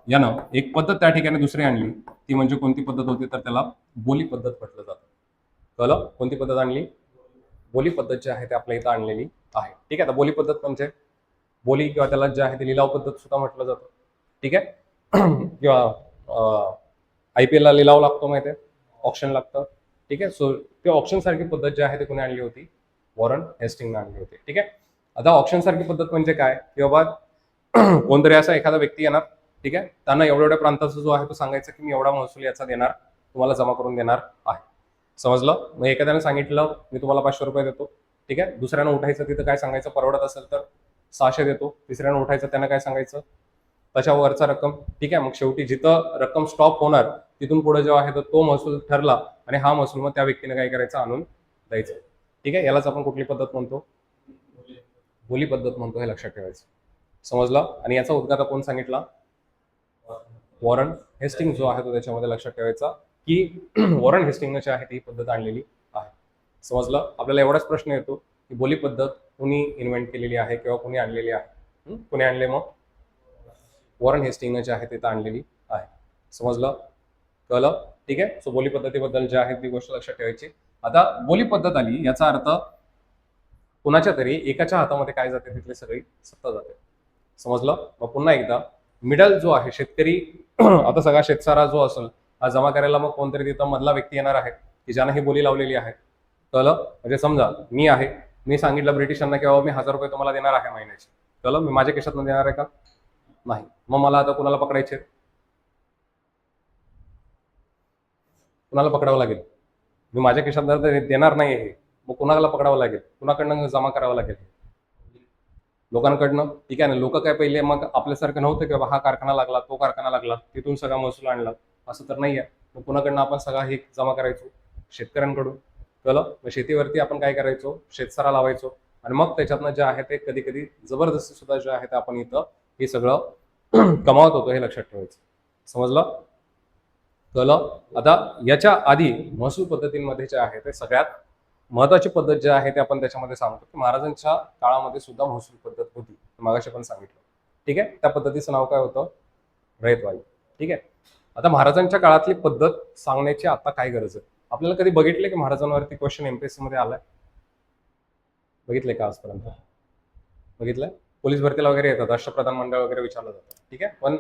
यानं एक पद्धत त्या ठिकाणी दुसरी आणली. ती म्हणजे कोणती पद्धत होती? तर त्याला बोली पद्धत म्हटलं जातं. कळलं. कोणती पद्धत आणली? बोली पद्धत जी आहे ते आपल्या इथं आणलेली आहे. ठीक आहे. आता बोली पद्धत म्हणजे बोली किंवा त्याला जे आहे ते लिलाव पद्धत सुद्धा म्हटलं जातं. ठीक आहे. किंवा IPL ला लिलाव लागतो माहिती आहे? ऑप्शन लागतं. ठीक आहे. सो ते ऑप्शन सारखी पद्धत जी आहे ती कोणी आणली होती? वॉरन हेस्टिंगने आणली होती. ठीक आहे. आता ऑप्शन सारखी पद्धत म्हणजे काय? की बाबा कोणतरी असा एखादा व्यक्ती येणार. ठीक आहे. त्यांना एवढ्या एवढ्या प्रांताचा जो आहे तो सांगायचं की मी एवढा महसूल याचा देणार, तुम्हाला जमा करून देणार आहे. समजलं? मग एखाद्याने सांगितलं मी तुम्हाला 500 रुपये देतो. ठीक आहे. दुसऱ्यानं उठायचं तिथं काय सांगायचं? परवडत असेल तर 600 देतो. तिसऱ्यानं उठायचं त्यानं काय सांगायचं? त्याच्यावरचा रक्कम. ठीक आहे. मग शेवटी जिथं रक्कम स्टॉप होणार तिथून पुढे जेव्हा आहे तो महसूल ठरला आणि हा महसूल मग त्या व्यक्तीने काय करायचं? आणून द्यायचं. ठीक आहे. यालाच आपण कुठली पद्धत म्हणतो? बोली पद्धत म्हणतो. हे लक्षात ठेवायचं. समजलं? आणि याचा उद्गार कोण सांगितला? वॉरन हेस्टिंग जो आहे तो त्याच्यामध्ये लक्षात ठेवायचा की वॉरन हेस्टिंगने जी आहे ती पद्धत आणलेली आहे. समजलं? आपल्याला एवढाच प्रश्न येतो की बोली पद्धत कुणी इन्व्हेंट केलेली आहे किंवा कुणी आणलेली आहे? कुणी आणले? मग वॉरन हेस्टिंगने जे आहे ते आणलेली आहे. समजलं? कळलं? ठीक आहे. सो बोली पद्धतीबद्दल जे आहे ती गोष्ट लक्षात ठेवायची. आता बोली पद्धत आली याचा अर्थ कुणाच्या तरी एकाच्या हातामध्ये काय जाते? तिथली सगळी सत्ता जाते. समजलं? मग पुन्हा एकदा मिडल जो आहे शेतकरी आता सगळा शेतसारा जो असेल हा जमा करायला मग कोणतरी तिथं मधला व्यक्ती येणार आहे की ज्यानं ही बोली लावलेली आहे. कळलं? म्हणजे समजा मी आहे, मी सांगितलं ब्रिटिशांना की बाबा मी 1000 रुपये तुम्हाला देणार आहे महिन्याचे. कळलं? मी माझ्या खिशातनं देणार आहे का? नाही. मग मला आता कुणाला पकडायचे? कुणाला पकडावं लागेल? मी माझ्या खिशात देणार नाही हे, मग कुणाला पकडावं लागेल? कुणाकडनं जमा करावं लागेल? लोकांकडनं. ठीक आहे ना. लोक काय पहिले मग आपल्यासारखं नव्हतं की बाबा हा कारखाना लागला, तो कारखाना लागला, तिथून सगळा महसूल आणला, असं तर नाही आहे. मग कुणाकडनं आपण सगळा हे जमा करायचो? शेतकऱ्यांकडून. कळलं? मग शेतीवरती आपण काय करायचो? शेतसारा लावायचो आणि मग त्याच्यातनं जे आहे ते कधी कधी जबरदस्ती सुद्धा जे आहे ते आपण इथं हे सगळं कमावत होतो, हे लक्षात ठेवायचं. समजलं? कळलं? आता याच्या आधी महसूल पद्धतींमध्ये जे आहे ते सगळ्यात महत्वाची पद्धत जी आहे ते आपण त्याच्यामध्ये सांगतो की महाराजांच्या काळामध्ये सुद्धा महसूल पद्धत होती, मागाशी पण सांगितलं. ठीक आहे. त्या पद्धतीचं नाव काय होतं? रयतवारी. ठीक आहे. आता महाराजांच्या काळातली पद्धत सांगण्याची आता काय गरज आहे? आपल्याला कधी बघितले की महाराजांवरती क्वेश्चन एमपीएससी मध्ये आलाय? बघितले का आजपर्यंत? बघितलंय? पोलीस भरतीला वगैरे येतात, राष्ट्रप्रधान मंडळ वगैरे विचारलं जातं. ठीक आहे. पण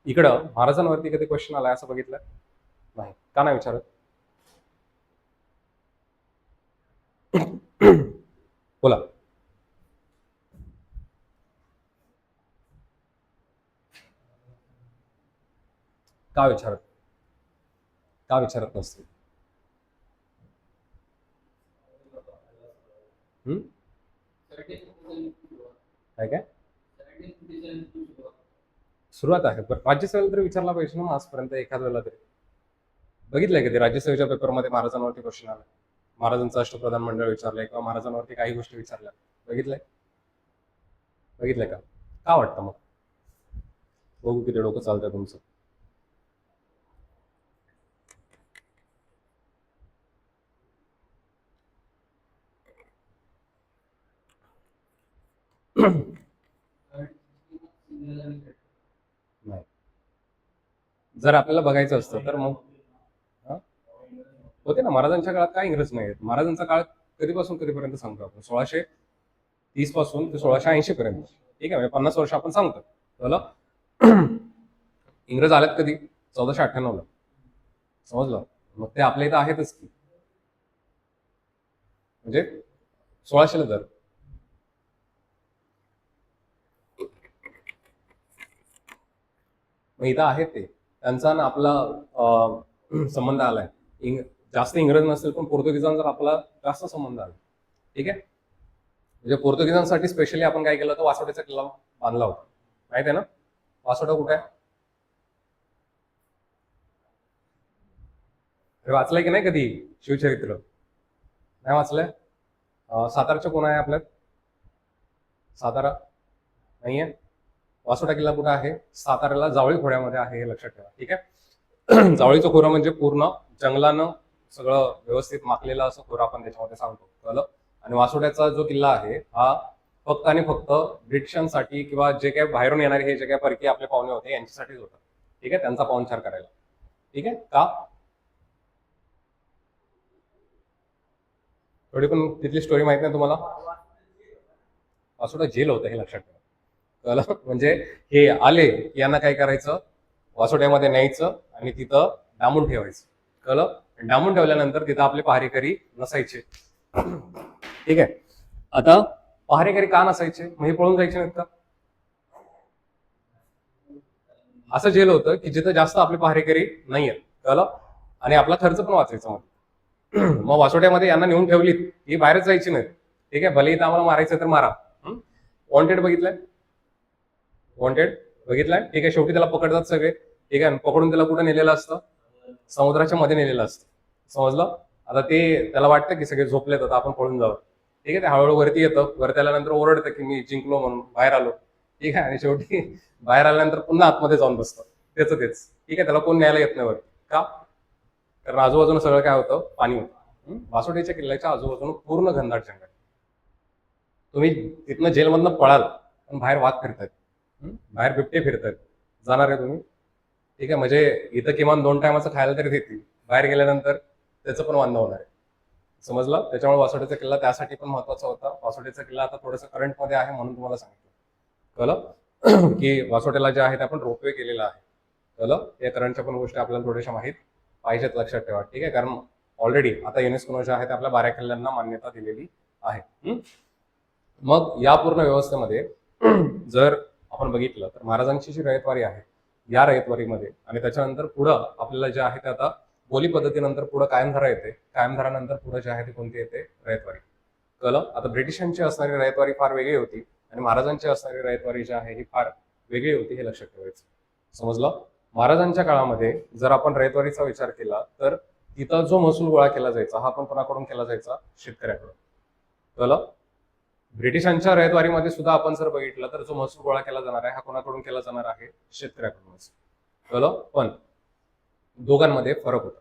इकडं महाराजांवरती कधी क्वेश्चन आलाय असं बघितलं नाही? का नाही विचारत? बोला. का विचारत? का विचारत नसते? हम्म? काय काय सुरुवात आहे, पण राज्यसभेला तरी विचारला पाहिजे ना आजपर्यंत एखाद वेळेला तरी. बघितलंय कधी राज्यसभेच्या पेपरमध्ये महाराजांवरती क्वेश्चन आला? महाराजांचं अष्टप्रधान मंडळ विचारलंय किंवा महाराजांवरती काही गोष्टी विचारल्या? बघितलंय? बघितलंय का? का वाटतं मग? बघू किती डोकं चालतंय तुमचं. नाही. जर आपल्याला बघायचं असतं तर मग हा? होते ना. महाराजांच्या काळात काय इंग्रज नाही आहेत. महाराजांचा काळ कधीपासून कधीपर्यंत सांगतो आपण? 1630 पासून ते 1680 पर्यंत. ठीक आहे. म्हणजे 50 वर्ष आपण सांगतो. झालं? इंग्रज आल्यात कधी? 1498 ला. समजलं? मग ते आपल्या इथं आहेतच की. म्हणजे 1600 ला. मग इथं आहेत ते. त्यांचा ना आपला संबंध आलाय. जास्त इंग्रज नसेल पण पोर्तुगीजांचा आपला जास्त संबंध आला. ठीक आहे. म्हणजे पोर्तुगीजांसाठी स्पेशली आपण काय केलं होतं? वासोट्याचा किल्ला बांधला होता. माहित आहे ना? वासोटा कुठे आहे? हे वाचलंय की नाही कधी शिवचरित्र? नाही वाचलंय? सातारच्या कोण आहे आपल्यात? सातारा नाहीये. वासोटा किल्ला कुठे आहे? साताऱ्याला जावळी खोऱ्यामध्ये आहे, हे लक्षात ठेवा. ठीक आहे. जावळीचं खोरं म्हणजे पूर्ण जंगलानं सगळं व्यवस्थित माखलेलं असं खोरं आपण त्याच्यामध्ये सांगतो. कळलं? आणि वासोट्याचा जो किल्ला आहे हा फक्त आणि फक्त ब्रिटिशांसाठी किंवा जे काही बाहेरून येणारे हे जे काही परकीय आपले पाहुणे होते यांच्यासाठीच होता. ठीक आहे. त्यांचा पाहुणचार करायला. ठीक आहे. का? थोडी पण तिथली स्टोरी माहित नाही तुम्हाला? वासोटा जेल होतं, हे लक्षात ठेवा. कळलं? म्हणजे हे आले की यांना काय करायचं? वासोट्यामध्ये न्यायचं आणि तिथं डांबून ठेवायचं. कळलं? डांबून ठेवल्यानंतर तिथं आपले पहारेकरी नसायचे. ठीक आहे. आता पहारेकरी का नसायचे? मग हे पळून जायचे नाहीत का? असं जेल होतं की जिथं जास्त आपले पहारेकरी नाही आहेत. कळलं? आणि आपला खर्च पण वाचायचा मग. मग वासोट्यामध्ये यांना नेऊन ठेवलीत ही बाहेरच जायची नाही. ठीक आहे. भले इथं आम्हाला मारायचं तर मारा. वॉन्टेड बघितलंय? वॉन्टेड बघितलंय? ठीक आहे. शेवटी त्याला पकडतात सगळे. ठीक आहे. पकडून त्याला कुठं नेलेलं असतं? समुद्राच्या मध्ये नेलेलं असतं. समजलं? आता ते त्याला वाटतं की सगळे झोपलेत, आता आपण पळून जावं. ठीक आहे. ते हळूहळू वरती येतं. वरती आल्यानंतर ओरडतं की मी जिंकलो म्हणून, बाहेर आलो. ठीक आहे. आणि शेवटी बाहेर आल्यानंतर पुन्हा आतमध्ये जाऊन बसतं. त्याचं तेच. ठीक आहे. त्याला कोण न्यायला येत नाही वरती. का? कारण आजूबाजूला सगळं काय होतं? पाणी होतं. वासोटीच्या किल्ल्याच्या आजूबाजूला पूर्ण घनदाट जंगल. तुम्ही तिथनं जेलमधनं पळाल पण बाहेर वाघ फिरतायत, बाहेर बिबटे फिरतायत, जाणार आहे तुम्ही? ठीक आहे. म्हणजे इथं किमान 2 टायमाचं खायला तरी देतील, बाहेर गेल्यानंतर त्याचं पण वांदा होणार आहे. समजलं? त्याच्यामुळे वासोटीचा किल्ला त्यासाठी पण महत्वाचा होता. वासोटीचा किल्ला आता थोडंसं करंटमध्ये आहे म्हणून तुम्हाला सांगितलं. कळलं? की वासोट्याला जे आहे ते आपण रोपवे केलेला आहे. कळलं? या करंटच्या पण गोष्टी आपल्याला थोड्याशा माहीत पाहिजेत, लक्षात ठेवा. ठीक आहे. कारण ऑलरेडी आता युनेस्कोनं जे आहे ते आपल्या 12 किल्ल्यांना मान्यता दिलेली आहे. मग या पूर्ण व्यवस्थेमध्ये जर आपण बघितलं तर महाराजांची जी रयतवारी आहे या रयतवारीमध्ये आणि त्याच्यानंतर पुढं आपल्याला जे आहे ते आता बोली पद्धतीनंतर पुढं कायमधारा येते, कायमधारानंतर पुढं जे आहे ते कोणती येते, रयतवारी. कळलं? आता ब्रिटिशांची असणारी रयतवारी फार वेगळी होती आणि महाराजांची असणारी रयतवारी जी आहे ही फार वेगळी होती, हे लक्षात ठेवायचं. समजलं? महाराजांच्या काळामध्ये जर आपण रयतवारीचा विचार केला तर तिथं जो महसूल गोळा केला जायचा हा पण कोणाकडून केला जायचा, शेतकऱ्याकडून. कळलं? ब्रिटिशांच्या रयतवारीमध्ये सुद्धा आपण जर बघितलं तर जो महसूल गोळा केला जाणार आहे हा कोणाकडून केला जाणार आहे, शेतकऱ्याकडूनच. कळलं? पण दोघांमध्ये फरक होता.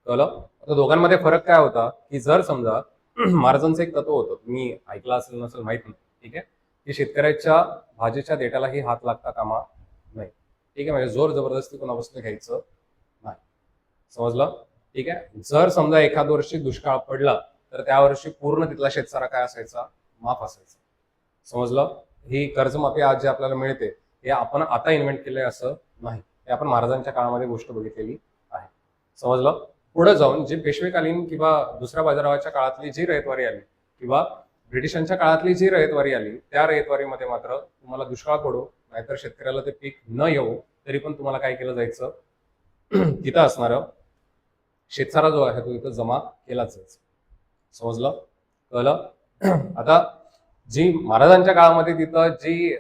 कळलं? आता दोघांमध्ये फरक काय होता की जर समजा महाराजांचं एक तत्व होतं, मी ऐकलं असेल नसेल माहित नाही, ठीक आहे, की शेतकऱ्याच्या भाजीच्या देठालाही हात लागता कामा नाही. ठीक आहे, म्हणजे जोर जबरदस्ती कोणापासून घ्यायचं नाही. समजलं? ठीक आहे. जर समजा एखाद वर्षी दुष्काळ पडला तर त्या वर्षी पूर्ण तिथला शेतसारा काय असायचा, माफ असायचा. समजलं? ही कर्जमाफी आज जे आपल्याला मिळते हे आपण आता इन्व्हेंट केलंय असं नाही, हे आपण महाराजांच्या काळामध्ये गोष्ट बघितलेली आहे. समजलं? पुढे जाऊन जी पेशवेकालीन किंवा दुसऱ्या बाजाराच्या काळातली जी रयतवारी आली किंवा ब्रिटिशांच्या काळातली जी रयतवारी आली त्या रयतवारीमध्ये मात्र तुम्हाला दुष्काळ पडो नाहीतर शेतकऱ्याला ते पीक न येऊ तरी पण तुम्हाला काय केलं जायचं, तिथं असणारं शेतसारा जो आहे तो इथं जमा केलाच जायचा. समजलं? कळलं? आता जी महाराजांच्या काळामध्ये तिथं जी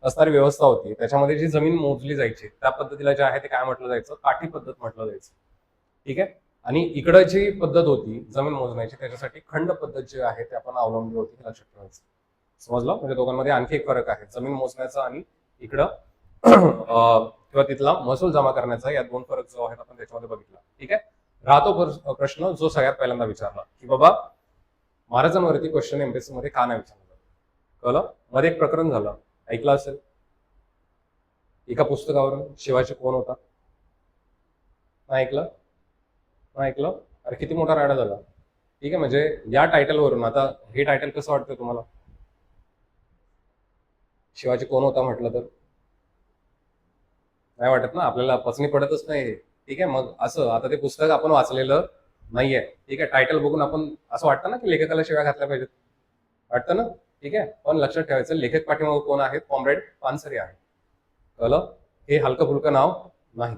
असणारी व्यवस्था होती त्याच्यामध्ये जी जमीन मोजली जायची त्या पद्धतीला जे आहे ते काय म्हटलं जायचं, काठी पद्धत म्हटलं जायचं. ठीक आहे. आणि इकडं जी पद्धत होती जमीन मोजण्याची त्याच्यासाठी खंड पद्धत जी आहे ते आपण अवलंबली होती, हे लक्षात ठेवायचं. समजलं? म्हणजे दोघांमध्ये आणखी एक फरक आहे, जमीन मोजण्याचा आणि इकडं किंवा तिथला महसूल जमा करण्याचा, या दोन फरक जो आहेत आपण त्याच्यामध्ये बघितला. ठीक आहे. राहतो प्रश्न जो सगळ्यात पहिल्यांदा विचारला की बाबा महाराजांवरती क्वेश्चन एमपीएससी मध्ये का नाही विचारलं. कळलं? मध्ये एक प्रकरण झालं, ऐकलं असेल, एका पुस्तकावरून शिवाजी कोण होता. नाही ऐकलं? नाही ऐकलं? अरे किती मोठा राडा झाला. ठीक आहे, म्हणजे या टायटलवरून, आता हे टायटल कसं वाटतं तुम्हाला, शिवाजी कोण होता म्हटलं तर नाही वाटत ना, आपल्याला पसनी पडतच नाही. ठीक आहे, मग असं आता ते पुस्तक आपण वाचलेलं नाहीये. ठीक आहे, टायटल बघून आपण असं वाटतं ना की लेखकाला शिव्या घातल्या पाहिजेत, वाटतं ना. ठीक आहे, पण लक्षात ठेवायचं लेखक पाठीमागे कोण आहेत, कॉम्रेड पानसरे आहे. कळलं? हे हलकं फुलकं नाव नाही.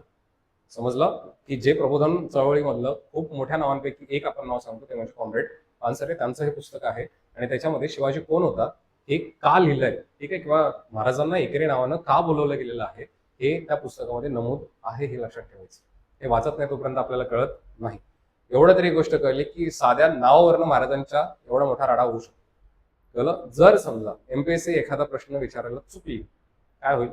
समजलं? की जे प्रबोधन चळवळीमधलं खूप मोठ्या नावांपैकी एक आपण नाव सांगतो ते म्हणजे कॉम्रेड पानसरे. त्यांचं हे पुस्तक आहे आणि त्याच्यामध्ये शिवाजी कोण होता हे का लिहिलंय, ठीक आहे, किंवा महाराजांना एकेरी नावानं का बोलवलं गेलेलं आहे हे त्या पुस्तकामध्ये नमूद आहे, हे लक्षात ठेवायचं. हे वाचत नाही तोपर्यंत आपल्याला कळत नाही. एवढं तरी गोष्ट कळली की साध्या नावावरनं महाराजांच्या एवढा मोठा राडा होऊ शकतो. कळलं? जर समजा एमपीएससी एखादा प्रश्न विचारायला चुकली काय होईल.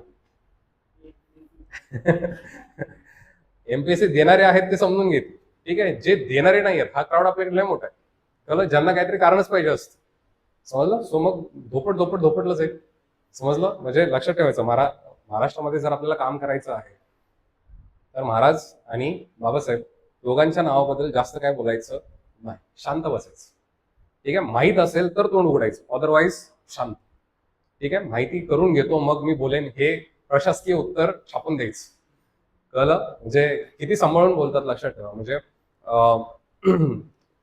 एमपीएससी देणारे आहेत ते समजून घेतील. ठीक आहे, जे देणारे नाही आहेत हा क्राऊड आपल्याकडे लय मोठा आहे. कळलं? ज्यांना काहीतरी कारणच पाहिजे असतं. समजलं? सो मग धोपटलं जाईल. समजलं? म्हणजे लक्षात ठेवायचं, महाराष्ट्रामध्ये जर आपल्याला काम करायचं आहे तर महाराज आणि बाबासाहेब दोघांच्या नावाबद्दल जास्त काय बोलायचं नाही, शांत बसायचं. ठीक आहे, माहीत असेल तर तोंड उघडायचं, अदरवाईज शांत. ठीक आहे, माहिती करून घेतो मग मी बोलेन हे प्रशासकीय उत्तर छापून द्यायचं. कळलं? म्हणजे किती सांभाळून बोलतात लक्षात ठेवा. म्हणजे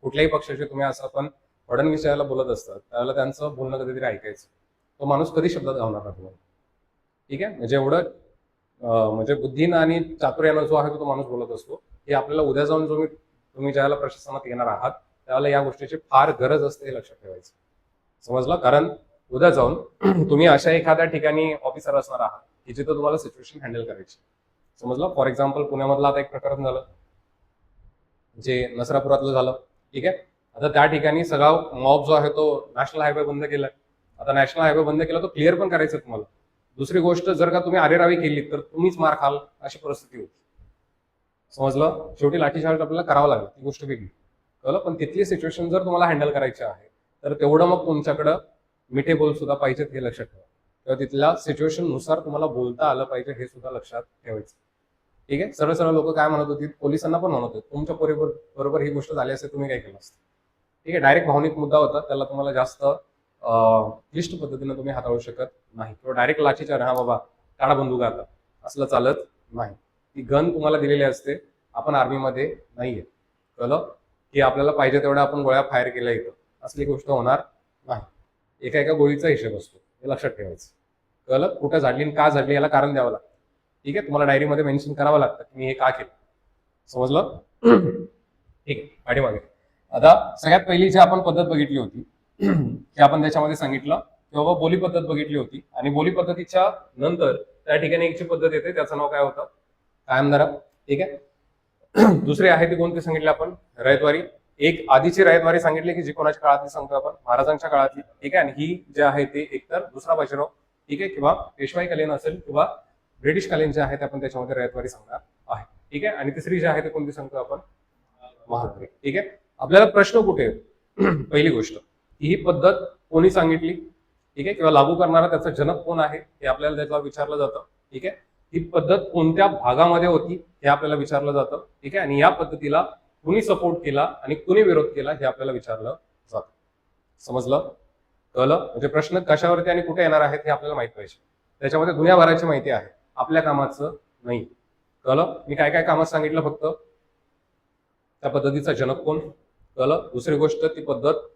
कुठल्याही पक्षाचे तुम्ही असं पण फडणवीस ज्याला बोलत असतात त्यावेळेला त्यांचं बोलणं कधीतरी ऐकायचं. तो माणूस कधी शब्दात घालणार नाही तुम्हाला. ठीक आहे, म्हणजे एवढं म्हणजे बुद्धीनं आणि चातुर्यानं जो आहे तो माणूस बोलत असतो. हे आपल्याला उद्या जाऊन तुम्ही ज्यावेळेला प्रशासनात येणार आहात त्यावेळेला या गोष्टीची फार गरज असते, हे लक्षात ठेवायचं. समजलं? कारण उद्या जाऊन तुम्ही अशा एखाद्या ठिकाणी ऑफिसर असणार आहात की जिथं तुम्हाला सिच्युएशन हँडल करायची. समजलं? फॉर एक्झाम्पल पुण्यामधलं आता एक प्रकरण झालं जे नसरापुरातलं झालं. ठीक आहे, आता त्या ठिकाणी सगळा मॉब जो आहे तो नॅशनल हायवे बंद केलाय. आता नॅशनल हायवे बंद केला तो क्लिअर पण करायचं तुम्हाला. दुसरी गोष्ट, जर का तुम्ही आरेरावी केली तर तुम्हीच मार खाल अशी परिस्थिती होती. समजलं? शेवटी लाठीचार्ज आपल्याला करावं लागेल, ती गोष्ट वेगळी. कळलं? पण तिथली सिच्युएशन जर तुम्हाला हँडल करायची आहे तर तेवढं मग तुमच्याकडं मिठे बोल सुद्धा पाहिजेत, हे लक्षात ठेवा. किंवा तिथल्या सिच्युएशन नुसार तुम्हाला बोलता आलं पाहिजे, हे सुद्धा लक्षात ठेवायचं. ठीक आहे, सरळ सरळ लोक काय म्हणत होती, पोलिसांना पण म्हणत होते तुमच्या बरोबर ही गोष्ट झाली असते तुम्ही काय केलं असतं. ठीक आहे, डायरेक्ट भावनिक मुद्दा होता, त्याला तुम्हाला जास्त क्लिष्ट पद्धतीने तुम्ही हाताळू शकत नाही. किंवा डायरेक्ट लाठीचार्ज, हा बाबा काढा बंदूक आता, असलं चालत नाही. ती गन तुम्हाला दिलेली असते, आपण आर्मीमध्ये नाहीये. कळलं, की आपल्याला पाहिजे तेवढ्या आपण गोळ्या फायर केल्या इथं, असली गोष्ट होणार नाही. एका एका गोळीचा हिशेब असतो, हे लक्षात ठेवायचं. कळलं, कुठं झाडली आणि का झाडली याला कारण द्यावं लागतं. ठीक आहे, तुम्हाला डायरीमध्ये मेन्शन करावं लागतं की मी हे का केलं. समजलं? ठीक आहे, पाठीमागे आता सगळ्यात पहिली जी आपण पद्धत बघितली होती की आपण त्याच्यामध्ये सांगितलं की बाबा बोली पद्धत बघितली होती, आणि बोली पद्धतीच्या नंतर त्या ठिकाणी एक जी पद्धत येते त्याचं नाव काय होतं? कायमधारा. ठीक आहे. दुसरी आहे ती कोणती सांगितली आपण? रयतवारी. एक आधीची रयतवारी सांगितली की जी कोणाच्या काळातली सांगतो आपण? महाराजांच्या काळातली. ठीक आहे, आणि ही जी आहे ती एकतर दुसरा बाजीराव, ठीक आहे, किंवा पेशवाईकालीन असेल किंवा ब्रिटिश कालीन जे आहे ते आपण त्याच्यामध्ये रयतवारी सांगणार आहे. ठीक आहे, आणि तिसरी जी आहे ती कोणती सांगतो आपण? महाद्वारी. ठीक आहे. आपल्याला प्रश्न कुठे पहिली गोष्ट ही पद्धत कोणी सांगितली, ठीक आहे, किंवा लागू करणारा त्याचा जनक कोण आहे हे आपल्याला त्याच्यावर विचारलं जातं. ठीक आहे, ही पद्धत कोणत्या भागामध्ये होती हे आपल्याला विचारलं जातं. ठीक आहे, आणि या पद्धतीला कुणी सपोर्ट केला आणि कुणी विरोध केला हे आपल्याला विचारलं जातं. समजलं? कळलं? म्हणजे प्रश्न कशावरती आणि कुठे येणार आहेत हे आपल्याला माहित पाहिजे. त्याच्यामध्ये दुनियाभराची माहिती आहे, आपल्या कामाचं नाही. कळलं? मी काय काय कामात सांगितलं फक्त? त्या पद्धतीचा जनक कोण? कळलं? दुसरी गोष्ट, ती पद्धत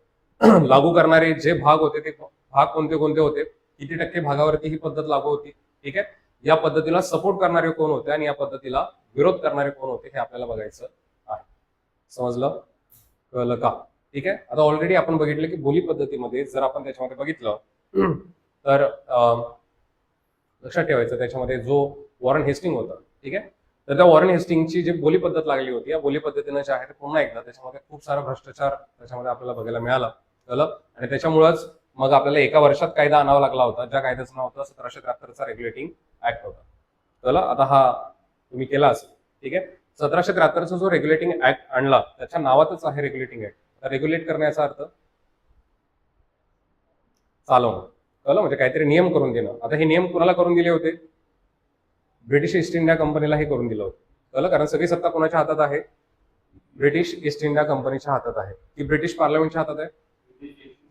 लागू करणारे जे भाग होते ते भाग कोणते कोणते होते, किती टक्के भागावरती ही पद्धत लागू होती. ठीक आहे, या पद्धतीला सपोर्ट करणारे कोण होते आणि या पद्धतीला विरोध करणारे कोण होते हे आपल्याला बघायचं आहे. समजलं? कळलं का? ठीक आहे. आता ऑलरेडी आपण बघितलं की बोली पद्धतीमध्ये जर आपण त्याच्यामध्ये बघितलं तर लक्षात ठेवायचं त्याच्यामध्ये जो वॉरन हेस्टिंग होता, ठीक आहे, तर त्या वॉरन हेस्टिंगची जी बोली पद्धत लागली होती, या बोली पद्धतीनं जे आहे ते पुन्हा एकदा त्याच्यामध्ये खूप सारा भ्रष्टाचार त्याच्यामध्ये आपल्याला बघायला मिळाला. कळलं? आणि त्याच्यामुळेच मग आपल्याला एका वर्षात कायदा आणावा लागला होता, ज्या कायद्याचं नाव होतं 1773चा रेग्युलेटिंग ऍक्ट होता. कळलं? आता हा तुम्ही केला असेल. ठीक आहे, 1773चा जो रेग्युलेटिंग ऍक्ट आणला त्याच्या नावातच आहे रेग्युलेटिंग ऍक्ट. रेग्युलेट करण्याचा अर्थ चालवणं. कळलं? म्हणजे काहीतरी नियम करून देणं. आता हे नियम कुणाला करून दिले होते? ब्रिटिश ईस्ट इंडिया कंपनीला हे करून दिलं होतं. कळलं? कारण सगळी सत्ता कोणाच्या हातात आहे? ब्रिटिश ईस्ट इंडिया कंपनीच्या हातात आहे, की ब्रिटिश पार्लमेंटच्या हातात आहे?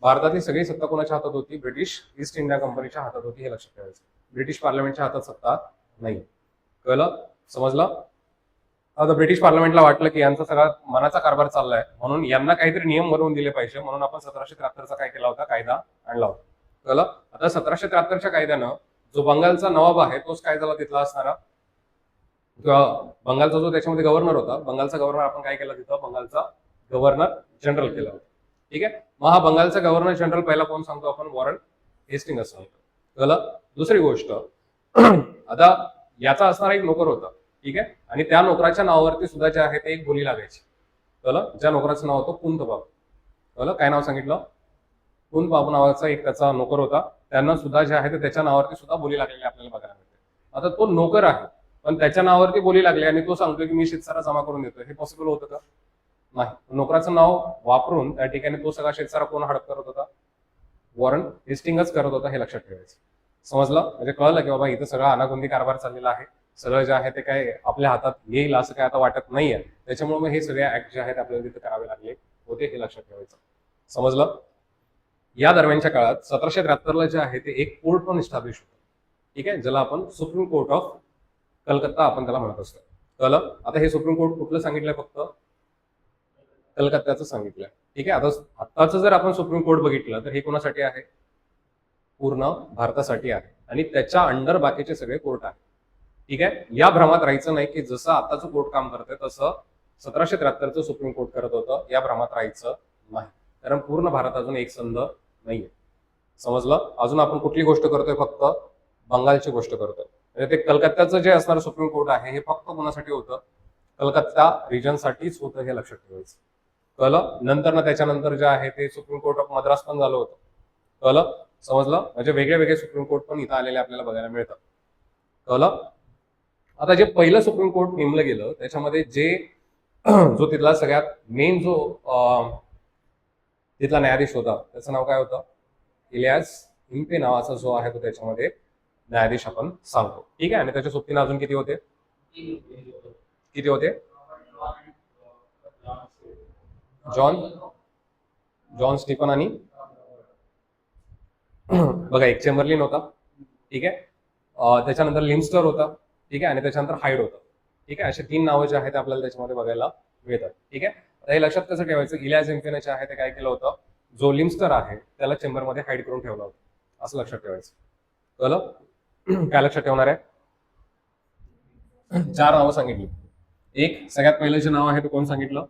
भारतातली सगळी सत्ता कोणाच्या हातात होती? ब्रिटिश ईस्ट इंडिया कंपनीच्या हातात होती, हे लक्षात ठेवायचं. ब्रिटिश पार्लमेंटच्या हातात सत्ता नाही. कळलं? समजलं? आता ब्रिटिश पार्लमेंटला वाटलं की यांचा सगळा मनाचा कारभार चाललाय, म्हणून यांना काहीतरी नियम बनवून दिले पाहिजे, म्हणून आपण 1773चा काय केला होता? कायदा आणला होता. कळलं? आता 1773च्या कायद्यानं जो बंगालचा नवाब आहे तोच काय झाला तिथला असणारा, किंवा बंगालचा जो त्याच्यामध्ये गव्हर्नर होता, बंगालचा गव्हर्नर आपण काय केला तिथं? बंगालचा गव्हर्नर जनरल केला होता. ठीक आहे, मग हा बंगालचा गव्हर्नर जनरल पहिला कोण सांगतो आपण? वॉरन हेस्टिंग असं सांगतो. कळलं? दुसरी गोष्ट, आता याचा असणारा एक नोकर होता. ठीक आहे, आणि त्या नोकराच्या नावावरती सुद्धा जे आहे ते एक बोली लागायची. कळलं? ज्या नोकराचं नाव होतं कुंत बाबू. कळलं? काय नाव सांगितलं? कुंत बाबू नावाचा एक त्याचा नोकर होता. त्यांना सुद्धा जे आहे ते त्याच्या नावावरती सुद्धा बोली लागलेली आपल्याला बघायला मिळते. आता तो नोकर आहे पण त्याच्या नावावरती बोली लागली आणि तो सांगतोय की मी शेतसारा जमा करून देतोय, हे पॉसिबल होतं का? नाही. नोकराचं नाव वापरून त्या ठिकाणी तो सगळा शेतसारा कोण हडप करत होता? वॉरन हेस्टिंगच करत होता, हे लक्षात ठेवायचं. समजलं? म्हणजे कळलं की बाबा इथं सगळा अनागोंदी कारभार चाललेला आहे, सगळं जे आहे ते काय आपल्या हातात येईल असं काय आता वाटत नाहीये. त्याच्यामुळे मग हे सगळे ऍक्ट जे आहेत आपल्याला तिथे करावे लागले होते, हे लक्षात ठेवायचं. समजलं? या दरम्यानच्या काळात 1773ला जे आहे ते एक कोर्ट पण इस्टॅब्लिश होतं. ठीक आहे, ज्याला आपण सुप्रीम कोर्ट ऑफ कलकत्ता आपण त्याला म्हणत असतो. कळलं? आता हे सुप्रीम कोर्ट कुठलं सांगितलंय? फक्त कलकत्त्याचं सांगितलंय. ठीक आहे, आता आत्ताचं जर आपण सुप्रीम कोर्ट बघितलं तर हे कोणासाठी आहे? पूर्ण भारतासाठी आहे, आणि त्याच्या अंडर बाकीचे सगळे कोर्ट आहेत. ठीक आहे, या भ्रमात राहायचं नाही की जसं आताचं कोर्ट काम करतंय तसं 1773चं सुप्रीम कोर्ट करत होतं, या भ्रमात राहायचं नाही. कारण पूर्ण भारत अजून एक संध नाहीये. समजलं? अजून आपण कुठली गोष्ट करतोय? फक्त बंगालची गोष्ट करतोय. म्हणजे ते कलकत्त्याचं जे असणारं सुप्रीम कोर्ट आहे हे फक्त कोणासाठी होतं? कलकत्ता रिजनसाठीच होतं, हे लक्षात ठेवायचं. कळलं? नंतर ना त्याच्यानंतर जे आहे ते सुप्रीम कोर्ट ऑफ मद्रास पण झालं होतं. कळलं? समजलं? म्हणजे वेगळे वेगळे सुप्रीम कोर्ट पण इथं आलेले आपल्याला बघायला मिळतात. कळलं? आता जे पहिलं सुप्रीम कोर्ट नेमलं गेलं त्याच्यामध्ये जे जो तिथला सगळ्यात मेन जो तिथला न्यायाधीश होता त्याचं नाव काय होतं? इलियास इम्पे नावाचा जो आहे तो त्याच्यामध्ये न्यायाधीश आपण सांगतो. ठीक आहे, आणि त्याच्या सोबतीनं अजून किती होते? किती होते? जॉन स्टीफन आणि बघा एक चेंबरलिन होता. ठीक आहे, त्याच्यानंतर लिमस्टर होता. ठीक आहे, आणि त्याच्यानंतर हाईड होता. ठीक आहे, असे 3 नावं जे आहेत आपल्याला त्याच्यामध्ये बघायला मिळतात. ठीक आहे, तर हे लक्षात कसं ठेवायचं, इलियास इम्पेने जे आहे ते काय केलं होतं, जो लिम्स्टर आहे त्याला चेंबरमध्ये हाईड करून ठेवलं होतं, असं लक्षात ठेवायचं. कळलं? काय लक्षात ठेवणार आहे? 4 नावं सांगितली. एक सगळ्यात पहिलं जे नाव आहे ते कोण सांगितलं?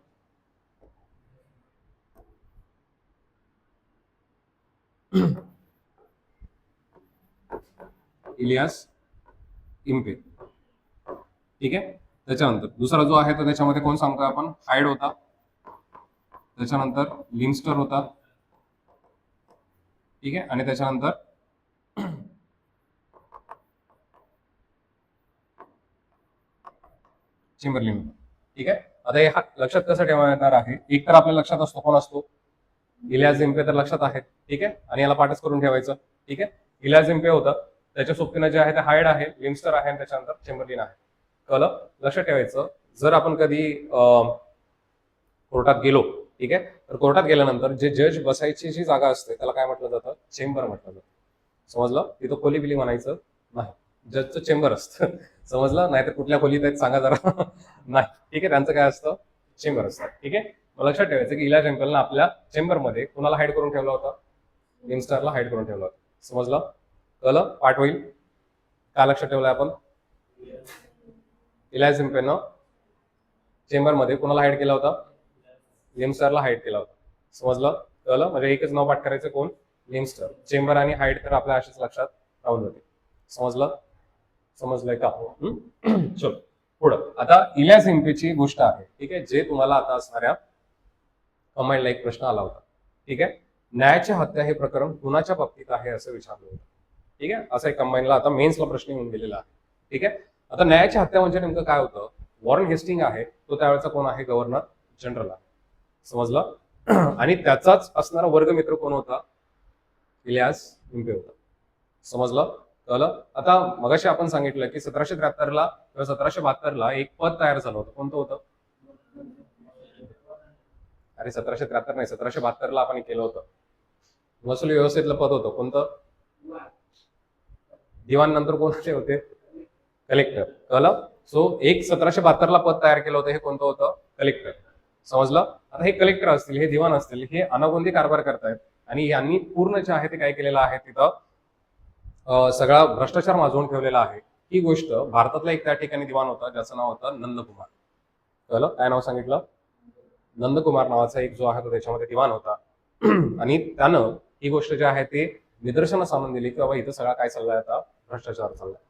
इलियास इम्पे. ठीक आहे. त्याच्यानंतर दुसरा जो आहे तर त्याच्यामध्ये कोण सांगतोय आपण? हाईड होता. त्याच्यानंतर लिम्स्टर होता. ठीक आहे. आणि त्याच्यानंतर चेंबरलिन होता. ठीक आहे. आता हे लक्षात कसं ठेवणार आहे? एक तर आपल्या लक्षात असतो कोण असतो? इलियास इम्पे तर लक्षात आहे. ठीक आहे. आणि याला पाठच करून ठेवायचं. ठीक आहे. इलियास इम्पे होतं, त्याच्या सोबतीनं जे आहे ते हाईड आहे, लिम्स्टर आहे आणि त्याच्यानंतर चेंबरलिन आहे. कळलं? लक्षात ठेवायचं, जर आपण कधी कोर्टात गेलो, ठीक आहे, तर कोर्टात गेल्यानंतर जे जज बसायची जी जागा असते त्याला काय म्हटलं जातं? चेंबर म्हटलं जातं. समजलं? तिथं खोली बिली म्हणायचं नाही, जजचं चेंबर असतं. समजलं? नाही तर कुठल्या खोलीत आहेत सांगा जरा. नाही. ठीक आहे. त्यांचं काय असतं? चेंबर असतं. ठीक आहे. लक्षात ठेवायचं की इलियास इम्पेने आपल्या चेंबरमध्ये कुणाला हाईड करून ठेवलं होतं? लिम्स्टरला हाईड करून ठेवलं होतं. समजलं? कळलं? पाठ होईल. काय लक्षात ठेवलंय आपण? इलियास इम्पेने चेंबरमध्ये कुणाला हाईड केला होता? लिम्स्टरला हाईड केला होता. समजलं? कळलं? म्हणजे एकच नाव पाठ करायचं, कोण? लिम्स्टर. चेंबर आणि हाईड तर आपल्या अशीच लक्षात राहून जाते. समजलं? समजलंय का? चलो पुढं. आता इलियास इम्पेची गोष्ट आहे. ठीक आहे. जे तुम्हाला आता असणाऱ्या कमांडला एक प्रश्न आला होता. ठीक आहे. न्यायाची हत्या हे प्रकरण कुणाच्या बाबतीत आहे असं विचारलं होतं. ठीक आहे. असं एक कंबाईनला आता मेन्सला प्रश्न येऊन गेलेला आहे. ठीक आहे. आता न्यायाची हत्या म्हणजे नेमकं काय होतं? वॉरन हेस्टिंग आहे तो त्यावेळेचा कोण आहे? गव्हर्नर जनरल आहे. समजलं? आणि त्याचाच असणारा वर्गमित्र कोण होता? इलियास इम्पे होता. समजलं? कळलं? आता मगाशी आपण सांगितलं की 1773ला किंवा 1772ला एक पद तयार झालं होतं. कोणतं होतं? अरे 1773 नाही, 1772ला आपण केलं होतं. महसूल व्यवस्थेतलं पद होतं. कोणतं? दिवाण नंतर कोणाचे होते? कलेक्टर. कळलं? सो एक 1772ला पद तयार केलं होतं. हे कोणतं होतं? कलेक्टर. समजलं? आता हे कलेक्टर असतील, हे दिवाण असतील, हे अनागोंदी कारभार करतायत आणि यांनी पूर्ण जे आहे ते काय केलेलं आहे, तिथं सगळा भ्रष्टाचार माजवून ठेवलेला आहे. ही गोष्ट भारतातला एक त्या ठिकाणी दिवाण होता ज्याचं नाव होतं नंदकुमार. कळलं? काय नाव सांगितलं? नंदकुमार नावाचा एक जो आहे तो त्याच्यामध्ये दिवाण होता. आणि त्यानं ही गोष्ट जी आहे ते निदर्शनास आणून दिली की बाबा इथं सगळा काय चाललाय, आता भ्रष्टाचार चाललाय.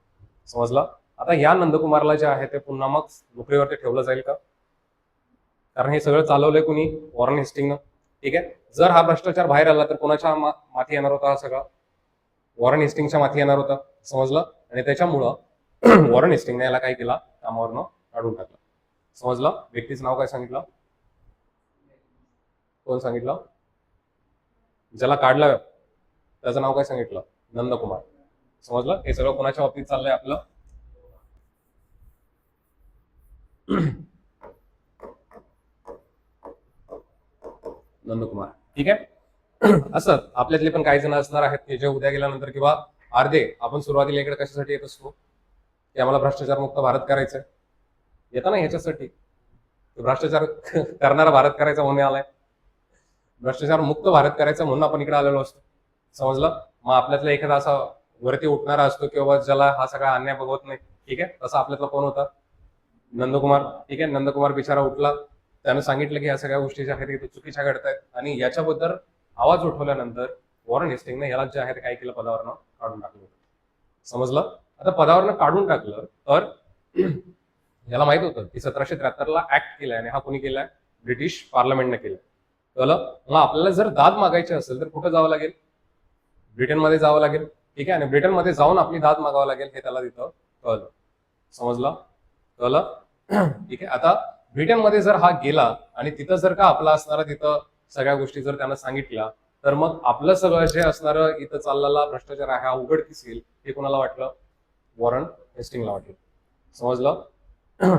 समजला? आता या नंदकुमारला जे आहे ते पुन्हा मग नोकरीवरती ठेवलं जाईल का? कारण हे सगळं चालवलंय कुणी? वॉरन हेस्टिंगनं. ठीक आहे. जर हा भ्रष्टाचार बाहेर आला तर कोणाच्या माथी येणार होता? हा सगळा वॉरन हेस्टिंगच्या माथी येणार होता. समजलं? आणि त्याच्यामुळं वॉरन हेस्टिंगने याला काय केला? कामावरनं काढून टाकलं. समजलं? व्यक्तीचं नाव काय सांगितलं? कोण सांगितलं? ज्याला काढलं त्याचं नाव काय सांगितलं? नंदकुमार. समजलं? हे सगळं कोणाच्या बाबतीत चाललंय आपलं? नंदकुमार. ठीक आहे. असं आपल्यातले पण काही जण असणार आहेत की जे उद्या गेल्यानंतर किंवा अर्धे आपण सुरुवातीला इकडे कशासाठी येत असतो की आम्हाला भ्रष्टाचार मुक्त भारत करायचंय. येतं ना ह्याच्यासाठी. भ्रष्टाचार करणारा भारत करायचा म्हणून आलाय. भ्रष्टाचार मुक्त भारत करायचा म्हणून आपण इकडे आलेलो असतो. समजलं? मग आपल्यातला एखादा असा वरती उठणारा असतो किंवा ज्याला हा सगळा अन्याय बघवत नाही. ठीक आहे. तसा आपल्यातला कोण होता? नंदकुमार. ठीक आहे. नंदकुमार बिचारा उठला, त्यानं सांगितलं की या सगळ्या गोष्टी ज्या आहेत चुकीच्या घडतायत आणि याच्याबद्दल आवाज उठवल्यानंतर वॉरन हेस्टिंगने याला जे आहे ते काय केलं? पदावरनं काढून टाकलं. समजलं? आता पदावरनं काढून टाकलं तर याला माहित होतं की 1773ला ऍक्ट केलाय आणि हा कोणी केलाय? ब्रिटिश पार्लमेंटने केलाय. कळलं? मग आपल्याला जर दाद मागायची असेल तर कुठं जावं लागेल? ब्रिटनमध्ये जावं लागेल. ठीक आहे. आणि ब्रिटनमध्ये जाऊन आपली दाद मागावं लागेल हे त्याला तिथं कळलं. समजलं? कळलं? ठीक आहे. आता ब्रिटनमध्ये जर हा गेला आणि तिथं जर का आपला असणारा तिथं सगळ्या गोष्टी जर त्यानं सांगितल्या तर मग आपलं सगळं जे असणारं इथं चाललेला भ्रष्टाचार आहे हा उघडकीस येईल हे कोणाला वाटलं? वॉरन हेस्टिंगला वाटलं. समजलं?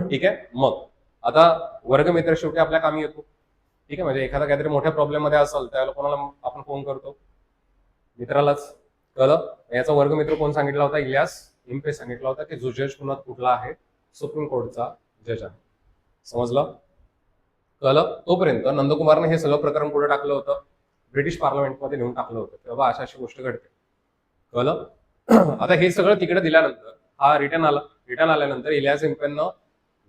ठीक आहे. मग आता वर्गमित्र शेवटी आपल्या कामी येतो. ठीक आहे. म्हणजे एखादा काहीतरी मोठ्या प्रॉब्लेम मध्ये असेल त्यावेळेला कोणाला आपण फोन करतो? मित्रालाच. कळलं? याचा वर्गमित्र कोण सांगितला होता? इलियास इम्पे सांगितला होता की जो जज कुठला आहे? सुप्रीम कोर्टचा जज आहे. समजलं? कळलं. तोपर्यंत नंदकुमारने हे सगळं प्रकरण पुढे टाकलं होतं, ब्रिटिश पार्लमेंटमध्ये नेऊन टाकलं होतं. तेव्हा अशा अशी गोष्ट घडते. कळलं. आता हे सगळं तिकडे दिल्यानंतर हा रिटर्न आला. रिटर्न आल्यानंतर इलियास इम्पेनं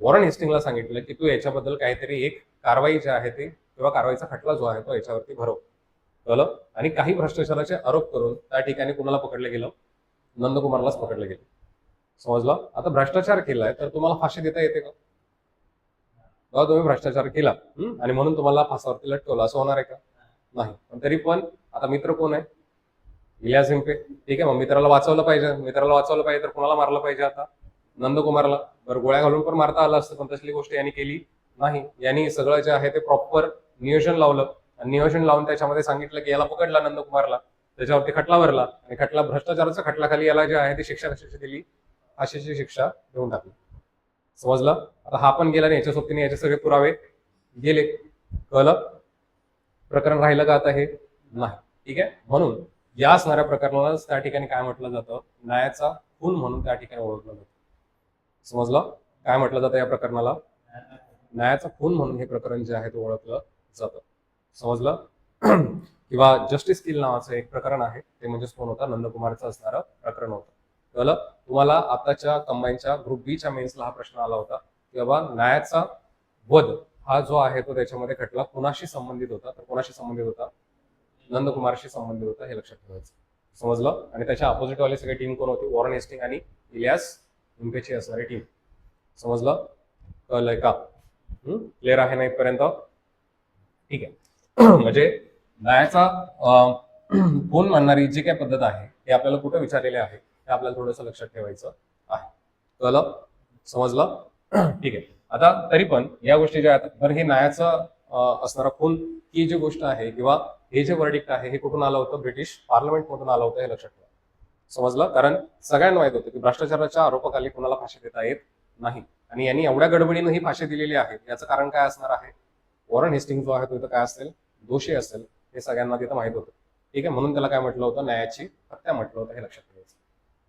वॉरन हेस्टिंगला सांगितलं की तू याच्याबद्दल काहीतरी एक कारवाई जी आहे ती किंवा कारवाईचा खटला जो आहे तो याच्यावरती भरव. कळलं. आणि काही भ्रष्टाचाराचे आरोप करून त्या ठिकाणी कुणाला पकडलं गेलं? नंदकुमारलाच पकडलं गेलं. समजलं. आता भ्रष्टाचार केलाय तर तुम्हाला फाशी देता येते का? तेव्हा तुम्ही भ्रष्टाचार केला आणि म्हणून तुम्हाला फासावरती लटकवलं असं होणार आहे का? नाही. पण तरी पण आता मित्र कोण आहे? इलियास इम्पे. ठीक आहे. मग मित्राला वाचवलं पाहिजे तर कुणाला मारलं पाहिजे आता? नंदकुमारला. बरं, गोळ्या घालून पण मारता आलं असतं, पण तसली गोष्ट यांनी केली नाही. यांनी सगळं जे आहे ते प्रॉपर नियोजन लावलं आणि नियोजन लावून त्याच्यामध्ये सांगितलं की याला पकडला नंदकुमारला, त्याच्यावरती खटला भरला आणि खटला भ्रष्टाचाराच्या खटलाखाली याला जे आहे ती शिक्षा कशाची दिली? फाशीची शिक्षा देऊन टाकली. समजलं. आता हा पण गेला आणि याच्या सोबतीने याचे सगळे पुरावे गेले. कळलं. प्रकरण राहिलं का आता हे? नाही. ठीक आहे. म्हणून या असणाऱ्या प्रकरणाला त्या ठिकाणी काय म्हटलं जातं? न्यायाचा खून म्हणून त्या ठिकाणी ओळखलं जातं. समजलं. काय म्हटलं जातं या प्रकरणाला? न्यायाचा खून म्हणून हे प्रकरण जे आहे ते ओळखलं जातं. समजलं. किंवा जस्टिस किल नावाचं एक प्रकरण आहे, ते म्हणजे कोण होतं? नंदकुमारचं असणारं प्रकरण होतं. कळलं. तुम्हाला आताच्या कंबाईनच्या ग्रुप बी च्या मेन्सला हा प्रश्न आला होता की बाबा न्यायाचा वध हा जो आहे तो त्याच्यामध्ये खटला कुणाशी संबंधित होता? तर कोणाशी संबंधित होता? नंदकुमारशी संबंधित होता. हे लक्षात ठेवायचं. समजलं. आणि त्याच्या अपोजिट वाली सगळी टीम कोण होती? वॉरन हेस्टिंग आणि इलियास इम्पेची असणारी टीम. समजलं. कळलंय का? क्लिअर आहे ना इथपर्यंत? ठीक आहे. म्हणजे न्यायाचा खून मानणारी जी काही पद्धत आहे हे आपल्याला कुठे विचारलेले आहे हे आपल्याला थोडंसं लक्षात ठेवायचं आहे. कळलं. समजलं. ठीक आहे. आता तरी पण या गोष्टी ज्या आहेत, तर हे न्यायाचं असणारा खून ही जी गोष्ट आहे किंवा हे जे वर्डिक्ट आहे हे कुठून आलं होतं? ब्रिटिश पार्लमेंट मधून आलं होतं. हे लक्षात ठेवा. समजलं. कारण सगळ्यांना माहित होतं की भ्रष्टाचाराच्या आरोपाखाली कुणाला फाशी देता येत नाही आणि यांनी एवढ्या गडबडीनं ही फाशी दिलेली आहे. याचं कारण काय असणार आहे? वॉरन हेस्टिंग जो आहे तो इथं काय असेल? दोषी असेल. हे सगळ्यांना तिथं माहित होतं. ठीक आहे. म्हणून त्याला काय म्हटलं होतं? न्यायाची हत्या म्हटलं होतं. हे लक्षात ठेवायचं.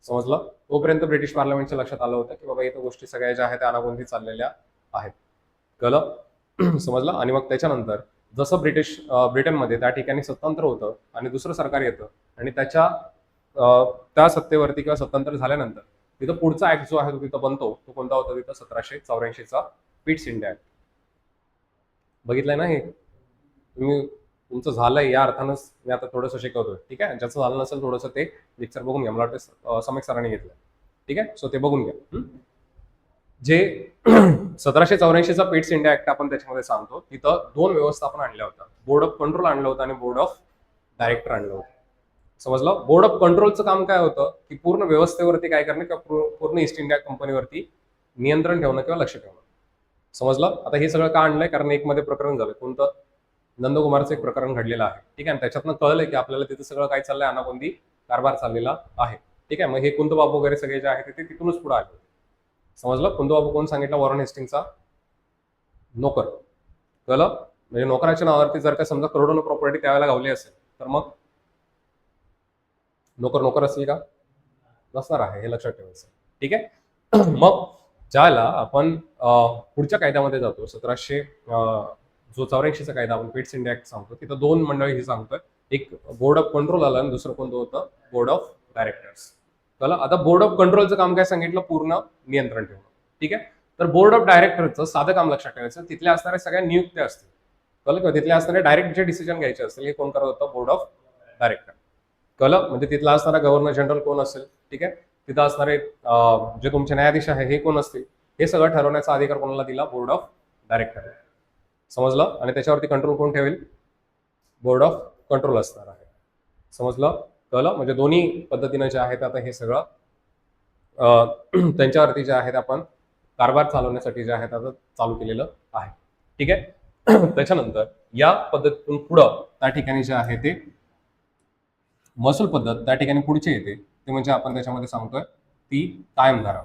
समजलं. तोपर्यंत ब्रिटिश पार्लमेंटच्या लक्षात आलं होतं की बाबा इथं गोष्टी सगळ्या ज्या आहेत त्या अनागोंदी चाललेल्या आहेत. कळलं. समजलं. आणि मग त्याच्यानंतर जसं ब्रिटनमध्ये त्या ठिकाणी स्वतंत्र होतं आणि दुसरं सरकार येतं आणि त्या सत्तेवरती किंवा स्वतंत्र झाल्यानंतर तिथं पुढचा ऍक्ट जो आहे तो तिथं बनतो. तो कोणता होता तिथं? 1784चा पिट्स इंडिया ऍक्ट. बघितलंय ना हे तुम्ही? तुमचं झालंय या अर्थानंच मी आता थोडंसं शिकवतोय. ठीक आहे. ज्याचं झालं नसेल थोडंसं ते लेक्चर बघून घ्या. मला वाटतं समीक सरांनी घेतलं. ठीक आहे. सो ते बघून घ्या. जे 1784चा पिट्स इंडिया ऍक्ट आपण त्याच्यामध्ये सांगतो, तिथं दोन व्यवस्थापन आणल्या होत्या. बोर्ड ऑफ कंट्रोल आणलं होतं आणि बोर्ड ऑफ डायरेक्टर आणलं होतं. समजलं. बोर्ड ऑफ कंट्रोलचं काम काय होतं? की पूर्ण व्यवस्थेवरती काय करणं किंवा पूर्ण ईस्ट इंडिया कंपनीवरती नियंत्रण ठेवणं किंवा लक्ष ठेवणं. समजलं. आता हे सगळं का आणलंय? कारण एक मध्ये प्रकरण झालं. कोणतं? नंदकुमारचं एक प्रकरण घडलेलं आहे. ठीक आहे. त्याच्यातनं कळलंय की आपल्याला तिथं सगळं काय चाललंय? अनागोंदी कारभार चाललेला आहे. ठीक आहे. मग हे कुंदबाबू वगैरे सगळे जे आहेत ते तिथूनच पुढे आले. समजलं. कुंदबाबू कोण सांगितलं? वॉरन हेस्टिंगचा नोकर. कळलं. म्हणजे नोकराच्या नावावरती जर का समजा करोडोनं प्रॉपर्टी त्यावेळेला गावली असेल तर मग नोकर असेल का? नसणार आहे. हे लक्षात ठेवायचं. ठीक आहे. मग ज्याला आपण पुढच्या कायद्यामध्ये जातो 1784चा कायदा आपण पिट्स इंडिया ऍक्ट सांगतो, तिथं दोन मंडळी हे सांगतोय. एक बोर्ड ऑफ कंट्रोल आलं आणि दुसरं कोणतं होतं? Board of directors. चला. आता बोर्ड ऑफ कंट्रोलचं काम काय सांगितलं? पूर्ण नियंत्रण ठेवणं. ठीक आहे. तर बोर्ड ऑफ डायरेक्टरचं साधं काम लक्षात ठेवायचं. तिथल्या असणाऱ्या सगळ्या नियुक्त्या असतील. कळलं किंवा तिथले असणारे डायरेक्ट जे डिसिजन घ्यायचे असतील हे कोण करत होतं? Board of director. कळलं. म्हणजे तिथला असणारा गव्हर्नर जनरल कोण असेल? ठीक आहे. तिथं असणारे जे तुमचे न्यायाधीश आहे हे कोण असतील? हे सगळं ठरवण्याचा अधिकार कोणाला दिला? Board of director. समजलं. आणि त्याच्यावरती कंट्रोल कोण ठेवेल? बोर्ड ऑफ कंट्रोल असणार आहे. समजलं. कळलं. म्हणजे दोन्ही पद्धतीनं जे आहेत आता हे सगळं त्यांच्यावरती जे आहेत आपण कारभार चालवण्यासाठी जे आहेत आता चालू केलेलं आहे. ठीक आहे. त्याच्यानंतर या पद्धतीतून पुढं त्या ठिकाणी जे आहे ते महसूल पद्धत त्या ठिकाणी पुढची येते. ते म्हणजे आपण त्याच्यामध्ये सांगतोय ती कायमधारा.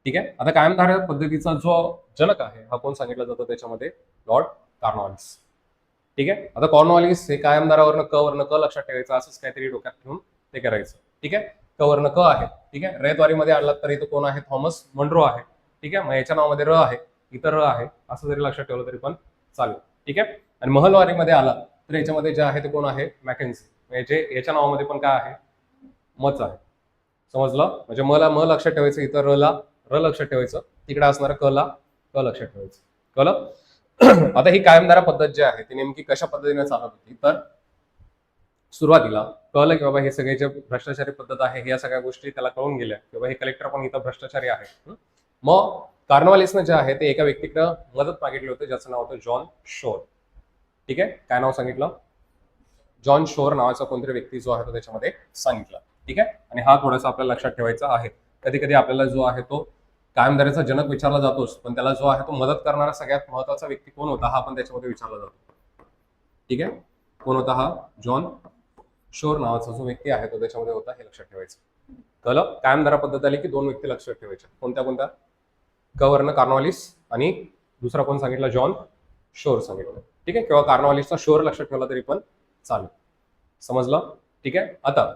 ठीक आहे. आता कायमधारा पद्धतीचा जो जनक आहे हा कोण सांगितला जातो त्याच्यामध्ये? Lord Cornwallis. ठीक आहे. आता कॉर्नवालिस हे कायमधारावरनं क लक्षात ठेवायचं, असंच काहीतरी डोक्यात ठेवून ते करायचं. ठीक आहे. क क आहे. ठीक आहे. रयतवारीमध्ये आणलात तर इथं कोण आहे? थॉमस मनरो आहे. ठीक आहे. मग याच्या नावामध्ये र आहे. इतर र आहे, असं जरी लक्षात ठेवलं तरी पण चालेल. ठीक आहे. आणि महलवारीमध्ये आला तर याच्यामध्ये जे आहे ते कोण आहे, मॅकेन्सी. म्हणजे याच्या नावामध्ये पण काय आहे, मच आहे. समजलं? म्हणजे मला म लक्षात ठेवायचं, इतर र लक्षात ठेवायचं, तिकडे असणारं क लक्षात ठेवायचं. कळलं? आता ही कायमधारा पद्धत जी आहे ती नेमकी कशा पद्धतीने चालत होती, तर सुरुवातीला कळलं की बाबा हे सगळे जे भ्रष्टाचारी पद्धत आहे, या सगळ्या गोष्टी त्याला कळून गेल्या की बाबा हे कलेक्टर पण इथं भ्रष्टाचारी आहे. मग कार्नवालिसनं जे आहे ते एका व्यक्तीकडे मदत मागितली होती, ज्याचं नाव होतं जॉन शोर. ठीक आहे. काय नाव सांगितलं? जॉन शोर नावाचा कोणतरी व्यक्ती जो आहे तो त्याच्यामध्ये सांगितला. ठीक आहे. आणि हा थोडासा आपल्याला लक्षात ठेवायचा आहे. कधी कधी आपल्याला जो आहे तो कायमधारेचा जनक विचारला जातोच, पण त्याला जो आहे तो मदत करणारा सगळ्यात महत्वाचा व्यक्ती कोण होता, हा पण त्याच्यामध्ये विचारला जातो. ठीक आहे. कोण होता हा? जॉन शोर नावाचा जो व्यक्ती आहे तो त्याच्यामध्ये होता, हे लक्षात ठेवायचं. कळलं? कायमधारा पद्धत आली की दोन व्यक्ती लक्षात ठेवायच्या. कोणत्या कोणत्या? गव्हर्नर कार्नवालिस आणि दुसरा कोण सांगितलं? जॉन शोर सांगितलं. ठीक आहे. किंवा कार्नवालिसचा शोर लक्षात ठेवला तरी पण चालेल. समजलं? ठीक आहे. आता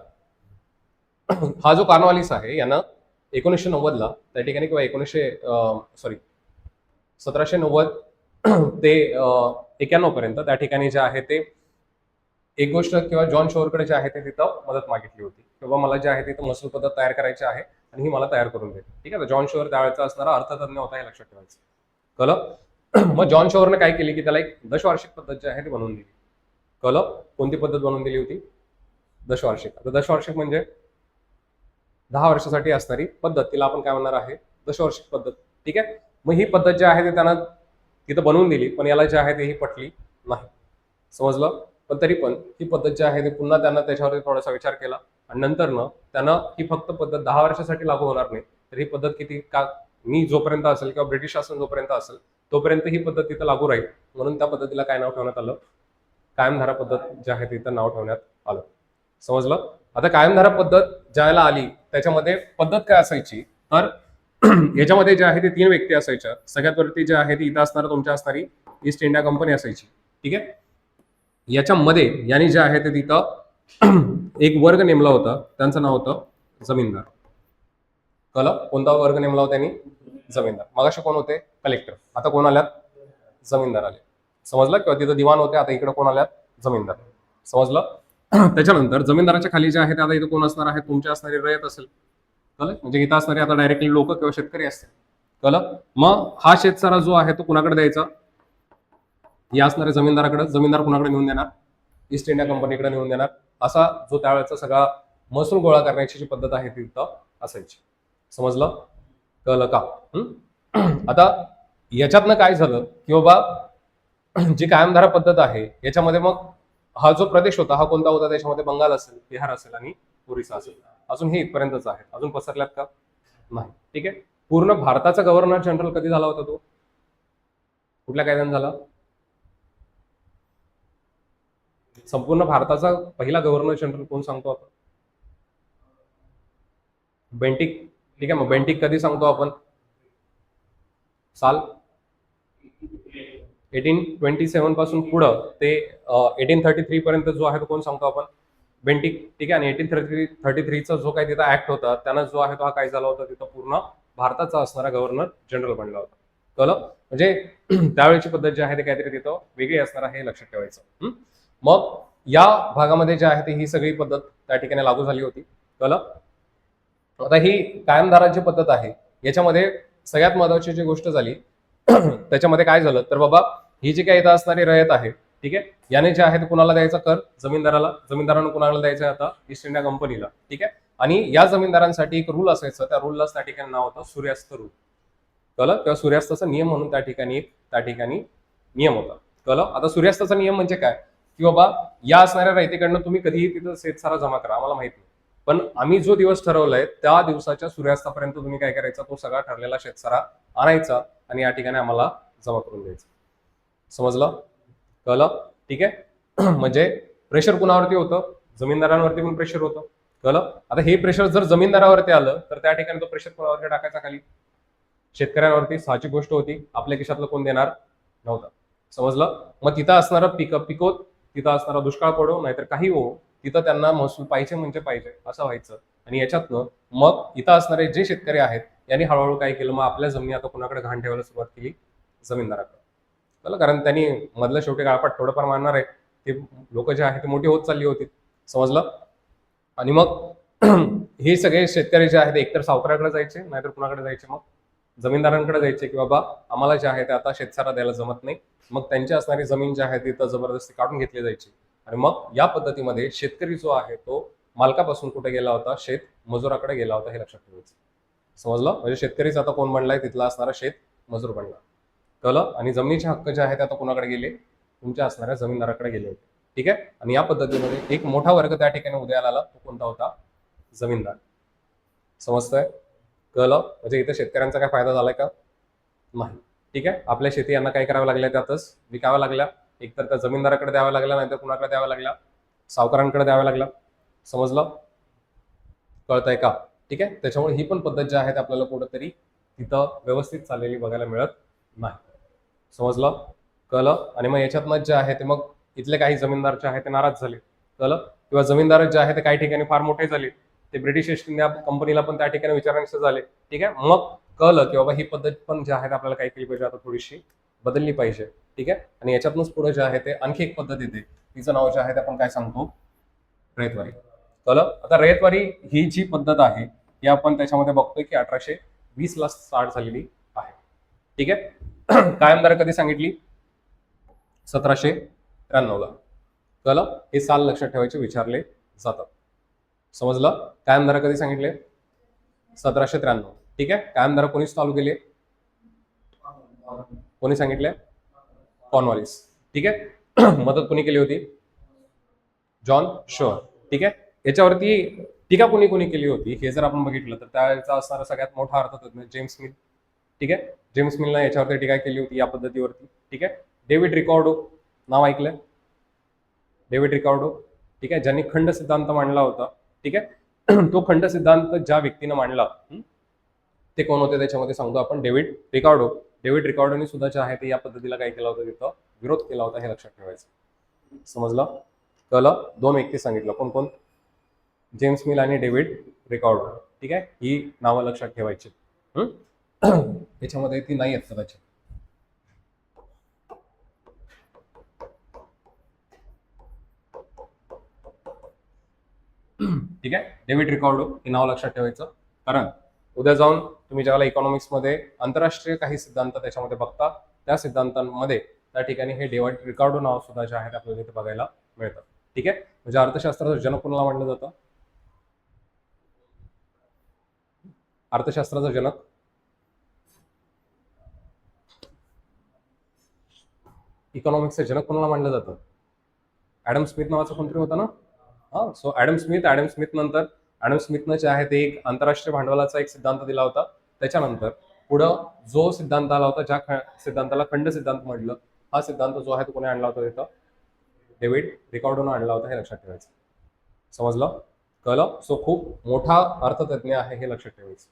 हा जो कार्नवालिस आहे यानं 1990ला त्या ठिकाणी किंवा 1790 ते 91 पर्यंत त्या ठिकाणी जे आहे ते एक गोष्ट किंवा जॉन शोरकडे जे आहे ते तिथं मदत मागितली होती, किंवा मला जे आहे तिथं महसूल पद्धत तयार करायची आहे आणि ही मला तयार करून दे. ठीक आहे. जॉन शोर त्यावेळेचा असणारा अर्थतज्ञ होता, हे लक्षात ठेवायचं. कळलं? मग जॉन शोरने काय केली की त्याला एक दशवार्षिक पद्धत जी आहे ती बनवून दिली. कळलं? कोणती पद्धत बनवून दिली होती? दशवार्षिक. आता दशवार्षिक म्हणजे 10 वर्षासाठी असणारी पद्धत, तिला आपण काय म्हणणार आहे? दशवार्षिक पद्धत. ठीक आहे. मग ही पद्धत जी आहे ते त्यानं तिथं बनवून दिली, पण याला जे आहे ते ही पटली नाही. समजलं? पण तरी पण ही पद्धत जी आहे ती पुन्हा त्यानं त्याच्यावर थोडासा विचार केला आणि नंतर त्यानं ही फक्त पद्धत 10 वर्षासाठी लागू होणार नाही, तर ही पद्धत किती का मी जोपर्यंत असेल किंवा ब्रिटिश शासन जोपर्यंत असेल तोपर्यंत ही पद्धत तिथं लागू राहील, म्हणून त्या पद्धतीला काय नाव ठेवण्यात आलं? कायमधारा पद्धत जे आहे तिथं नाव ठेवण्यात आलं. समजलं? आता कायमधारा पद्धत ज्याला आली त्याच्यामध्ये पद्धत काय असायची, तर याच्यामध्ये जे आहे ते 3 व्यक्ती असायच्या. सगळ्यात वरती जे आहे ती इथं असणारा तुमच्या असणारी ईस्ट इंडिया कंपनी असायची. ठीक आहे. याच्यामध्ये यांनी जे आहे ते तिथं एक वर्ग नेमला होता, त्यांचं नाव होतं जमीनदार. कळलं? कोणता वर्ग नेमला होता त्यांनी? जमीनदार. मगाशी कोण होते? कलेक्टर. आता कोण आल्यात? जमीनदार आले. समजलं? किंवा तिथं दिवाण होते, आता इकडे कोण आल्यात? जमीनदार. समजलं? त्याच्यानंतर जमीनदाराच्या खाली जे आहे ते आता इथं कोण असणार आहे? तुमच्या असणारी रयत असेल. कळलं? म्हणजे इथं असणारे आता डायरेक्टली लोक किंवा शेतकरी असतील. कळलं? मग हा शेतसारा जो आहे तो कुणाकडे द्यायचा? या असणाऱ्या जमीनदाराकडे. जमीनदार कुणाकडे नेऊन देणार? ईस्ट इंडिया कंपनीकडे नेऊन देणार. असा जो त्यावेळेचा सगळा महसूल गोळा करण्याची जी पद्धत आहे ती तिथं असायची. समजलं? कळलं का? आता याच्यातनं काय झालं की बाबा जी कायमधारा पद्धत आहे याच्यामध्ये मग हा जो प्रदेश होता हा कोणता होता? त्याच्यामध्ये बंगाल असेल, बिहार असेल आणि ओरिसा असेल. अजून हे इथपर्यंतच आहे. अजून पसरल्यात का? नाही. ठीक आहे. पूर्ण भारताचा गव्हर्नर जनरल कधी झाला होता तो? कुठल्या कायद्याने झाला? संपूर्ण भारताचा पहिला गव्हर्नर जनरल कोण सांगतो आपण? बेंटिक. ठीक आहे. मग बेंटिक कधी सांगतो आपण? साल 1827 पासून पुढं ते 1833 पर्यंत जो आहे तो कोण सांगतो आपण? बेंटिक. ठीक आहे. आणि 1833चा जो काही तिथं ऍक्ट होता त्यानं जो आहे तो हा काय झाला होता, तिथं पूर्ण भारताचा असणारा गव्हर्नर जनरल बनला होता. कळलं? म्हणजे त्यावेळेची पद्धत जी आहे ते काहीतरी तिथं वेगळी असणार आहे, हे लक्षात ठेवायचं. मग या भागामध्ये जे आहे ते ही सगळी पद्धत त्या ठिकाणी लागू झाली होती. कळलं? आता ही कायमधाराची पद्धत आहे, याच्यामध्ये सगळ्यात महत्वाची जी गोष्ट झाली त्याच्यामध्ये काय झालं, तर बाबा ही जी काही इथं असणारी रयत आहे, ठीक आहे, याने जे आहे ते कुणाला द्यायचा कर? जमीनदाराला. जमीनदारानं कुणाला द्यायचं आता? ईस्ट इंडिया कंपनीला. ठीक आहे. आणि या जमीनदारांसाठी एक रूल असायचं, त्या रूललाच त्या ठिकाणी नाव होतं सूर्यास्त रूल. कळलं? किंवा सूर्यास्ताचा नियम म्हणून त्या ठिकाणी नियम होता. कळलं? आता सूर्यास्ताचा नियम म्हणजे काय की बाबा या असणाऱ्या रयतेकडनं तुम्ही कधीही तिथं शेतसारा जमा करा, आम्हाला माहित नाही, पण आम्ही जो दिवस ठरवलाय त्या दिवसाच्या सूर्यास्तापर्यंत तुम्ही काय करायचं? तो सगळा ठरलेला शेतसारा आणायचा आणि या ठिकाणी आम्हाला जमा करून द्यायचा. समजलं? कळलं? ठीक आहे. म्हणजे प्रेशर कुणावरती होतं? जमीनदारांवरती पण प्रेशर होतं. कळलं? आता हे प्रेशर जर जमीनदारावरती आलं तर त्या ठिकाणी तो प्रेशर कुणावरती टाकायचा? खाली शेतकऱ्यांवरती. साहजिक गोष्ट होती, आपल्या खिशातलं कोण देणार नव्हता. समजलं? मग तिथं असणारं पिकोत, तिथं असणारा दुष्काळ पडो नाहीतर काही हो, तिथं त्यांना महसूल पाहिजे म्हणजे पाहिजे असं व्हायचं. आणि याच्यातनं मग इथं असणारे जे शेतकरी आहेत यांनी हळूहळू काय केलं, मग आपल्या जमिनी आता कुणाकडे घाण ठेवायला सुरुवात केली? जमीनदाराकडे. कळलं, कारण त्यांनी मधलं शेवटी गाळपाट थोडंफार मारणार आहे, ते लोक जे आहे ते मोठी होत चालली होती. समजलं. आणि मग हे सगळे शेतकरी जे आहेत एकतर सावकाराकडे जायचे, नाहीतर कुणाकडे जायचे, मग जमीनदारांकडे जायचे की बाबा आम्हाला जे आहे ते आता शेतसारा द्यायला जमत नाही. मग त्यांची असणारी जमीन जी आहे तिथं जबरदस्ती काढून घेतली जायची. आणि मग या पद्धतीमध्ये शेतकरी जो आहे तो मालकापासून कुठे गेला होता, शेत मजुराकडे गेला होता, हे लक्षात ठेवायचं. समजलं. म्हणजे शेतकरीच आता कोण बनलाय, तिथला असणारा शेत मजूर बनला. कळलं. आणि जमिनीचे हक्क जे आहेत ते आता कुणाकडे गेले, तुमच्या असणाऱ्या जमीनदाराकडे गेले होते. ठीक आहे. आणि या पद्धतीमध्ये एक मोठा वर्ग त्या ठिकाणी उदयाला आला, तो कोणता होता, जमीनदार. समजतंय. कळलं. म्हणजे इथे शेतकऱ्यांचा काय फायदा झालाय का, नाही. ठीक आहे. आपल्या शेती यांना काय कराव्या लागल्या, त्यातच विकाव्या लागल्या. एकतर त्या जमीनदाराकडे द्याव्या लागल्या, नाहीतर कुणाकडे द्याव्या लागल्या, सावकारांकडे द्याव्या लागल्या. समजलं. कळतंय का. ठीक आहे. त्याच्यामुळे ही पण पद्धत जी आहे आपल्याला कुठंतरी तिथं व्यवस्थित चाललेली बघायला मिळत नाही. समजलं. कळलं. आणि मग याच्यातनं जे आहे ते मग इथले काही जमीनदार जे आहे ते नाराज झाले. कळलं. किंवा जमीनदार जे आहे ते काही ठिकाणी फार मोठे झाले, ते ब्रिटिश ईस्ट इंडिया कंपनीला पण त्या ठिकाणी विचारण्याचं झाले. ठीक आहे. मग कळलं की बाबा ही पद्धत पण जी आहे आपल्याला काही केली पाहिजे, आता थोडीशी बदलली पाहिजे. ठीक आहे. आणि याच्यातूनच पुढे जे आहे ते आणखी एक पद्धत येते, तिचं नाव जे आहे ते आपण काय सांगतो, रयतवारी. कळलं. आता रयतवारी ही जी पद्धत आहे ही आपण त्याच्यामध्ये बघतोय की 1820 ला स्टार्ट झालेली आहे. ठीक आहे. कायमदार कधी सांगितली, 1793 ला. कळलं. हे साल लक्षात ठेवायचे, विचारले जातात. समजलं. कायमधारा कधी सांगितले, 1793. ठीक आहे. कायमधारा कोणी चालू केले, कोणी सांगितले, कॉर्नवॉलिस. ठीक आहे. मदत कोणी केली होती, जॉन शोअर. ठीक आहे. याच्यावरती टीका कोणी कोणी केली होती हे जर आपण बघितलं तर त्याचा असणारा सगळ्यात मोठा अर्थतज्ञ जेम्स मिल. ठीक आहे. जेम्स मिलने याच्यावरती टीका केली होती या पद्धतीवरती. ठीक आहे. डेव्हिड रिकॉर्डो नाव ऐकलंय, डेव्हिड रिकॉर्डो. ठीक आहे. ज्यांनी खंड सिद्धांत मांडला होता. ठीक आहे. तो खंड सिद्धांत ज्या व्यक्तीनं मांडला ते कोण होते त्याच्यामध्ये सांगतो आपण, डेव्हिड रिकॉर्डो. डेव्हिड रिकॉर्डोने सुद्धा जे आहे ते या पद्धतीला काय केला होता, तिथं विरोध केला होता, हे लक्षात ठेवायचं. समजलं. कळलं. दोन व्यक्ती सांगितलं, कोण कोण, जेम्स मिल आणि डेव्हिड रिकॉर्डो. ठीक आहे. ही नावं लक्षात ठेवायची. याच्यामध्ये ती नाही आहेत कदाचित. ठीक आहे. डेव्हिड रिकॉर्डो हे नाव लक्षात ठेवायचं, कारण उद्या जाऊन तुम्ही ज्याला इकॉनॉमिक्स मध्ये आंतरराष्ट्रीय काही सिद्धांत त्याच्यामध्ये बघता, त्या सिद्धांतांमध्ये त्या ठिकाणी हे डेव्हिड रिकॉर्डो नाव सुद्धा जे आहे आपल्याला इथे बघायला मिळतं. ठीक आहे. म्हणजे अर्थशास्त्राचं जनक कोणाला मानलं जातं, अर्थशास्त्राचा जनक इकॉनॉमिक्सचं जनक कोणाला मानलं जातं, ऍडम स्मिथ नावाचा कोणतरी होता ना. हा. सो ऍडम स्मिथ नंतर ऍडम स्मिथनं जे आहे ते एक आंतरराष्ट्रीय भांडवलाचा एक सिद्धांत दिला होता. त्याच्यानंतर पुढं जो सिद्धांत आला होता, ज्या सिद्धांताला खंड सिद्धांत म्हटलं, हा सिद्धांत जो आहे तो कोणी आणला होता, तिथं डेव्हिड रिकॉर्डोनं आणला होता, हे लक्षात ठेवायचं. समजलं. कळलं. सो खूप मोठा अर्थतज्ञ आहे, हे लक्षात ठेवायचं.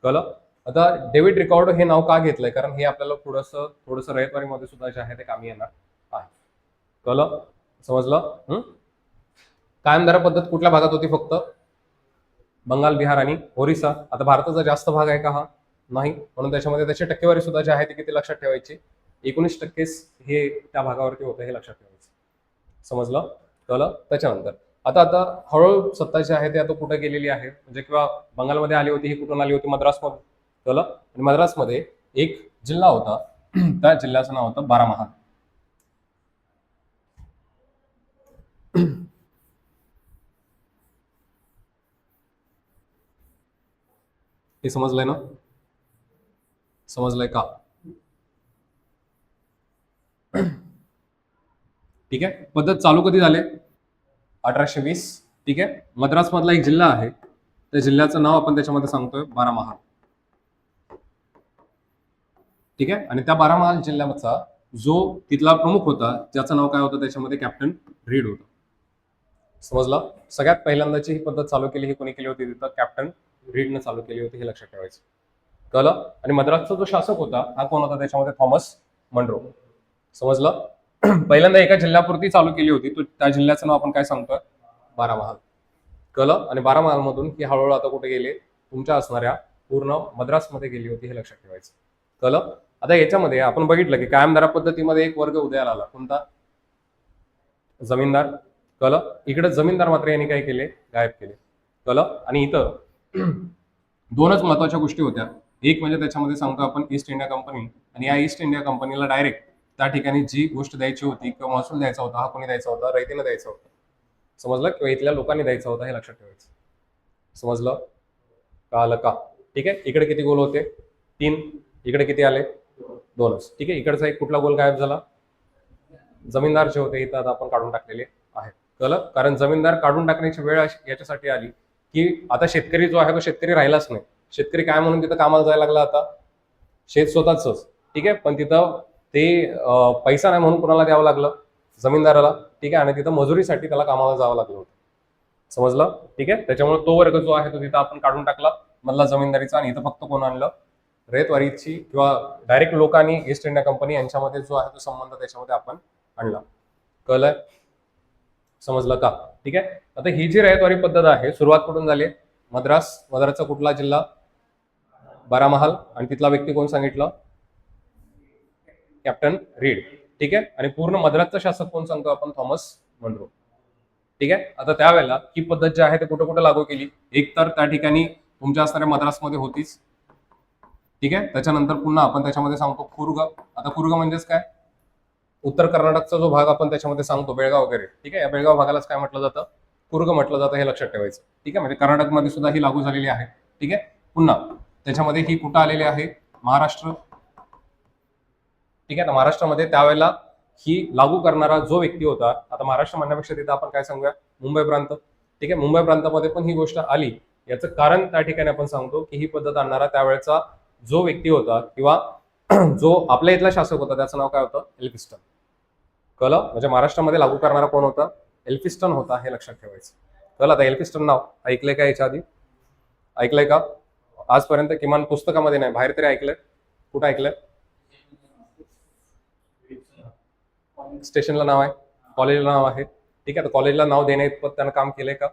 कळलं. आता डेव्हिड रिकॉर्डो हे नाव का घेतलंय, कारण हे आपल्याला थोडंसं रयतवारीमध्ये सुद्धा जे आहे ते कामी येणार आहे. कळलं. समजलं. कायमधारा पद्धत कुठल्या भागात होती, फक्त बंगाल, बिहार आणि ओरिसा. आता भारताचा जास्त भाग आहे का, हा नाही. म्हणून त्याच्यामध्ये त्याची टक्केवारी सुद्धा जी आहे ती किती लक्षात ठेवायची, 19% हे त्या भागावरती होतं, हे लक्षात ठेवायचं. समजलं. कळलं. त्याच्यानंतर आता आता हळूहळू सत्ता जी आहे ती आता कुठे गेलेली आहे, म्हणजे किंवा बंगालमध्ये आली होती, ही कुठून आली होती, मद्रासमधून. कळलं. आणि मद्रासमध्ये एक जिल्हा होता, त्या जिल्ह्याचं नाव होतं बारामहाल. हे समजलंय ना, समजलंय का. ठीक आहे. पद्धत चालू कधी झाले, 1820. ठीक आहे. मद्रास मधला एक जिल्हा आहे, त्या जिल्ह्याचं नाव आपण त्याच्यामध्ये सांगतोय बारामहाल. ठीक आहे. आणि त्या बारामहाल जिल्ह्याचा जो तिथला प्रमुख होता, ज्याचं नाव काय होतं त्याच्यामध्ये, कॅप्टन रीड होतं. समजलं. सगळ्यात पहिल्यांदाची ही पद्धत चालू केली, ही कोणी केली होती, तिथं कॅप्टन रीडनं चालू केली होती, हे लक्षात ठेवायचं. कळलं. आणि मद्रासचा जो शासक होता हा कोण होता, त्याच्यामध्ये थॉमस मनरो. समजलं. पहिल्यांदा एका जिल्ह्यापुरती चालू केली होती, तो त्या जिल्ह्याचं नाव आपण काय सांगतोय, बारामहाल. कळलं. आणि बारामहाल मधून ही हळूहळू आता कुठे गेले, तुमच्या असणाऱ्या पूर्ण मद्रासमध्ये गेली होती, हे लक्षात ठेवायचं. कळलं. आता याच्यामध्ये आपण बघितलं की कायमधारा पद्धतीमध्ये एक वर्ग उदयाला आला, कोणता? जमीनदार. कळलं? इकडे जमीनदार मात्र यांनी काय केले? गायब केले. कळलं? आणि इथं दोनच महत्वाच्या गोष्टी होत्या. एक म्हणजे त्याच्यामध्ये सांगतो आपण ईस्ट इंडिया कंपनी, आणि या ईस्ट इंडिया कंपनीला डायरेक्ट त्या ठिकाणी जी गोष्ट द्यायची होती किंवा महसूल द्यायचा होता, हा कोणी द्यायचा होता? रयतेनं द्यायचा होता. समजलं? किंवा इथल्या लोकांनी द्यायचा होता, हे लक्षात ठेवायचं. समजलं? कळालं का? ठीक आहे. इकडे किती गोल होते? 3. इकडे किती आले? 2च. ठीक आहे. इकडचा एक कुठला गोल गायब झाला? जमीनदार जे होते इथं आता आपण काढून टाकलेले आहेत. कळलं? कारण जमीनदार काढून टाकण्याची वेळ याच्यासाठी आली की आता शेतकरी जो आहे तो शेतकरी राहिलाच नाही. शेतकरी काय म्हणून तिथं कामाला जायला लागला? आता शेत स्वतःच. ठीक आहे. पण तिथं ते पैसा नाही म्हणून कोणाला द्यावं लागलं? जमीनदाराला. ठीक आहे. आणि तिथं मजुरीसाठी त्याला कामाला जावं लागलं होतं. समजलं? ठीक आहे. त्याच्यामुळे तो वर्ग जो आहे तो तिथं आपण काढून टाकला मधला जमीनदारीचा, आणि इथं फक्त कोण आणलं? रयतवारीची किंवा डायरेक्ट लोकांनी ईस्ट इंडिया कंपनी यांच्यामध्ये जो आहे तो संबंध त्याच्यामध्ये आपण आणला. कळलंय? समजलं का? ठीक आहे. आता ही जी रयतवारी पद्धत आहे सुरुवात कुठून झाली? मद्रास. मद्रासचा कुठला जिल्हा? बारामहाल. आणि तिथला व्यक्ती कोण सांगितलं? Captain Reid. ठीक आहे. आणि पूर्ण मद्रासचा शासक कोण सांगतो आपण? Thomas Munro. ठीक आहे. आता त्यावेळेला ही पद्धत जी आहे ते कुठं कुठं लागू केली? एक तर त्या ठिकाणी तुमच्या असणाऱ्या मद्रासमध्ये होतीच. ठीक आहे. त्याच्यानंतर पुन्हा आपण त्याच्यामध्ये सांगतो कुर्ग. आता कुर्ग म्हणजेच काय? उत्तर कर्नाटकचा जो भाग आपण त्याच्यामध्ये सांगतो, बेळगाव वगैरे. ठीक आहे. या बेळगाव भागालाच काय म्हटलं जातं? कुर्ग म्हटलं जातं, हे लक्षात ठेवायचं. ठीक आहे. म्हणजे कर्नाटकमध्ये सुद्धा ही लागू झालेली आहे. ठीक आहे. पुन्हा त्याच्यामध्ये ही कुठं आलेली आहे? महाराष्ट्र. ठीक आहे. महाराष्ट्रामध्ये त्यावेळेला ही लागू करणारा जो व्यक्ती होता, आता महाराष्ट्र म्हणण्यापेक्षा तिथं आपण काय सांगूया? मुंबई प्रांत. ठीक आहे. मुंबई प्रांतामध्ये पण ही गोष्ट आली. याचं कारण त्या ठिकाणी आपण सांगतो की ही पद्धत आणणारा त्यावेळेचा जो व्यक्ती होता किंवा जो आपल्या इथला शासक होता त्याचं नाव काय होतं? एल्फिस्टन. कळलं? म्हणजे महाराष्ट्रामध्ये लागू करणारा कोण होता? एल्फिस्टन होता, हे लक्षात ठेवायचं. कळलं? आता एल्फिस्टन नाव ऐकलंय का याच्या आधी? ऐकलंय का? आजपर्यंत किमान पुस्तकामध्ये नाही, बाहेर तरी ऐकलंय? कुठं ऐकलंय? स्टेशनला नाव आहे, कॉलेजला नाव आहे. ठीक आहे. तर कॉलेजला नाव देण्याइतपत त्यानं काम केलंय का?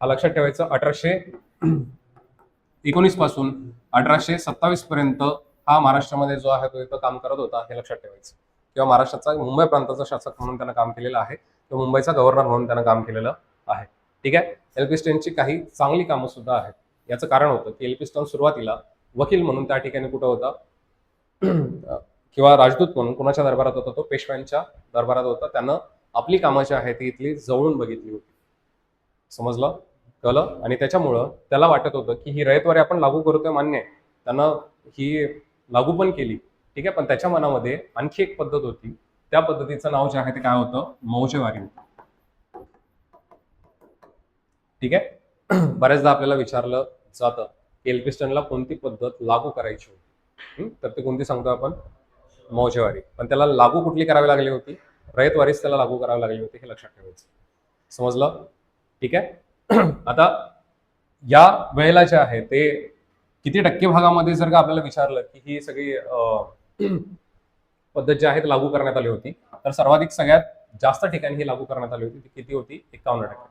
हा लक्षात ठेवायचं. 1819 पासून 1827 पर्यंत हा महाराष्ट्रामध्ये जो आहे तो इथं काम करत होता, हे लक्षात ठेवायचं. किंवा महाराष्ट्राचा मुंबई प्रांताचा शासक म्हणून त्यानं काम केलेलं आहे किंवा मुंबईचा गव्हर्नर म्हणून त्यानं काम केलेलं आहे. ठीक आहे. एल्फिस्टनची काही चांगली कामं सुद्धा आहेत. याचं कारण होतं की एल्फिस्टन सुरुवातीला वकील म्हणून त्या ठिकाणी कुठं होता? किंवा राजदूत म्हणून कोणाच्या दरबारात होता? तो पेशव्यांच्या दरबारात होता. त्यानं आपली कामं जी आहे ती इथली जवळून बघितली होती. समजलं? कळलं? आणि त्याच्यामुळं त्याला वाटत होतं की ही रयतवारी आपण लागू करतोय, मान्य आहे. त्यानं ही लागू पण केली. ठीक आहे. पण त्याच्या मनामध्ये आणखी एक पद्धत होती. त्या पद्धतीचं नाव जे आहे ते काय होतं? मौजेवारी. ठीक आहे. बऱ्याचदा आपल्याला विचारलं जातं की एल्फिस्टनला कोणती पद्धत लागू करायची होती? तर ते कोणती सांगतो आपण? मौजेवारी. पण त्याला लागू कुठली करावी लागली होती? रयतवारीच त्याला लागू करावी लागली होती, हे लक्षात ठेवायचं. समजलं? ठीक आहे. आता या वेळेला जे आहे ते किती टक्के भागामध्ये जर का आपल्याला विचारलं की ही सगळी पद्धत जी आहे ती लागू करण्यात आली होती, तर सर्वाधिक सगळ्यात जास्त ठिकाणी ही लागू करण्यात आली होती. ती किती होती? 51%.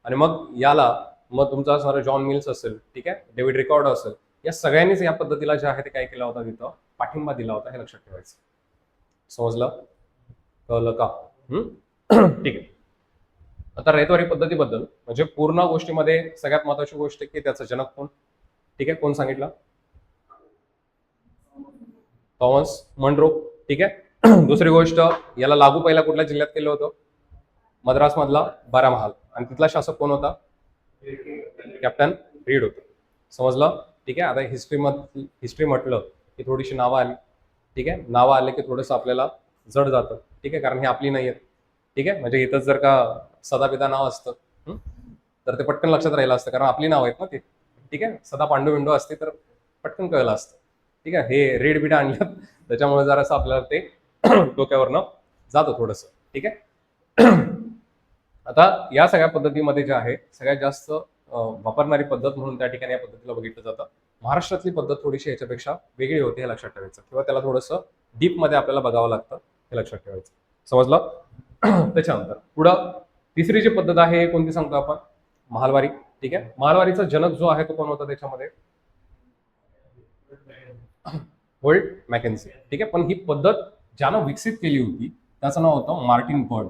आणि मग तुमचा असणारा जॉन मिल्स असेल, ठीक आहे, डेव्हिड रिकॉर्ड असेल, या सगळ्यांनीच या पद्धतीला जे आहे ते काय केला होता? तिथं पाठिंबा दिला होता, हे लक्षात ठेवायचं. समजलं? कळलं का? ठीक आहे. आता रयतवारी पद्धतीबद्दल म्हणजे पूर्ण गोष्टीमध्ये सगळ्यात महत्वाची गोष्ट की त्याचा जनक कोण? ठीक आहे. कोण सांगितलं? Thomas Munro. ठीक आहे. दुसरी गोष्ट, याला लागू पहिला कुठल्या जिल्ह्यात केलं होतं? मद्रास मधला बारामहाल. आणि तिथला शासक कोण होता? कॅप्टन रीड होतं. समजलं? ठीक आहे. आता हिस्ट्री म्हटलं की थोडीशी नावं आली. ठीक आहे. नावं आले की थोडंसं आपल्याला जड जातं. ठीक आहे. कारण ही आपली नाही आहेत. ठीक आहे. म्हणजे इथंच जर का सदापिता नाव असतं तर ते पटकन लक्षात राहिलं असतं, कारण आपली नाव आहेत ना ती. ठीक आहे. सदा पांडू विंडो असते तर पटकन कळलं असतं. ठीक आहे. हे रेड बीट आणलं त्याच्यामुळे जरासं आपल्याला ते डोक्यावरनं जातं थोडंसं. ठीक आहे. आता या सगळ्या पद्धतीमध्ये जे आहे सगळ्यात जास्त वापरणारी पद्धत म्हणून त्या ठिकाणी या पद्धतीला बघितलं जातं. महाराष्ट्रातली पद्धत थोडीशी याच्यापेक्षा वेगळी होती, हे लक्षात ठेवायचं. किंवा त्याला थोडंसं डीप मध्ये आपल्याला बघावं लागतं, हे लक्षात ठेवायचं. समजलं? त्याच्यानंतर पुढं तिसरी जी पद्धत आहे कोणती सांगतो आपण? महालवारी. ठीक आहे. महालवारीचा जनक जो आहे तो कोण होता त्याच्यामध्ये? होल्ट मॅकेन्सी. ठीक आहे, पण ही पद्धत ज्यानं विकसित केली होती त्याचं नाव होतं मार्टिन बर्ड.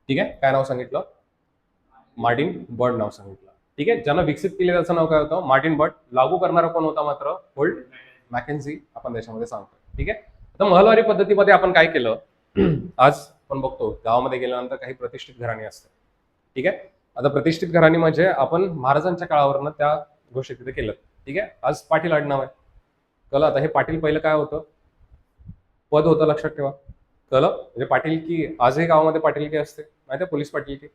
ठीक आहे, काय नाव सांगितलं? मार्टिन बर्ड नाव सांगितलं. ठीक आहे, ज्यानं विकसित केले त्याचं नाव काय होतं? Martin bird. लागू करणारा कोण होता मात्र? होल्ट मॅकेन्सी आपण त्याच्यामध्ये सांगतो. ठीक आहे, आता महलवारी पद्धतीमध्ये आपण काय केलं? आज आपण बघतो गावामध्ये गेल्यानंतर काही प्रतिष्ठित घराणी असतात. ठीक आहे, आता प्रतिष्ठित घराणी म्हणजे आपण महाराजांच्या काळावरनं त्या गोष्टी तिथे केलं. ठीक आहे, आज पाटील आडनाव आहे. कळलं? आता हे पाटील पहिलं काय होतं? पद होतं, लक्षात ठेवा. कळलं? म्हणजे पाटीलकी आजही गावामध्ये पाटीलकी असते माहिती आहे, पोलीस पाटीलकी.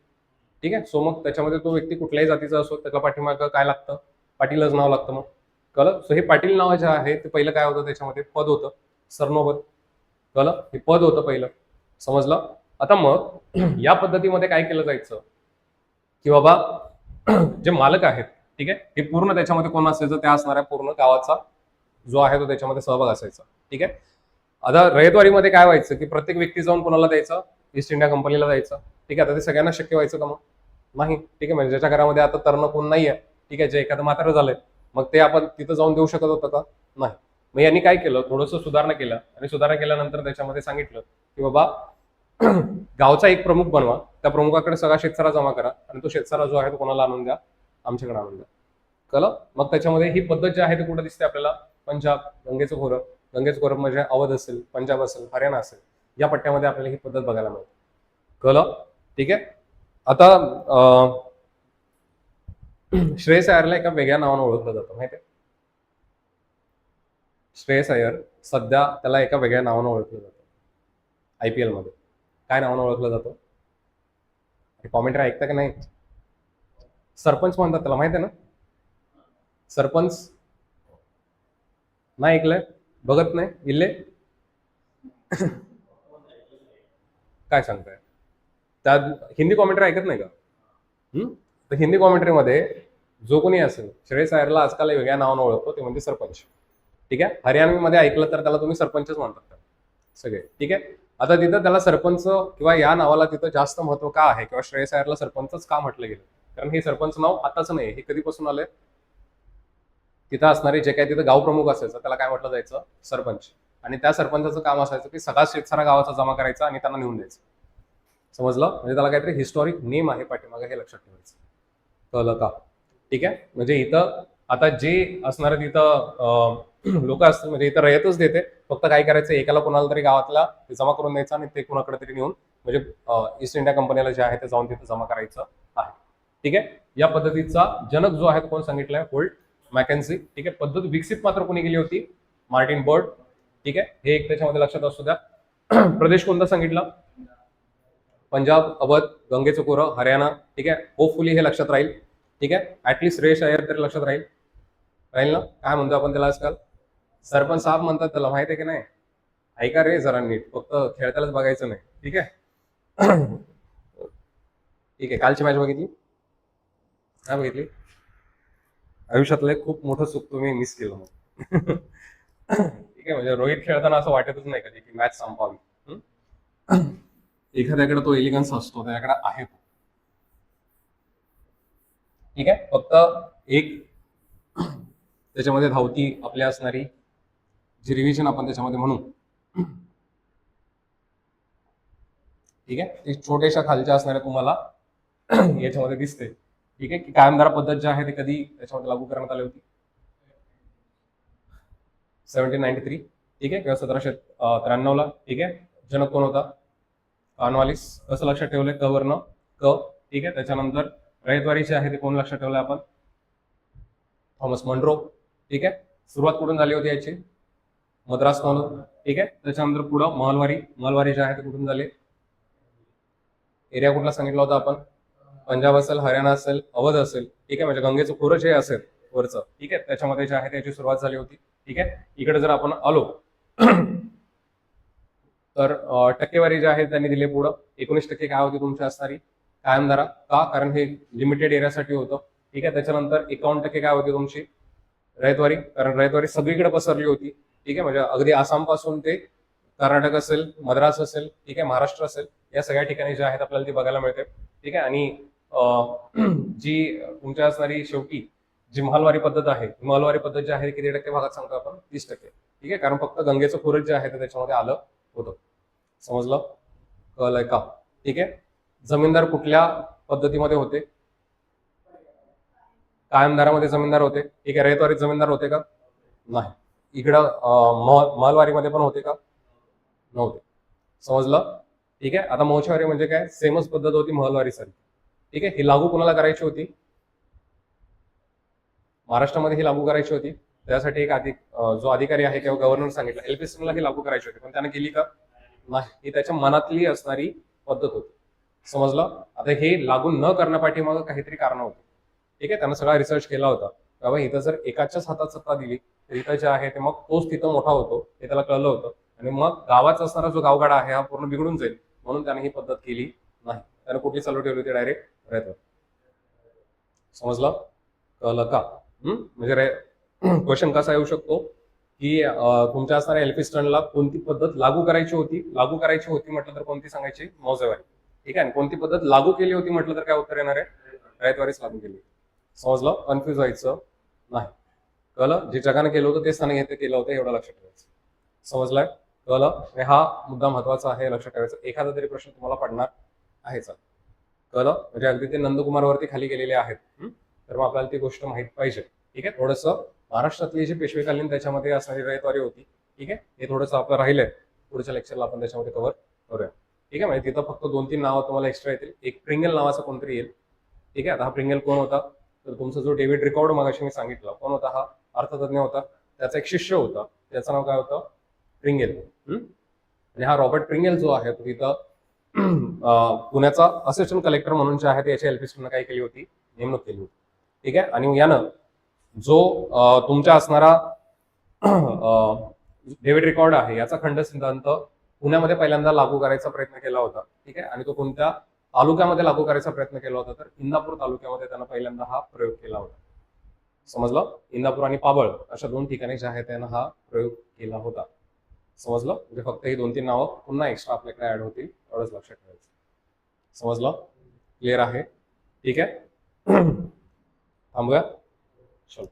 ठीक आहे, सो मग त्याच्यामध्ये तो व्यक्ती कुठल्याही जातीचा असो त्याला पाठीमागं काय लागतं? पाटीलच नाव लागतं. मग कळलं? सो हे पाटील नाव जे आहे ते पहिलं काय होतं? त्याच्यामध्ये पद होतं, सरनोबत. कळलं? हे पद होतं पहिलं. समजलं? आता मग या पद्धतीमध्ये काय केलं जायचं की बाबा जे मालक आहेत, ठीक आहे, हे पूर्ण त्याच्यामध्ये कोण असायचं? त्या असणाऱ्या पूर्ण गावाचा जो आहे तो त्याच्यामध्ये सहभाग असायचा. ठीक आहे, आता रयतवारीमध्ये काय व्हायचं की प्रत्येक व्यक्ती जाऊन कोणाला द्यायचं? ईस्ट इंडिया कंपनीला द्यायचं. ठीक आहे, आता ते सगळ्यांना शक्य व्हायचं का? मग नाही. ठीक आहे, म्हणजे ज्याच्या घरामध्ये आता तरुण कोण नाहीये, ठीक आहे, जे एखादं म्हातारं झालंय, मग ते आपण तिथं जाऊन देऊ शकत होतं का? नाही. मग यांनी काय केलं? थोडंसं सुधारणा केलं आणि सुधारणा केल्यानंतर त्याच्यामध्ये सांगितलं की बाबा गावचा एक प्रमुख बनवा, त्या प्रमुखाकडे सगळा शेतसारा जमा करा आणि तो शेतसारा जो आहे तो कोणाला आणून द्या? आमच्याकडे आणून द्या. कळलं? मग त्याच्यामध्ये ही पद्धत जी आहे ती कुठं दिसते आपल्याला? पंजाब, गंगेचं खोरं. गंगेचं खोरं म्हणजे अवध असेल, पंजाब असेल, हरियाणा असेल, या पट्ट्यामध्ये आपल्याला ही पद्धत बघायला मिळते. कळलं? ठीक आहे, आता श्रेयस अय्यरला एका वेगळ्या नावानं ओळखलं जातं माहिती आहे? श्रेयस अय्यर सध्या त्याला एका वेगळ्या नावानं ओळखलं जातं IPL मध्ये. काय नावानं ओळखलं जातं? कॉमेंट्री ऐकता की नाही? सरपंच म्हणतात त्याला, माहिती आहे ना? सरपंच नाही ऐकलंय? बघत नाही इल्ले? काय सांगताय? त्या हिंदी कॉमेंट्री ऐकत नाही का? तर हिंदी कॉमेंट्रीमध्ये जो कोणी असेल, श्रेयस अय्यरला आजकाल वेगळ्या नावानं ओळखतो, ते म्हणजे सरपंच. ठीक आहे, हरियाणामध्ये ऐकलं तर त्याला तुम्ही सरपंचच म्हणतात सगळे. ठीक आहे, आता तिथं त्याला सरपंच किंवा या नावाला तिथं जास्त महत्व का आहे किंवा श्रेयस अय्यरला सरपंचच का म्हटलं गेलं? कारण हे सरपंच नाव आताच नाही, हे कधीपासून आलंय? तिथं असणारे जे काही तिथं गाव प्रमुख असायचं त्याला काय म्हटलं जायचं? सरपंच. आणि त्या सरपंचाचं काम असायचं की सगळा शेतसारा गावाचा जमा करायचा आणि त्यांना नेऊन द्यायचं. समजलं? म्हणजे त्याला काहीतरी हिस्टॉरिक नेम आहे पाठीमागे, हे लक्षात ठेवायचं. कळलं का? ठीक आहे, म्हणजे इथं आता जे असणारे तिथं लोक असतील, म्हणजे इथं रयतच देते, फक्त काय करायचं? एकाला कोणाला तरी गावातला ते जमा करून द्यायचं आणि ते कोणाकडे तरी नेऊन, म्हणजे ईस्ट इंडिया कंपनीला जे आहे ते जाऊन तिथं जमा करायचं आहे. ठीक आहे, या पद्धतीचा जनक जो आहे तो कोण सांगितलाय? होल्ट मॅकेन्सी. ठीक आहे, पद्धत विकसित मात्र कोणी केली होती? Martin bird. ठीक आहे, हे एक त्याच्यामध्ये लक्षात असू द्या. प्रदेश कोणता सांगितला? पंजाब, अवध, गंगेचं खोरं, हरियाणा. ठीक आहे, होपफुली हे लक्षात राहील. ठीक आहे, ऍटलीस्ट श्रेयस अय्यर तरी लक्षात राहील. राहील ना? काय म्हणतो आपण त्याला आजकाल? सरपंच साहेब म्हणतात त्याला, माहिती आहे की नाही? ऐका रे जरा नीट, फक्त खेळतानाच बघायचं नाही. ठीक आहे. ठीक आहे, कालची मॅच बघितली? काय बघितली? आयुष्यातलं एक खूप मोठं चूक तुम्ही मिस केलं मग. ठीक आहे, म्हणजे रोहित खेळताना असं वाटतच नाही कधी की मॅच संपावी. एखाद्याकडे तो एलिगन्स असतो, त्याच्याकडे आहे तो. ठीक आहे, फक्त एक त्याच्यामध्ये धावती आपल्या असणारी जी रिव्हिजन आपण त्याच्यामध्ये म्हणू. ठीक आहे, ती छोट्याशा खालच्या असणाऱ्या तुम्हाला याच्यामध्ये दिसते. ठीक आहे, की कायमधारा पद्धत जी आहे ती कधी त्याच्यामध्ये लागू करण्यात आली होती? 1793. ठीक आहे, किंवा 1793ला. ठीक आहे, जनक कोण होता? कॉर्नवालिस. कसं लक्षात ठेवलंय? क वर्ण क. ठीक आहे, त्याच्यानंतर रयतवारी जी आहे ते कोण लक्षात ठेवलंय आपण? Thomas Munro. ठीक आहे, सुरुवात कुठून झाली होती याची? मद्रास मधून. ठीक आहे, त्याच्यानंतर पुढं महलवारी. महलवारी जे आहे ते कुठून झाले? एरिया कुठला सांगितला होता आपण? पंजाब असेल, हरियाणा असेल, अवध असेल. ठीक आहे, म्हणजे गंगेचं खोरं जे असेल वरचं, ठीक आहे, त्याच्यामध्ये जे आहे त्याची सुरुवात झाली होती. ठीक आहे, इकडे जर आपण आलो तर टक्केवारी जे आहे त्यांनी दिले पुढं 19% काय होती तुमची असणारी कायमधारा? का? कारण हे लिमिटेड एरियासाठी होतं. ठीक आहे, त्याच्यानंतर 51% काय होती तुमची रयतवारी? कारण रयतवारी सगळीकडे पसरली होती. ठीक आहे, म्हणजे अगदी आसाम पासून ते कर्नाटक असेल, मद्रास असेल, ठीक आहे, महाराष्ट्र असेल, या सगळ्या ठिकाणी जे आहेत आपल्याला ती बघायला मिळते. ठीक आहे, आणि जी तुमच्या असणारी शेवटी जी महालवारी पद्धत आहे, महालवारी पद्धत जी आहे किती टक्के भागात सांगतो आपण? 30%. ठीक आहे, कारण फक्त गंगेचं खोरच जे आहे ते त्याच्यामध्ये आलं होतं. समजलं? कळलंय का? ठीक आहे. जमीनदार कुठल्या पद्धतीमध्ये होते? कायमदारामध्ये जमीनदार होते. ठीक आहे. रयतवारीत जमीनदार होते का? नाही. इकडं महलवारीमध्ये पण होते का? नव्हते. समजलं? ठीक आहे. आता मोक्षवारी म्हणजे काय? सेमच पद्धत होती महलवारी सारखी. ठीक आहे. ही लागू कोणाला करायची होती? महाराष्ट्रामध्ये ही लागू करायची होती. त्यासाठी एक जो अधिकारी आहे किंवा गव्हर्नर सांगितलं एल्फिन्स्टनला ही लागू करायची होती, पण त्याने केली का? नाही. ही त्याच्या मनातली असणारी पद्धत होती. समजलं? आता हे लागू न करण्यापाठीमागं काहीतरी कारण होतं. ठीक आहे. त्यानं सगळा रिसर्च केला होता. बाबा इथं जर एकाच्याच हातात सत्ता दिली तर इथं जे आहे ते मग तोच तिथं मोठा होतो हे त्याला कळलं होतं. आणि मग गावाचा असणारा जो गावगाडा आहे हा पूर्ण बिघडून जाईल, म्हणून त्याने ही पद्धत केली नाही. त्याने कुठली चालू ठेवली होती? डायरेक्ट रयतवारी. समजलं? कळलं का? म्हणजे क्वेश्चन कसा येऊ शकतो की तुमच्या असणाऱ्या एल्फिन्स्टनला कोणती पद्धत लागू करायची होती? लागू करायची होती म्हटलं तर कोणती सांगायची? मौजेवारी. ठीक आहे. आणि कोणती पद्धत लागू केली होती म्हटलं तर काय उत्तर येणार आहे? रयतवारीच लागू केली. समजलं? कन्फ्युज व्हायचं नाही. कळलं? जे जगाने केलं होतं तेच त्याने घेतलं केलं होतं, एवढं लक्षात ठेवायचं. समजलंय? कळलं? आणि हा मुद्दा महत्वाचा आहे, लक्षात ठेवायचा. एखादा तरी प्रश्न तुम्हाला पडणार आहेच. कळलं? म्हणजे अगदी ते नंदकुमारवरती खाली गेलेले आहेत. तर मग आपल्याला ती गोष्ट माहित पाहिजे. ठीक आहे. थोडंसं महाराष्ट्रातली जी पेशवेकालीन त्याच्यामध्ये असणारी रयतवारी होती, ठीक आहे, हे थोडंसं आपलं राहिलंय. पुढच्या लेक्चरला आपण त्याच्यामध्ये कव्हर करूया. ठीक आहे. म्हणजे तिथं फक्त 2-3 नावं तुम्हाला एक्स्ट्रा येतील. एक प्रिंगल नावाचा कोणतरी येईल. ठीक आहे. आता हा प्रिंगल कोण होता? तर तुमचा जो डेव्हिड रिकॉर्ड मगाशी मी सांगितलं कोण होता? हा अर्थतज्ञ होता. त्याचा एक शिष्य होता, त्याचं नाव काय होतं? प्रिंगल. आणि हा रॉबर्ट प्रिंगल जो आहे तो तिथं पुण्याचा असिस्टंट कलेक्टर म्हणून जे आहे त्याच्या एल्फिन्स्टननं काय केली होती? नेमणूक केली होती. ठीक आहे. आणि यानं जो तुमच्या असणारा डेव्हिड रिकॉर्ड आहे याचा खंड सिद्धांत पुण्यामध्ये पहिल्यांदा लागू करायचा प्रयत्न केला होता. ठीक आहे. आणि तो कोणत्या तालुक्यामध्ये लागू करायचा प्रयत्न केला होता? तर इंदापूर तालुक्यामध्ये त्यानं पहिल्यांदा हा प्रयोग केला होता. समजलं? इंदापूर आणि पाबळ अशा 2 ठिकाणी जे आहे त्यानं हा प्रयोग केला होता. समजलं? म्हणजे फक्त ही 2-3 नावं पुन्हा एक्स्ट्रा आपल्याकडे ऍड होतील, एवढंच लक्षात ठेवायचं. समजलं? क्लिअर आहे? ठीक आहे. थांबूया. चलो.